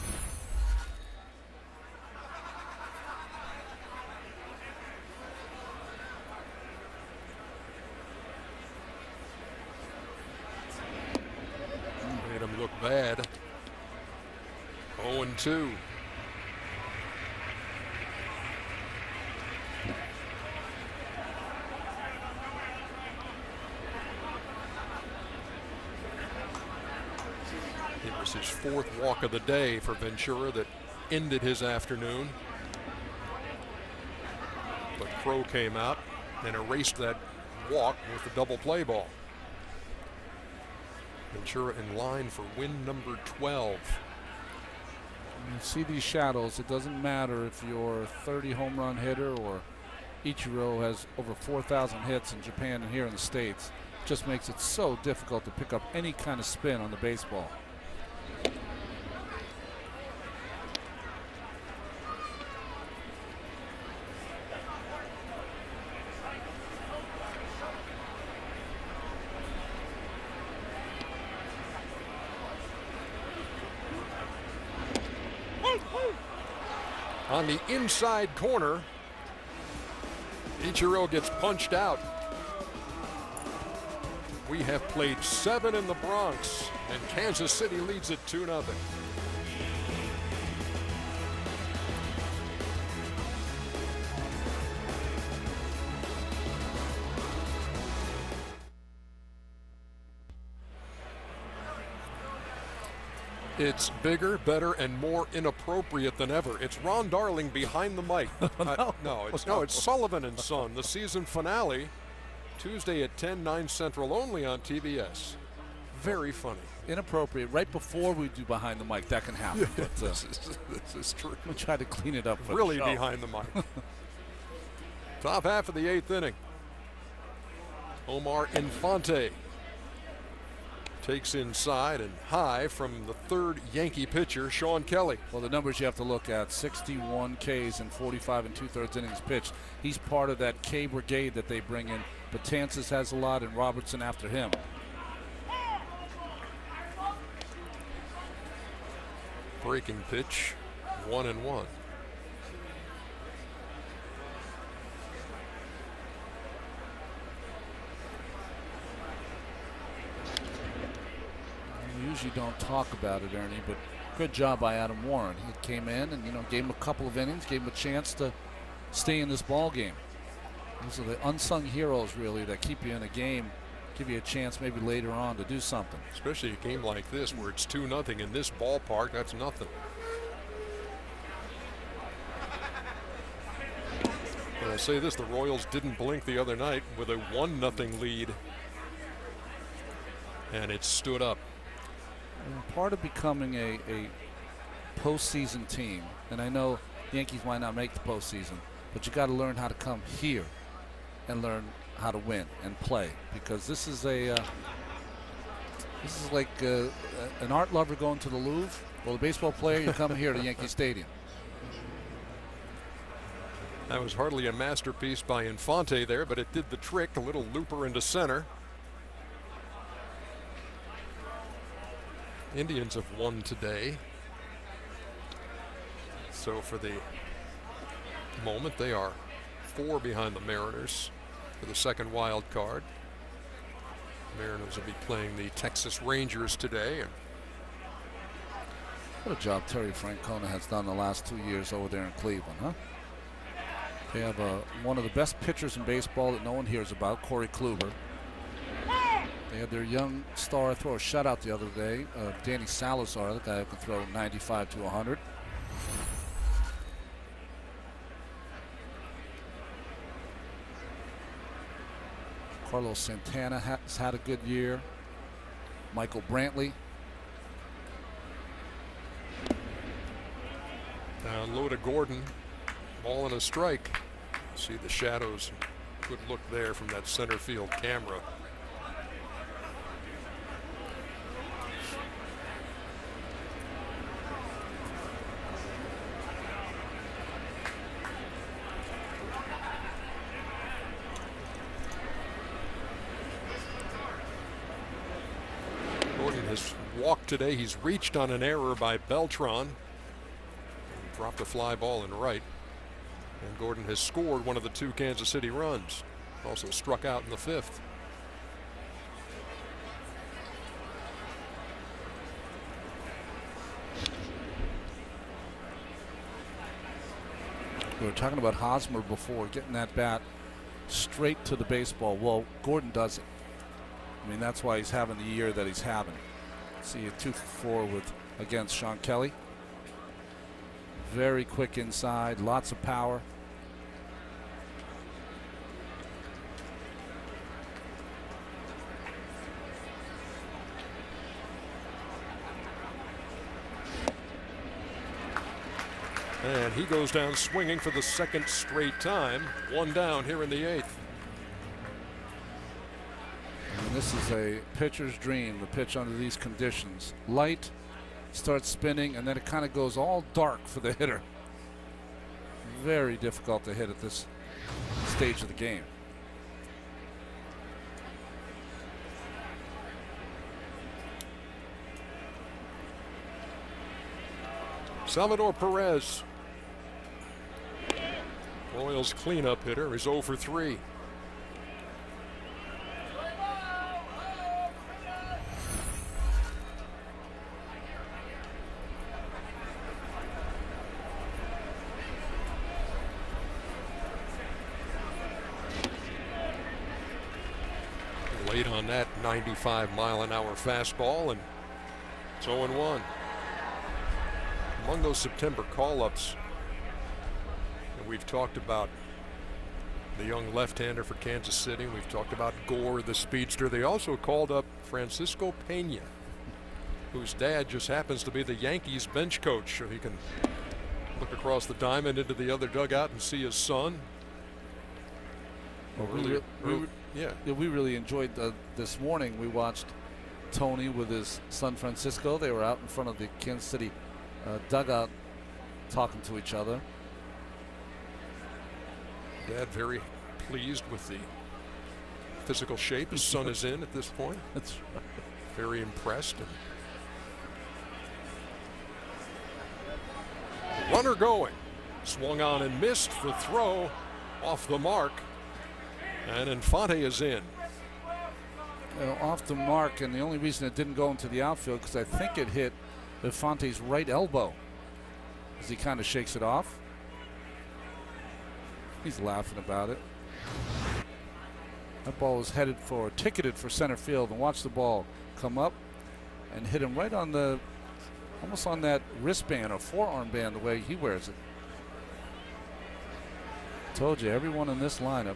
Made him look bad. 0-2. It was his 4th walk of the day for Ventura that ended his afternoon. But Crow came out and erased that walk with the double play ball. Ventura in line for win number 12. You see these shadows. It doesn't matter if you're a 30 home run hitter or Ichiro has over 4,000 hits in Japan and here in the States. It just makes it so difficult to pick up any kind of spin on the baseball. On the inside corner, Ichiro gets punched out. We have played 7 in the Bronx, and Kansas City leads it 2-0. It's bigger, better, and more inappropriate than ever. It's Ron Darling behind the mic. It's Sullivan and Son, the season finale, Tuesday at 10, 9 Central, only on TBS. Very funny. Inappropriate. Right before we do behind the mic, that can happen. But, this is true. We'll try to clean it up for really the show. Behind the mic. Top half of the 8th inning. Omar Infante takes inside and high from the 3rd Yankee pitcher, Sean Kelly. Well, the numbers you have to look at, 61 Ks in 45 2/3 innings pitched. He's part of that K brigade that they bring in. Betances has a lot, and Robertson after him. Breaking pitch, 1-1. We usually don't talk about it, Ernie, but good job by Adam Warren. He came in and, gave him a couple of innings, gave him a chance to stay in this ball game. Those are the unsung heroes, really, that keep you in a game, give you a chance maybe later on to do something. Especially a game like this where it's 2-0 in this ballpark. That's nothing. But I'll say this, the Royals didn't blink the other night with a 1-0 lead, and it stood up. And part of becoming a postseason team, and I know the Yankees might not make the postseason, but you got to learn how to come here and learn how to win and play, because this is like an art lover going to the Louvre. Well, a baseball player, you come here to Yankee Stadium. That was hardly a masterpiece by Infante there, but it did the trick. A little looper into center. Indians have won today. So for the moment, they are 4 behind the Mariners for the 2nd wild card. Mariners will be playing the Texas Rangers today. What a job Terry Francona has done the last 2 years over there in Cleveland, huh? They have one of the best pitchers in baseball that no one hears about, Corey Kluber. They had their young star throw a shutout the other day, Danny Salazar, the guy who can throw 95 to 100. Carlos Santana has had a good year. Michael Brantley. Down low to Gordon. Ball and a strike. See the shadows. Good look there from that center field camera. walked today. He's reached on an error by Beltran. Dropped a fly ball in right. And Gordon has scored one of the 2 Kansas City runs. Also struck out in the 5th. We were talking about Hosmer before, getting that bat straight to the baseball. Well, Gordon does it. I mean, that's why he's having the year that he's having. See a 2-for-4 against Sean Kelly. Very quick inside, lots of power. And he goes down swinging for the 2nd straight time. 1 down here in the 8th. And this is a pitcher's dream, the pitch under these conditions. Light, starts spinning, and then it kind of goes all dark for the hitter. Very difficult to hit at this stage of the game. Salvador Perez, Royals cleanup hitter, is 0 for 3. Late on that 95-mile-an-hour fastball, and it's 0-1. Among those September call-ups, and we've talked about the young left-hander for Kansas City. We've talked about Gore, the speedster. They also called up Francisco Pena, whose dad just happens to be the Yankees bench coach, so he can look across the diamond into the other dugout and see his son. Well, we really enjoyed this morning. We watched Tony with his son Francisco. They were out in front of the Kansas City dugout talking to each other. Dad very pleased with the physical shape his son is in at this point. That's right. Very impressed. Runner going. Swung on and missed. The throw off the mark. And Infante is in. Off the mark, and the only reason it didn't go into the outfield because I think it hit Infante's right elbow as he kind of shakes it off. He's laughing about it. That ball was ticketed for center field, and watch the ball come up and hit him right on almost on that wristband or forearm band the way he wears it. Told you, everyone in this lineup,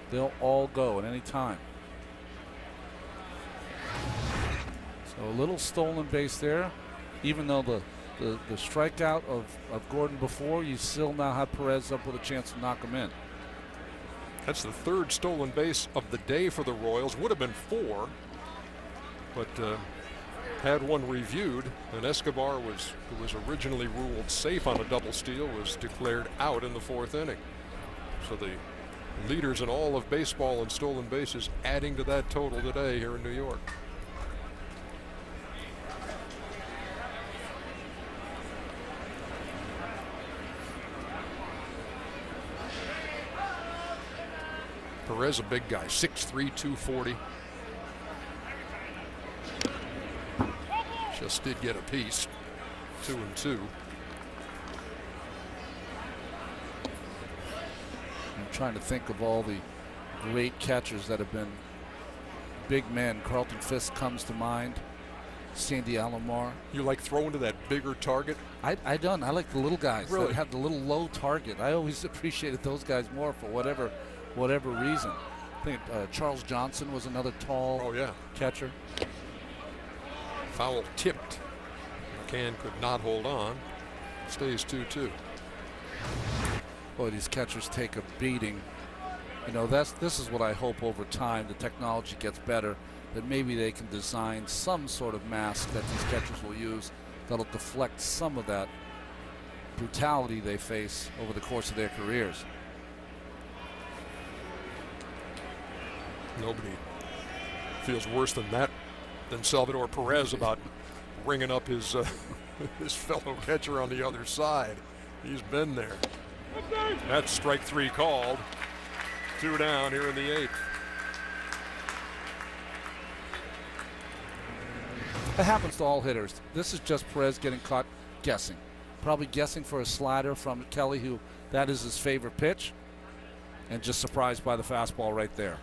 they'll all go at any time. So a little stolen base there. Even though the strikeout of Gordon before, you still now have Perez up with a chance to knock him in. That's the 3rd stolen base of the day for the Royals. Would have been 4, but had one reviewed. And Escobar, who was originally ruled safe on a double steal, was declared out in the 4th inning. So the leaders in all of baseball in stolen bases adding to that total today here in New York. Perez, a big guy, 6'3", 240. Just did get a piece, 2-2. I'm trying to think of all the great catchers that have been big men. Carlton Fisk comes to mind. Sandy Alomar. You like throwing to that bigger target? I don't. I like the little guys really? That have the little low target. I always appreciated those guys more for whatever reason. I think Charles Johnson was another tall catcher. Foul tipped. McCann could not hold on. Stays 2-2. Boy, these catchers take a beating. You know, this is what I hope over time the technology gets better, that maybe they can design some sort of mask that these catchers will use that'll deflect some of that brutality they face over the course of their careers. Nobody feels worse than Salvador Perez about ringing up his his fellow catcher on the other side. He's been there. That's strike 3 called. 2 down here in the 8th. It happens to all hitters. This is just Perez getting caught guessing. Probably guessing for a slider from Kelly, who that is his favorite pitch, and just surprised by the fastball right there.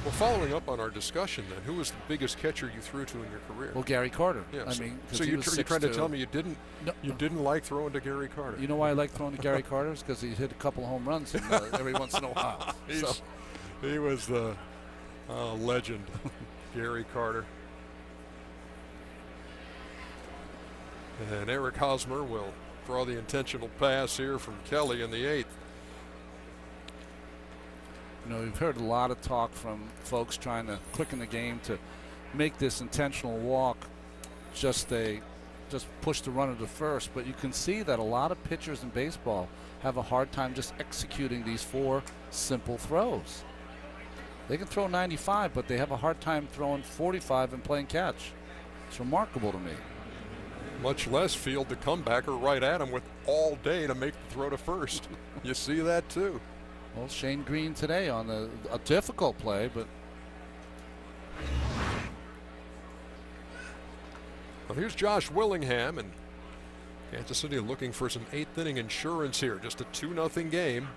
Well, following up on our discussion then, who was the biggest catcher you threw to in your career? Well, Gary Carter. Yeah, I so, mean, so you're trying to tell me you didn't like throwing to Gary Carter? You know why I like throwing to Gary Carter? Is because he hit a couple home runs every once in a while. He was the legend, Gary Carter. And Eric Hosmer will draw the intentional pass here from Kelly in the 8th. You know, we've heard a lot of talk from folks trying to quicken the game to make this intentional walk just push the runner to first. But you can see that a lot of pitchers in baseball have a hard time just executing these 4 simple throws. They can throw 95, but they have a hard time throwing 45 and playing catch. It's remarkable to me. Much less field the comebacker right at him with all day to make the throw to first. You see that too. Well, Shane Green today on a difficult play, but well, here's Josh Willingham, and Kansas City looking for some 8th inning insurance here. Just a 2-0 game.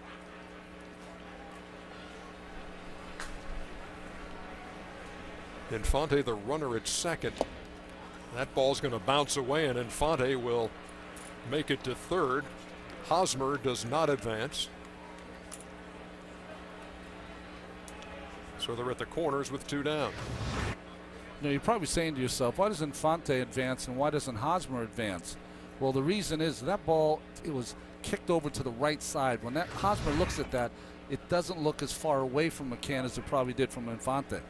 Infante, the runner at second. That ball's going to bounce away, and Infante will make it to third. Hosmer does not advance. So they're at the corners with 2 down. You know, you're probably saying to yourself, why does Infante advance and why doesn't Hosmer advance? Well, the reason is that ball, it was kicked over to the right side. When that Hosmer looks at that, it doesn't look as far away from McCann as it probably did from Infante.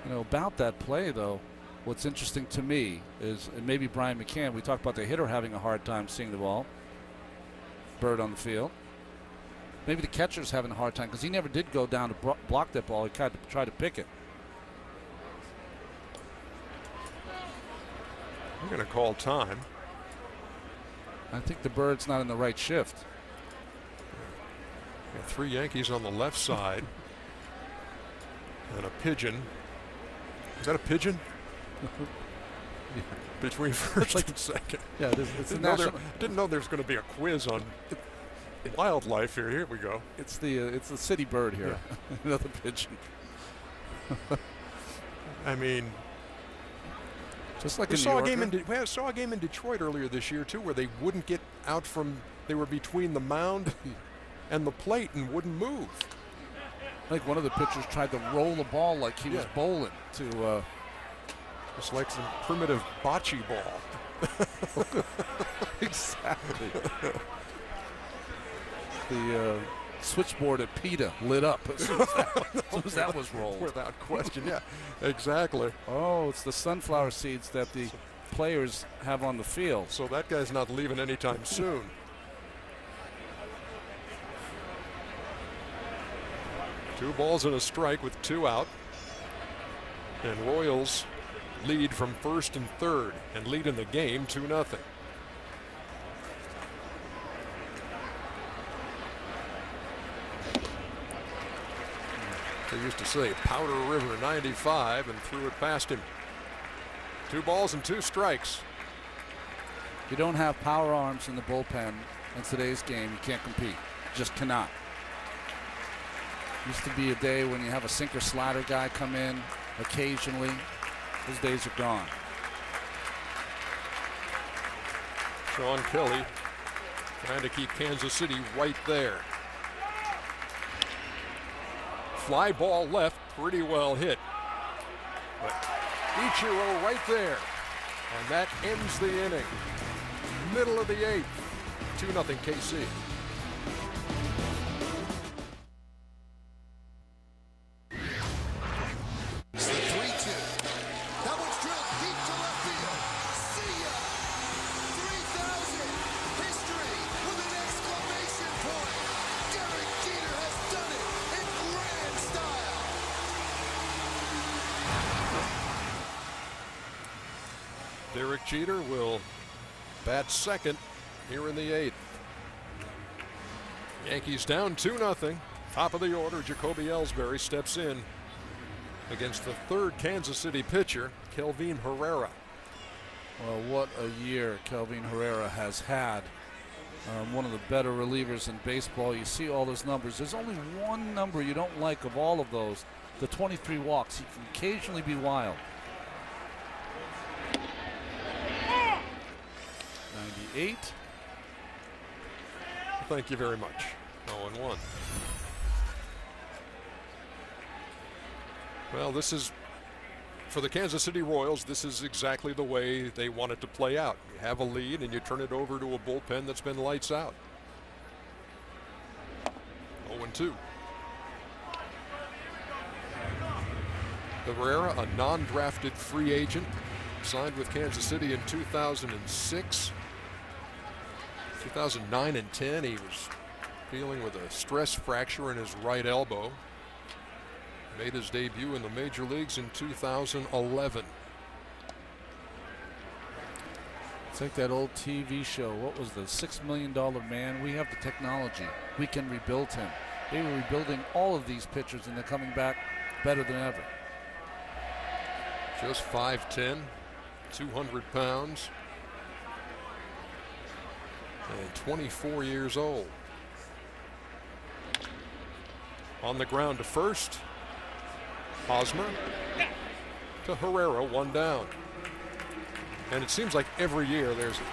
You know, about that play, though, what's interesting to me is, and maybe Brian McCann, we talked about the hitter having a hard time seeing the ball. Bird on the field. Maybe the catcher's having a hard time because he never did go down to block that ball. He tried to pick it. I'm going to call time. I think the Bird's not in the right shift. Got 3 Yankees on the left side. And a pigeon. Is that a pigeon? Between first and second. Yeah, it's didn't know there's going to be a quiz on wildlife here. Here we go. It's the city bird here. Yeah. Another pigeon. I mean, just like we saw a game in Detroit earlier this year too, where they wouldn't get out from. They were between the mound and the plate and wouldn't move. Like one of the pitchers tried to roll the ball like he was bowling to. It's like some primitive bocce ball. Exactly. The switchboard at PETA lit up as soon as that was rolled. Without question, yeah, exactly. Oh, it's the sunflower seeds that the players have on the field. So that guy's not leaving anytime soon. Two balls and a strike with 2 out. And Royals lead from first and third and lead in the game 2-0. They used to say Powder River 95 and threw it past him. 2 balls and 2 strikes. If you don't have power arms in the bullpen in today's game, you can't compete. Just cannot. Used to be a day when you have a sinker slider guy come in occasionally. Those days are gone. Sean Kelly trying to keep Kansas City right there. Fly ball left, pretty well hit. But Ichiro right there. And that ends the inning. Middle of the 8th. 2-0 KC. Jeter will bat second here in the 8th. Yankees down 2-0. Top of the order, Jacoby Ellsbury steps in against the third Kansas City pitcher, Kelvin Herrera. Well, what a year Kelvin Herrera has had. One of the better relievers in baseball. You see all those numbers. There's only one number you don't like of all of those, the 23 walks. He can occasionally be wild. 98. Thank you very much. 0-1. Well, this is, for the Kansas City Royals, this is exactly the way they want it to play out. You have a lead and you turn it over to a bullpen that's been lights out. 0-2. Herrera, a non-drafted free agent, signed with Kansas City in 2006. 2009 and 10, he was dealing with a stress fracture in his right elbow. Made his debut in the major leagues in 2011. It's like that old TV show. What was the $6 Million Man? We have the technology. We can rebuild him. They were rebuilding all of these pitchers, and they're coming back better than ever. Just 5'10", 200 pounds, and 24 years old. On the ground to first. Hosmer to Herrera, one down. And it seems like every year there's a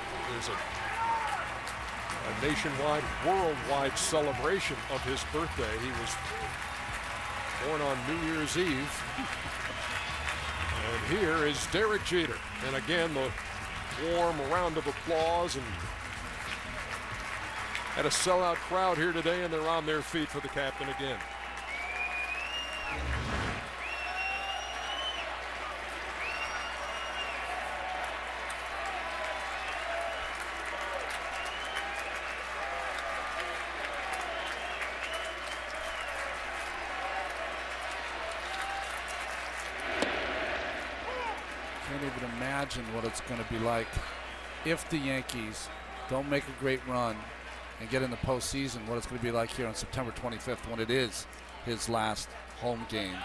nationwide, worldwide celebration of his birthday. He was born on New Year's Eve. And here is Derek Jeter. And again, the warm round of applause, and had a sellout crowd here today, and they're on their feet for the captain again. Can't even imagine what it's going to be like if the Yankees don't make a great run and get in the postseason, what it's going to be like here on September 25th when it is his last home game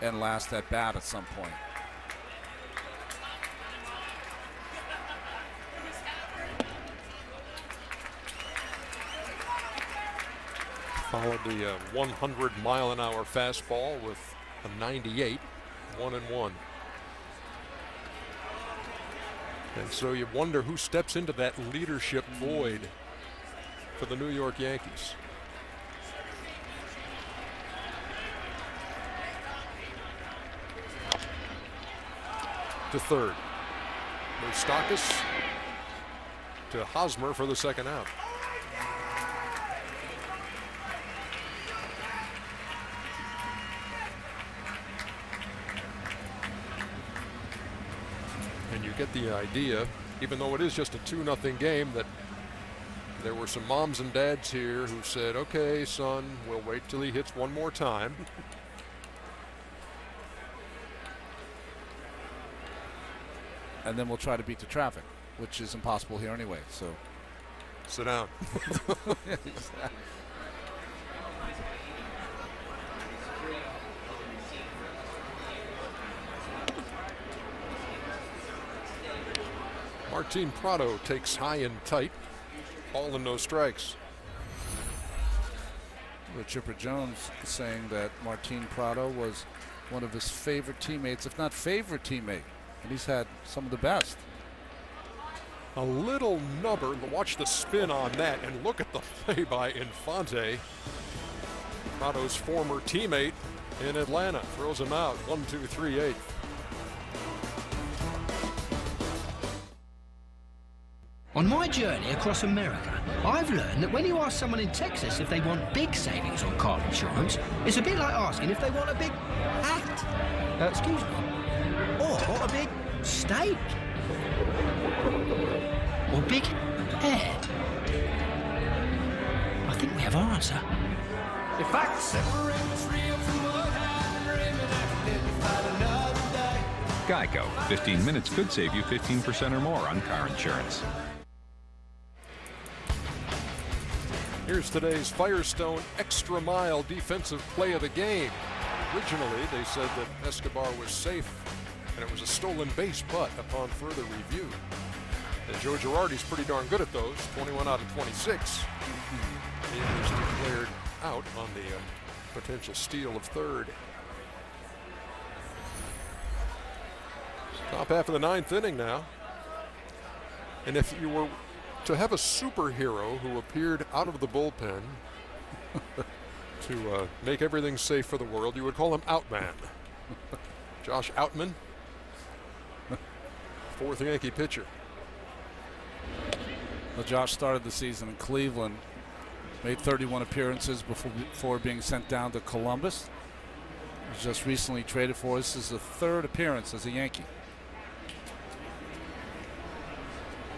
and last at bat at some point. Followed the 100-mile-an-hour fastball with a 98, 1-1. And so you wonder who steps into that leadership void for the New York Yankees. To third. Moustakas to Hosmer for the second out. And you get the idea, even though it is just a 2-0 game, that there were some moms and dads here who said, okay, son, we'll wait till he hits one more time. And then we'll try to beat the traffic, which is impossible here anyway. So sit down. Martin Prado takes high and tight. All in, no strikes. Chipper Jones saying that Martin Prado was one of his favorite teammates, if not favorite teammate. And he's had some of the best. A little number. Watch the spin on that, and look at the play by Infante. Prado's former teammate in Atlanta throws him out. 1-2-3-8. On my journey across America, I've learned that when you ask someone in Texas if they want big savings on car insurance, it's a bit like asking if they want a big hat. Excuse me. Or a big steak. Or big hair. I think we have our answer. If I could separate the real from what I'm dreaming, I could live to fight another day. Geico. 15 minutes could save you 15% or more on car insurance. Here's today's Firestone extra mile defensive play of the game. Originally, they said that Escobar was safe and it was a stolen base, but upon further review, and Joe Girardi's pretty darn good at those, 21 out of 26. He was declared out on the potential steal of third. Top half of the ninth inning now. And if you were to have a superhero who appeared out of the bullpen to make everything safe for the world, you would call him Outman. Josh Outman, fourth Yankee pitcher. Well, Josh started the season in Cleveland, made 31 appearances before being sent down to Columbus. He was just recently traded for us. This is the third appearance as a Yankee.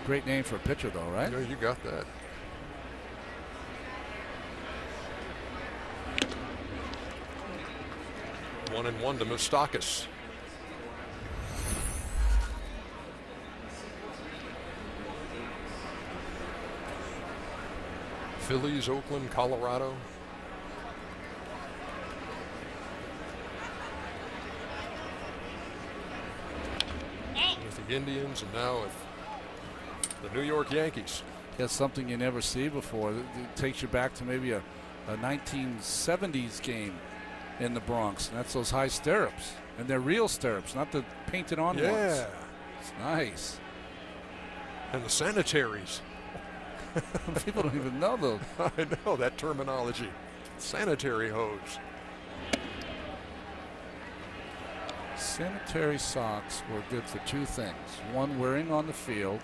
Great name for a pitcher, though, right? Yeah, you got that. One and one to Moustakas. Phillies, Oakland, Colorado. With the Indians and now with the New York Yankees. That's something you never see before. It takes you back to maybe a 1970s game in the Bronx. And that's those high stirrups. And they're real stirrups, not the painted on ones. Yeah. It's nice. And the sanitaries. People don't even know those. I know that terminology. Sanitary hose. Sanitary socks were good for two things. One, wearing on the field,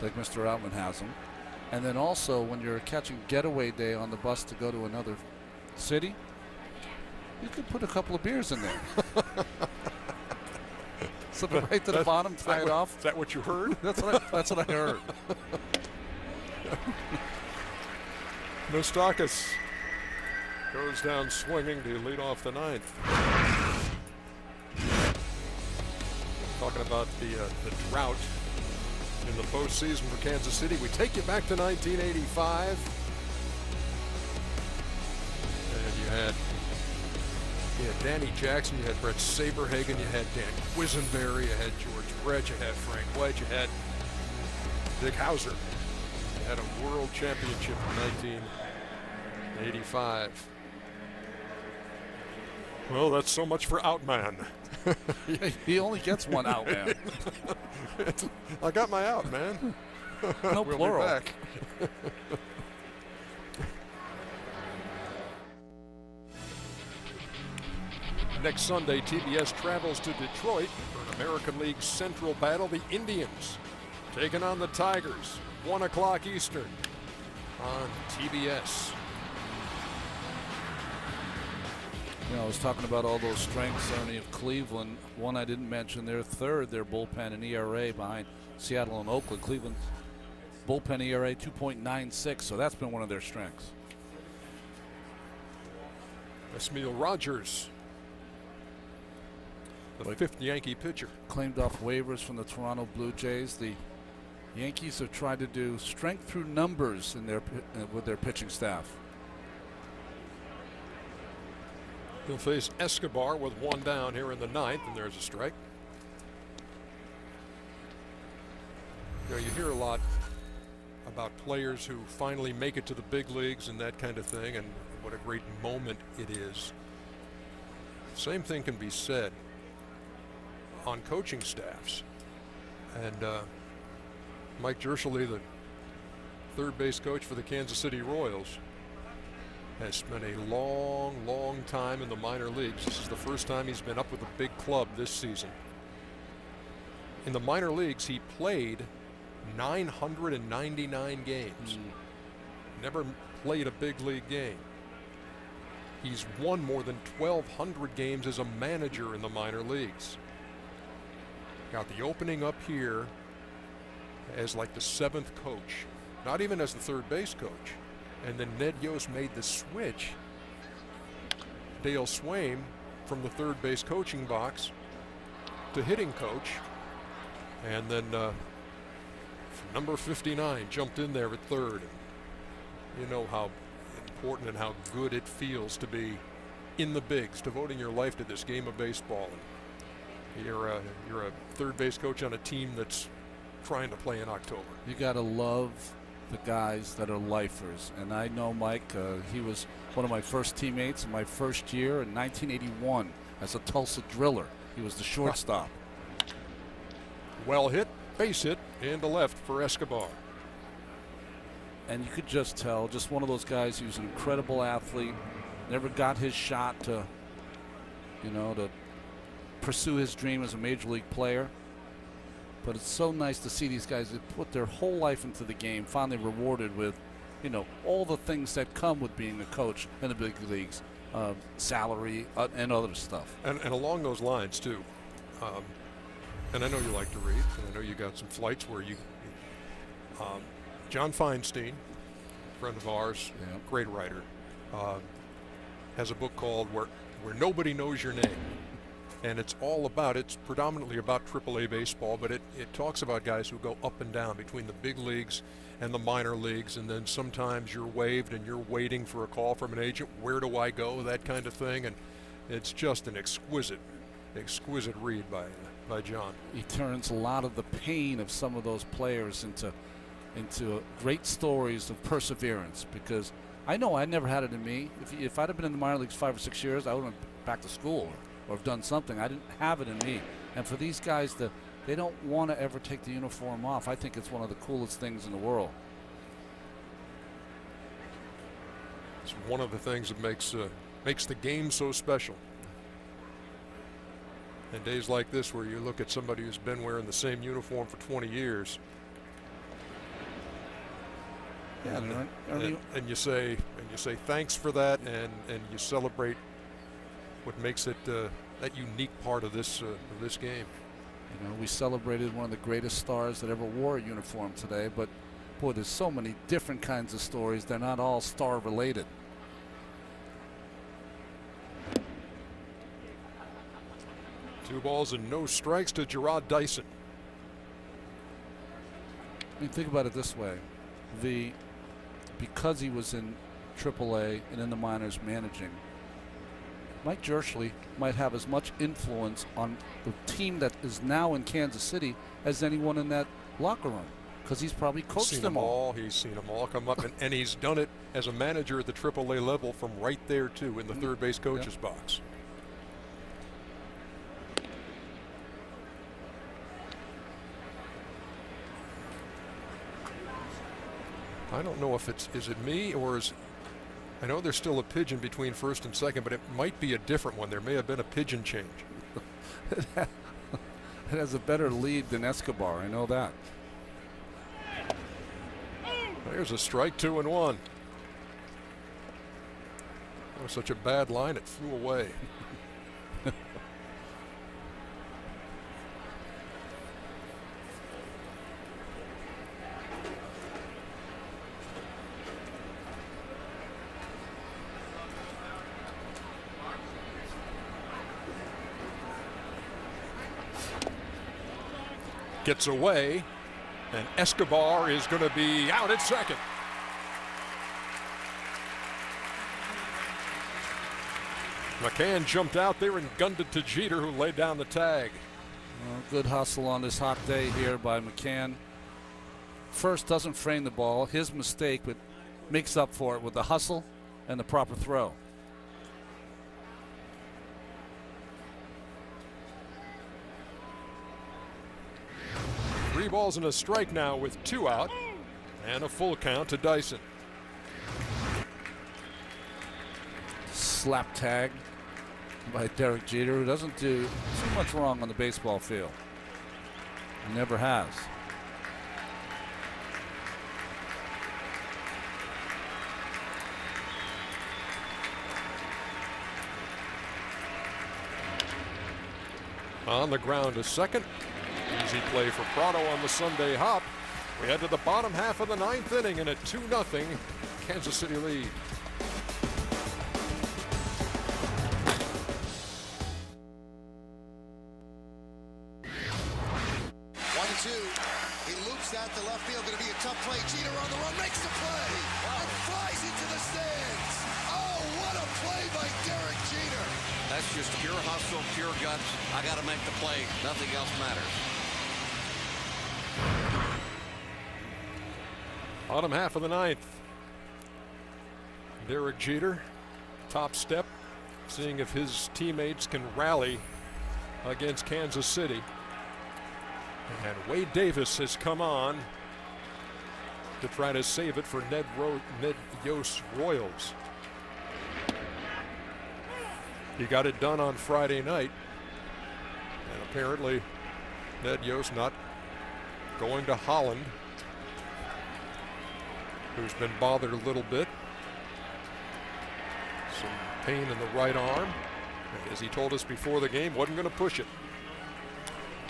like Mr. Outman has them. And then also when you're catching getaway day on the bus to go to another city, you could put a couple of beers in there. Slip it right to the bottom, tie it off. Is that what you heard? That's what I heard. Moustakas goes down swinging to lead off the ninth. Talking about the drought in the postseason for Kansas City. We take you back to 1985. And you had Danny Jackson, you had Brett Saberhagen, you had Dan Quisenberry, you had George Brett, you had Frank White, you had Dick Hauser. You had a world championship in 1985. Well, that's so much for Outman. He only gets one out, man. I got my out, man. No we'll plural. Be back. Next Sunday, TBS travels to Detroit for an American League Central battle. The Indians taking on the Tigers, 1 o'clock Eastern on TBS. You know, I was talking about all those strengths, Ernie, of Cleveland. One I didn't mention, they're third, their bullpen and ERA behind Seattle and Oakland. Cleveland's bullpen ERA 2.96, so that's been one of their strengths. Esmil Rogers, the fifth Yankee pitcher. Claimed off waivers from the Toronto Blue Jays. The Yankees have tried to do strength through numbers in their with their pitching staff. He'll face Escobar with one down here in the ninth, and there's a strike. You know, you hear a lot about players who finally make it to the big leagues and that kind of thing, and what a great moment it is. Same thing can be said on coaching staffs. And Mike Jerschele, the third base coach for the Kansas City Royals, has spent a long, long time in the minor leagues. This is the first time he's been up with a big club this season. In the minor leagues, he played 999 games. Never played a big league game. He's won more than 1,200 games as a manager in the minor leagues. Got the opening up here as like the seventh coach, not even as the third base coach. And then Ned Yost made the switch. Dale Swaim from the third base coaching box to hitting coach. And then number 59 jumped in there at third. And you know how important and how good it feels to be in the bigs, devoting your life to this game of baseball. And you're a third base coach on a team that's trying to play in October. You got to love the guys that are lifers. And I know Mike, he was one of my first teammates in my first year in 1981 as a Tulsa Driller. He was the shortstop. Well hit, base hit, into left for Escobar. And you could just tell, just one of those guys, he was an incredible athlete, never got his shot to, to pursue his dream as a major league player. But it's so nice to see these guys that put their whole life into the game, finally rewarded with, all the things that come with being a coach in the big leagues, salary and other stuff. And along those lines, too, and I know you like to read, and I know you got some flights where you John Feinstein, friend of ours, great writer, has a book called Where Nobody Knows Your Name. And it's predominantly about AAA baseball, but it talks about guys who go up and down between the big leagues and the minor leagues, and then sometimes you're waived and you're waiting for a call from an agent. Where do I go? That kind of thing. And it's just an exquisite read by John. He turns a lot of the pain of some of those players into great stories of perseverance, because I know I never had it in me. If I'd have been in the minor leagues 5 or 6 years, I would have went back to school or have done something. I didn't have it in me. And for these guys, they don't want to ever take the uniform off. I think it's one of the coolest things in the world. It's one of the things that makes the game so special. And days like this, where you look at somebody who's been wearing the same uniform for 20 years, and you say thanks for that, and you celebrate what makes it that unique part of this game. We celebrated one of the greatest stars that ever wore a uniform today, but boy, there's so many different kinds of stories. They're not all star related. Two balls and no strikes to Gerard Dyson. I mean, think about it this way: because he was in AAA and in the minors managing, Mike Jerschley might have as much influence on the team that is now in Kansas City as anyone in that locker room, because he's probably coached them all. He's seen them all come up, and he's done it as a manager at the AAA level from right there, too, in the third base coach's box. I don't know if is it me or I know there's still a pigeon between first and second, but it might be a different one. There may have been a pigeon change. It has a better lead than Escobar, I know that. There's a strike, 2-1. That was such a bad line, it flew away. Gets away, and Escobar is going to be out at second. McCann jumped out there and gunned it to Jeter, who laid down the tag. Well, good hustle on this hot day here by McCann. First doesn't frame the ball, his mistake, but makes up for it with the hustle and the proper throw. Three balls and a strike now with 2 out, and a full count to Dyson. Slap tag by Derek Jeter, who doesn't do too much wrong on the baseball field. He never has. On the ground to second. Easy play for Prado on the Sunday hop. We head to the bottom half of the 9th inning in a 2-0 Kansas City lead. on the run, makes the play, and flies into the stands. Oh, what a play by Derek Jeter. That's just pure hustle, pure guts. I got to make the play. Nothing else matters. Bottom half of the ninth. Derek Jeter, top step, seeing if his teammates can rally against Kansas City. And Wade Davis has come on to try to save it for Ned Yost Royals. He got it done on Friday night. And apparently Ned Yost not going to Holland, who's been bothered a little bit. Some pain in the right arm. As he told us before the game, wasn't going to push it.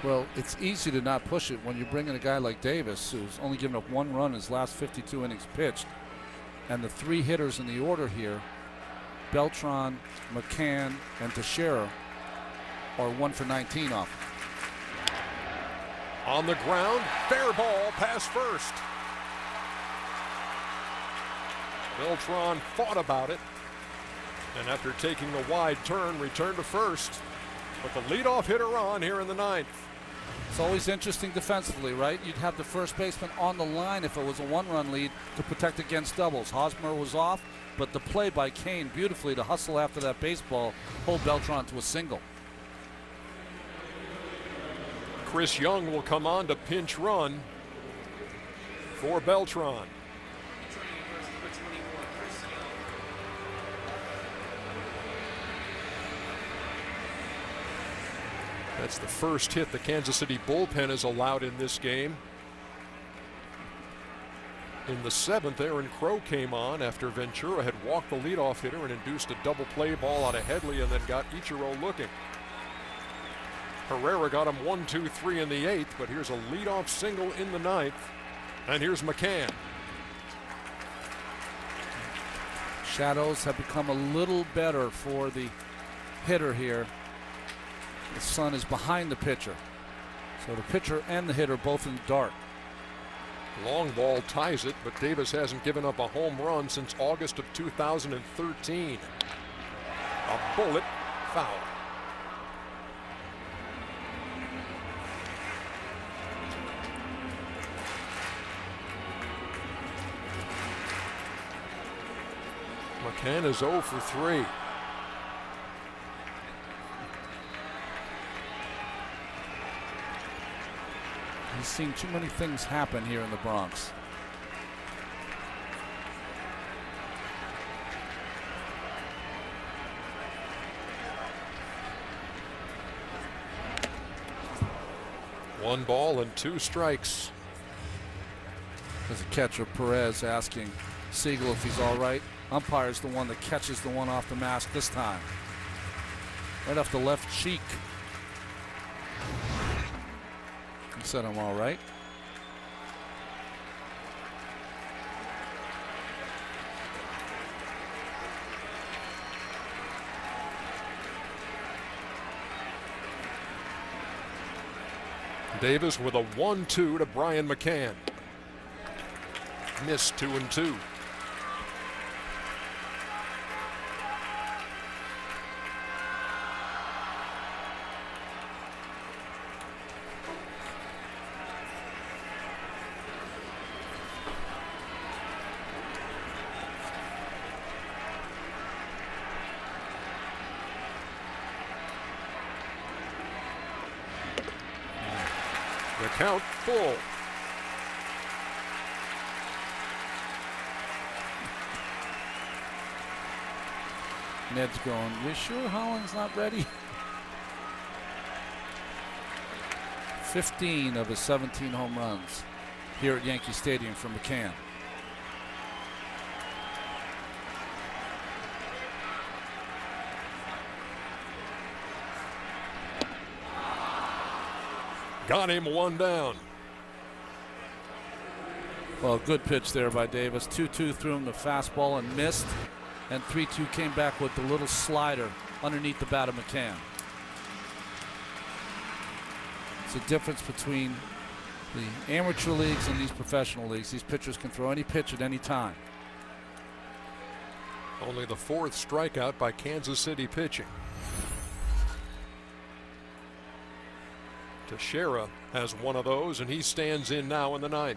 Well, it's easy to not push it when you bring in a guy like Davis, who's only given up 1 run in his last 52 innings pitched. And the 3 hitters in the order here, Beltran, McCann, and Teixeira, are 1 for 19 off. On the ground, fair ball past first. Beltran fought about it, and after taking the wide turn, returned to first. But the leadoff hitter on here in the 9th. It's always interesting defensively, right? You'd have the first baseman on the line if it was a 1-run lead to protect against doubles. Hosmer was off, but the play by Kane beautifully to hustle after that baseball, hold Beltran to a single. Chris Young will come on to pinch run for Beltran. That's the first hit the Kansas City bullpen has allowed in this game. In the 7th, Aaron Crow came on after Ventura had walked the leadoff hitter and induced a double play ball out of Headley and then got Ichiro looking. Herrera got him 1, 2, 3 in the 8th, but here's a leadoff single in the 9th. And here's McCann. Shadows have become a little better for the hitter here. The sun is behind the pitcher. So the pitcher and the hitter both in the dark. Long ball ties it, but Davis hasn't given up a home run since August of 2013. A bullet foul. McCann is 0 for 3. He's seen too many things happen here in the Bronx. One ball and 2 strikes. There's a catcher, Perez, asking Siegel if he's all right. Umpire's the one that catches the one off the mask this time. Right off the left cheek. He said, I'm all right. Davis with a 1-2 to Brian McCann. Missed 2-2. The count full. Ned's going, you sure Holland's not ready? 15 of his 17 home runs here at Yankee Stadium for McCann. Got him 1 down. Well, good pitch there by Davis. 2-2 threw him the fastball and missed. And 3-2 came back with the little slider underneath the bat of McCann. It's a difference between The amateur leagues and these professional leagues, these pitchers can throw any pitch at any time. Only the 4th strikeout by Kansas City pitching. Teixeira has one of those, and he stands in now in the 9th.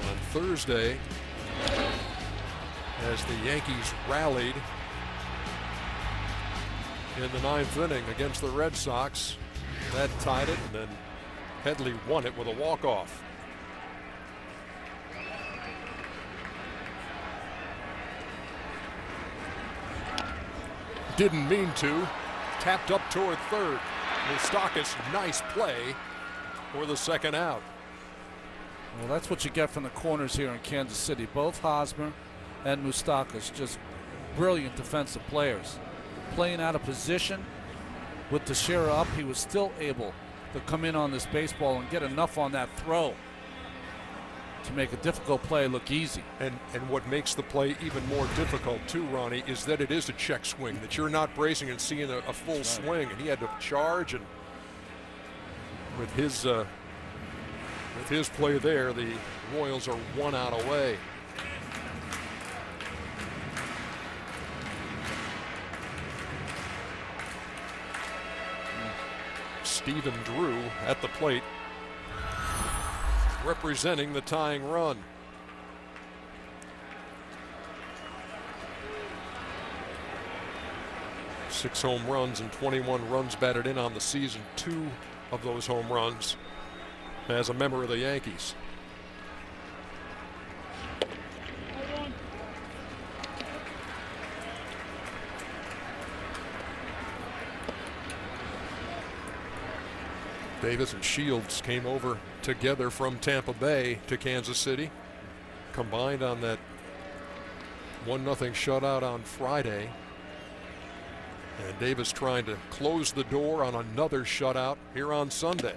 On Thursday, as the Yankees rallied in the 9th inning against the Red Sox, that tied it, and then Headley won it with a walk-off. Didn't mean to. Tapped up toward third. Moustakas, nice play for the second out. Well, that's what you get from the corners here in Kansas City. Both Hosmer and Moustakas, just brilliant defensive players. Playing out of position with Teixeira up, he was still able to come in on this baseball and get enough on that throw to make a difficult play look easy. And what makes the play even more difficult too, Ronnie, is that it is a check swing, that you're not bracing and seeing a full swing, and he had to charge, and with his play there, the Royals are 1 out away. Stephen Drew at the plate, representing the tying run. Six home runs and 21 runs batted in on the season. 2 of those home runs as a member of the Yankees. Davis and Shields came over together from Tampa Bay to Kansas City, combined on that 1-0 shutout on Friday. And Davis trying to close the door on another shutout here on Sunday.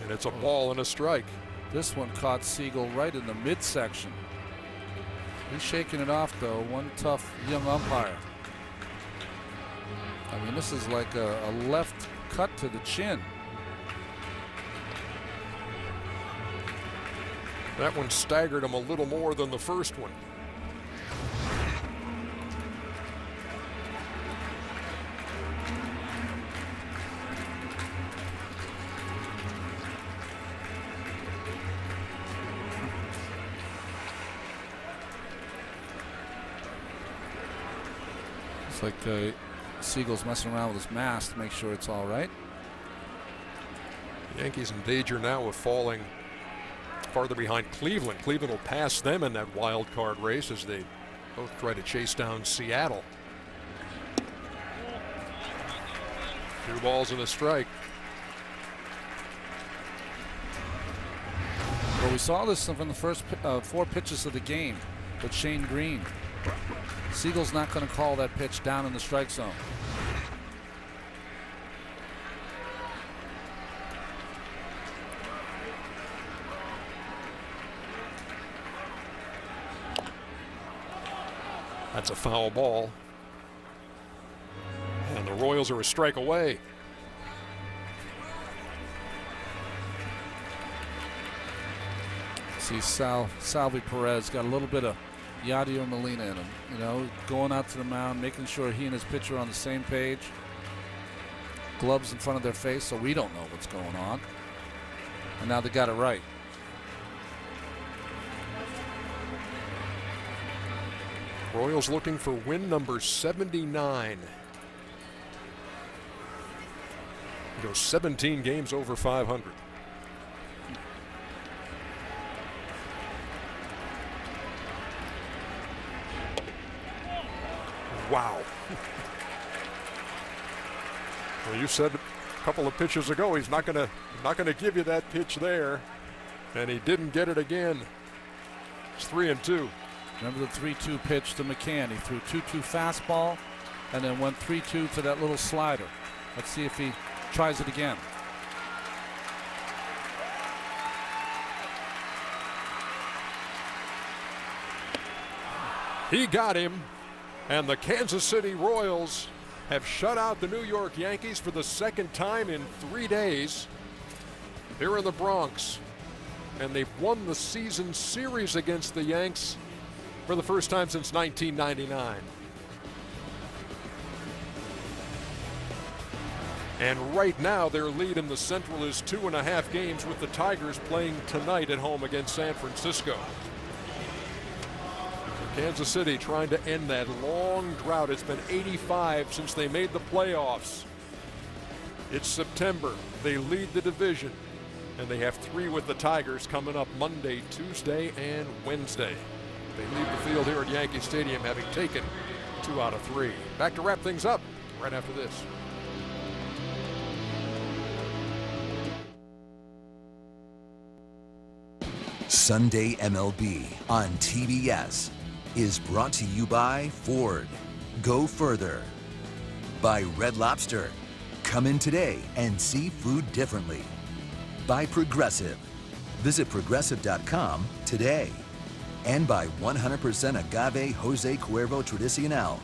And it's a ball and a strike. This one caught Siegel right in the midsection. He's shaking it off, though. One tough young umpire. I mean, this is like a left cut to the chin. That one staggered him a little more than the first one. It's like Siegel's messing around with his mask to make sure it's all right. The Yankees in danger now of falling farther behind Cleveland. Cleveland will pass them in that wild card race as they both try to chase down Seattle. 2 balls and a strike. Well, we saw this from the first 4 pitches of the game with Shane Green. Siegel's not going to call that pitch down in the strike zone. That's a foul ball. And the Royals are a strike away. See Salvi Perez got a little bit of Yadier Molina in him. You know, going out to the mound, making sure he and his pitcher are on the same page. Gloves in front of their face, so we don't know what's going on. And now they got it right. Royals looking for win number 79. Go 17 games over 500. Wow. Well, you said a couple of pitches ago he's not going to give you that pitch there, and he didn't get it again. It's 3-2. Remember the 3-2 pitch to McCann. He threw 2-2 fastball and then went 3-2 to that little slider. Let's see if he tries it again. He got him, and the Kansas City Royals have shut out the New York Yankees for the second time in 3 days. They're in the Bronx, and they've won the season series against the Yanks for the first time since 1999. And right now, their lead in the Central is 2.5 games, with the Tigers playing tonight at home against San Francisco. Kansas City trying to end that long drought. It's been 85 since they made the playoffs. It's September. They lead the division, and they have 3 with the Tigers coming up Monday, Tuesday, and Wednesday. They leave the field here at Yankee Stadium, having taken 2 out of 3. Back to wrap things up right after this. Sunday MLB on TBS is brought to you by Ford. Go further. By Red Lobster. Come in today and see food differently. By Progressive. Visit progressive.com today. And by 100% Agave Jose Cuervo Tradicional.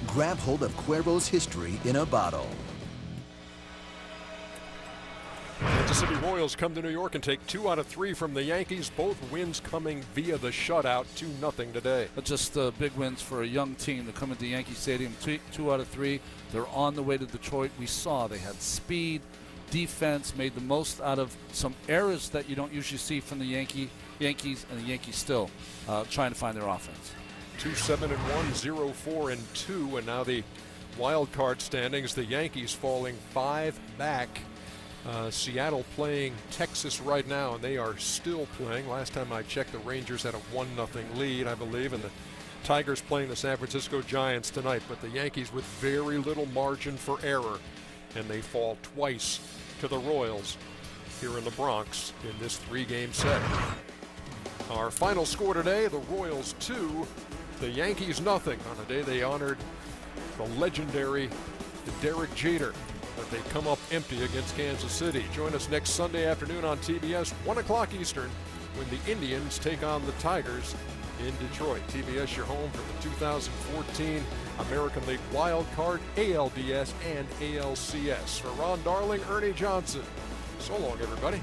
Grab hold of Cuervo's history in a bottle. Kansas City Royals come to New York and take 2 out of 3 from the Yankees. Both wins coming via the shutout, 2-0 today. Just big wins for a young team to come into Yankee Stadium. 2 out of 3. They're on the way to Detroit. We saw they had speed, defense, made the most out of some errors that you don't usually see from the Yankees, and the Yankees still trying to find their offense. 2-7-1, 0-4-2, and now the wild card standings. The Yankees falling 5 back. Seattle playing Texas right now, and they are still playing. Last time I checked, the Rangers had a 1-0 lead, I believe, and the Tigers playing the San Francisco Giants tonight. But the Yankees with very little margin for error, and they fall twice to the Royals here in the Bronx in this 3-game set. Our final score today, the Royals 2, the Yankees 0, on a day they honored the legendary Derek Jeter. But they come up empty against Kansas City. Join us next Sunday afternoon on TBS, 1 o'clock Eastern, when the Indians take on the Tigers in Detroit. TBS, your home for the 2014 American League Wild Card, ALDS, and ALCS. For Ron Darling, Ernie Johnson. So long, everybody.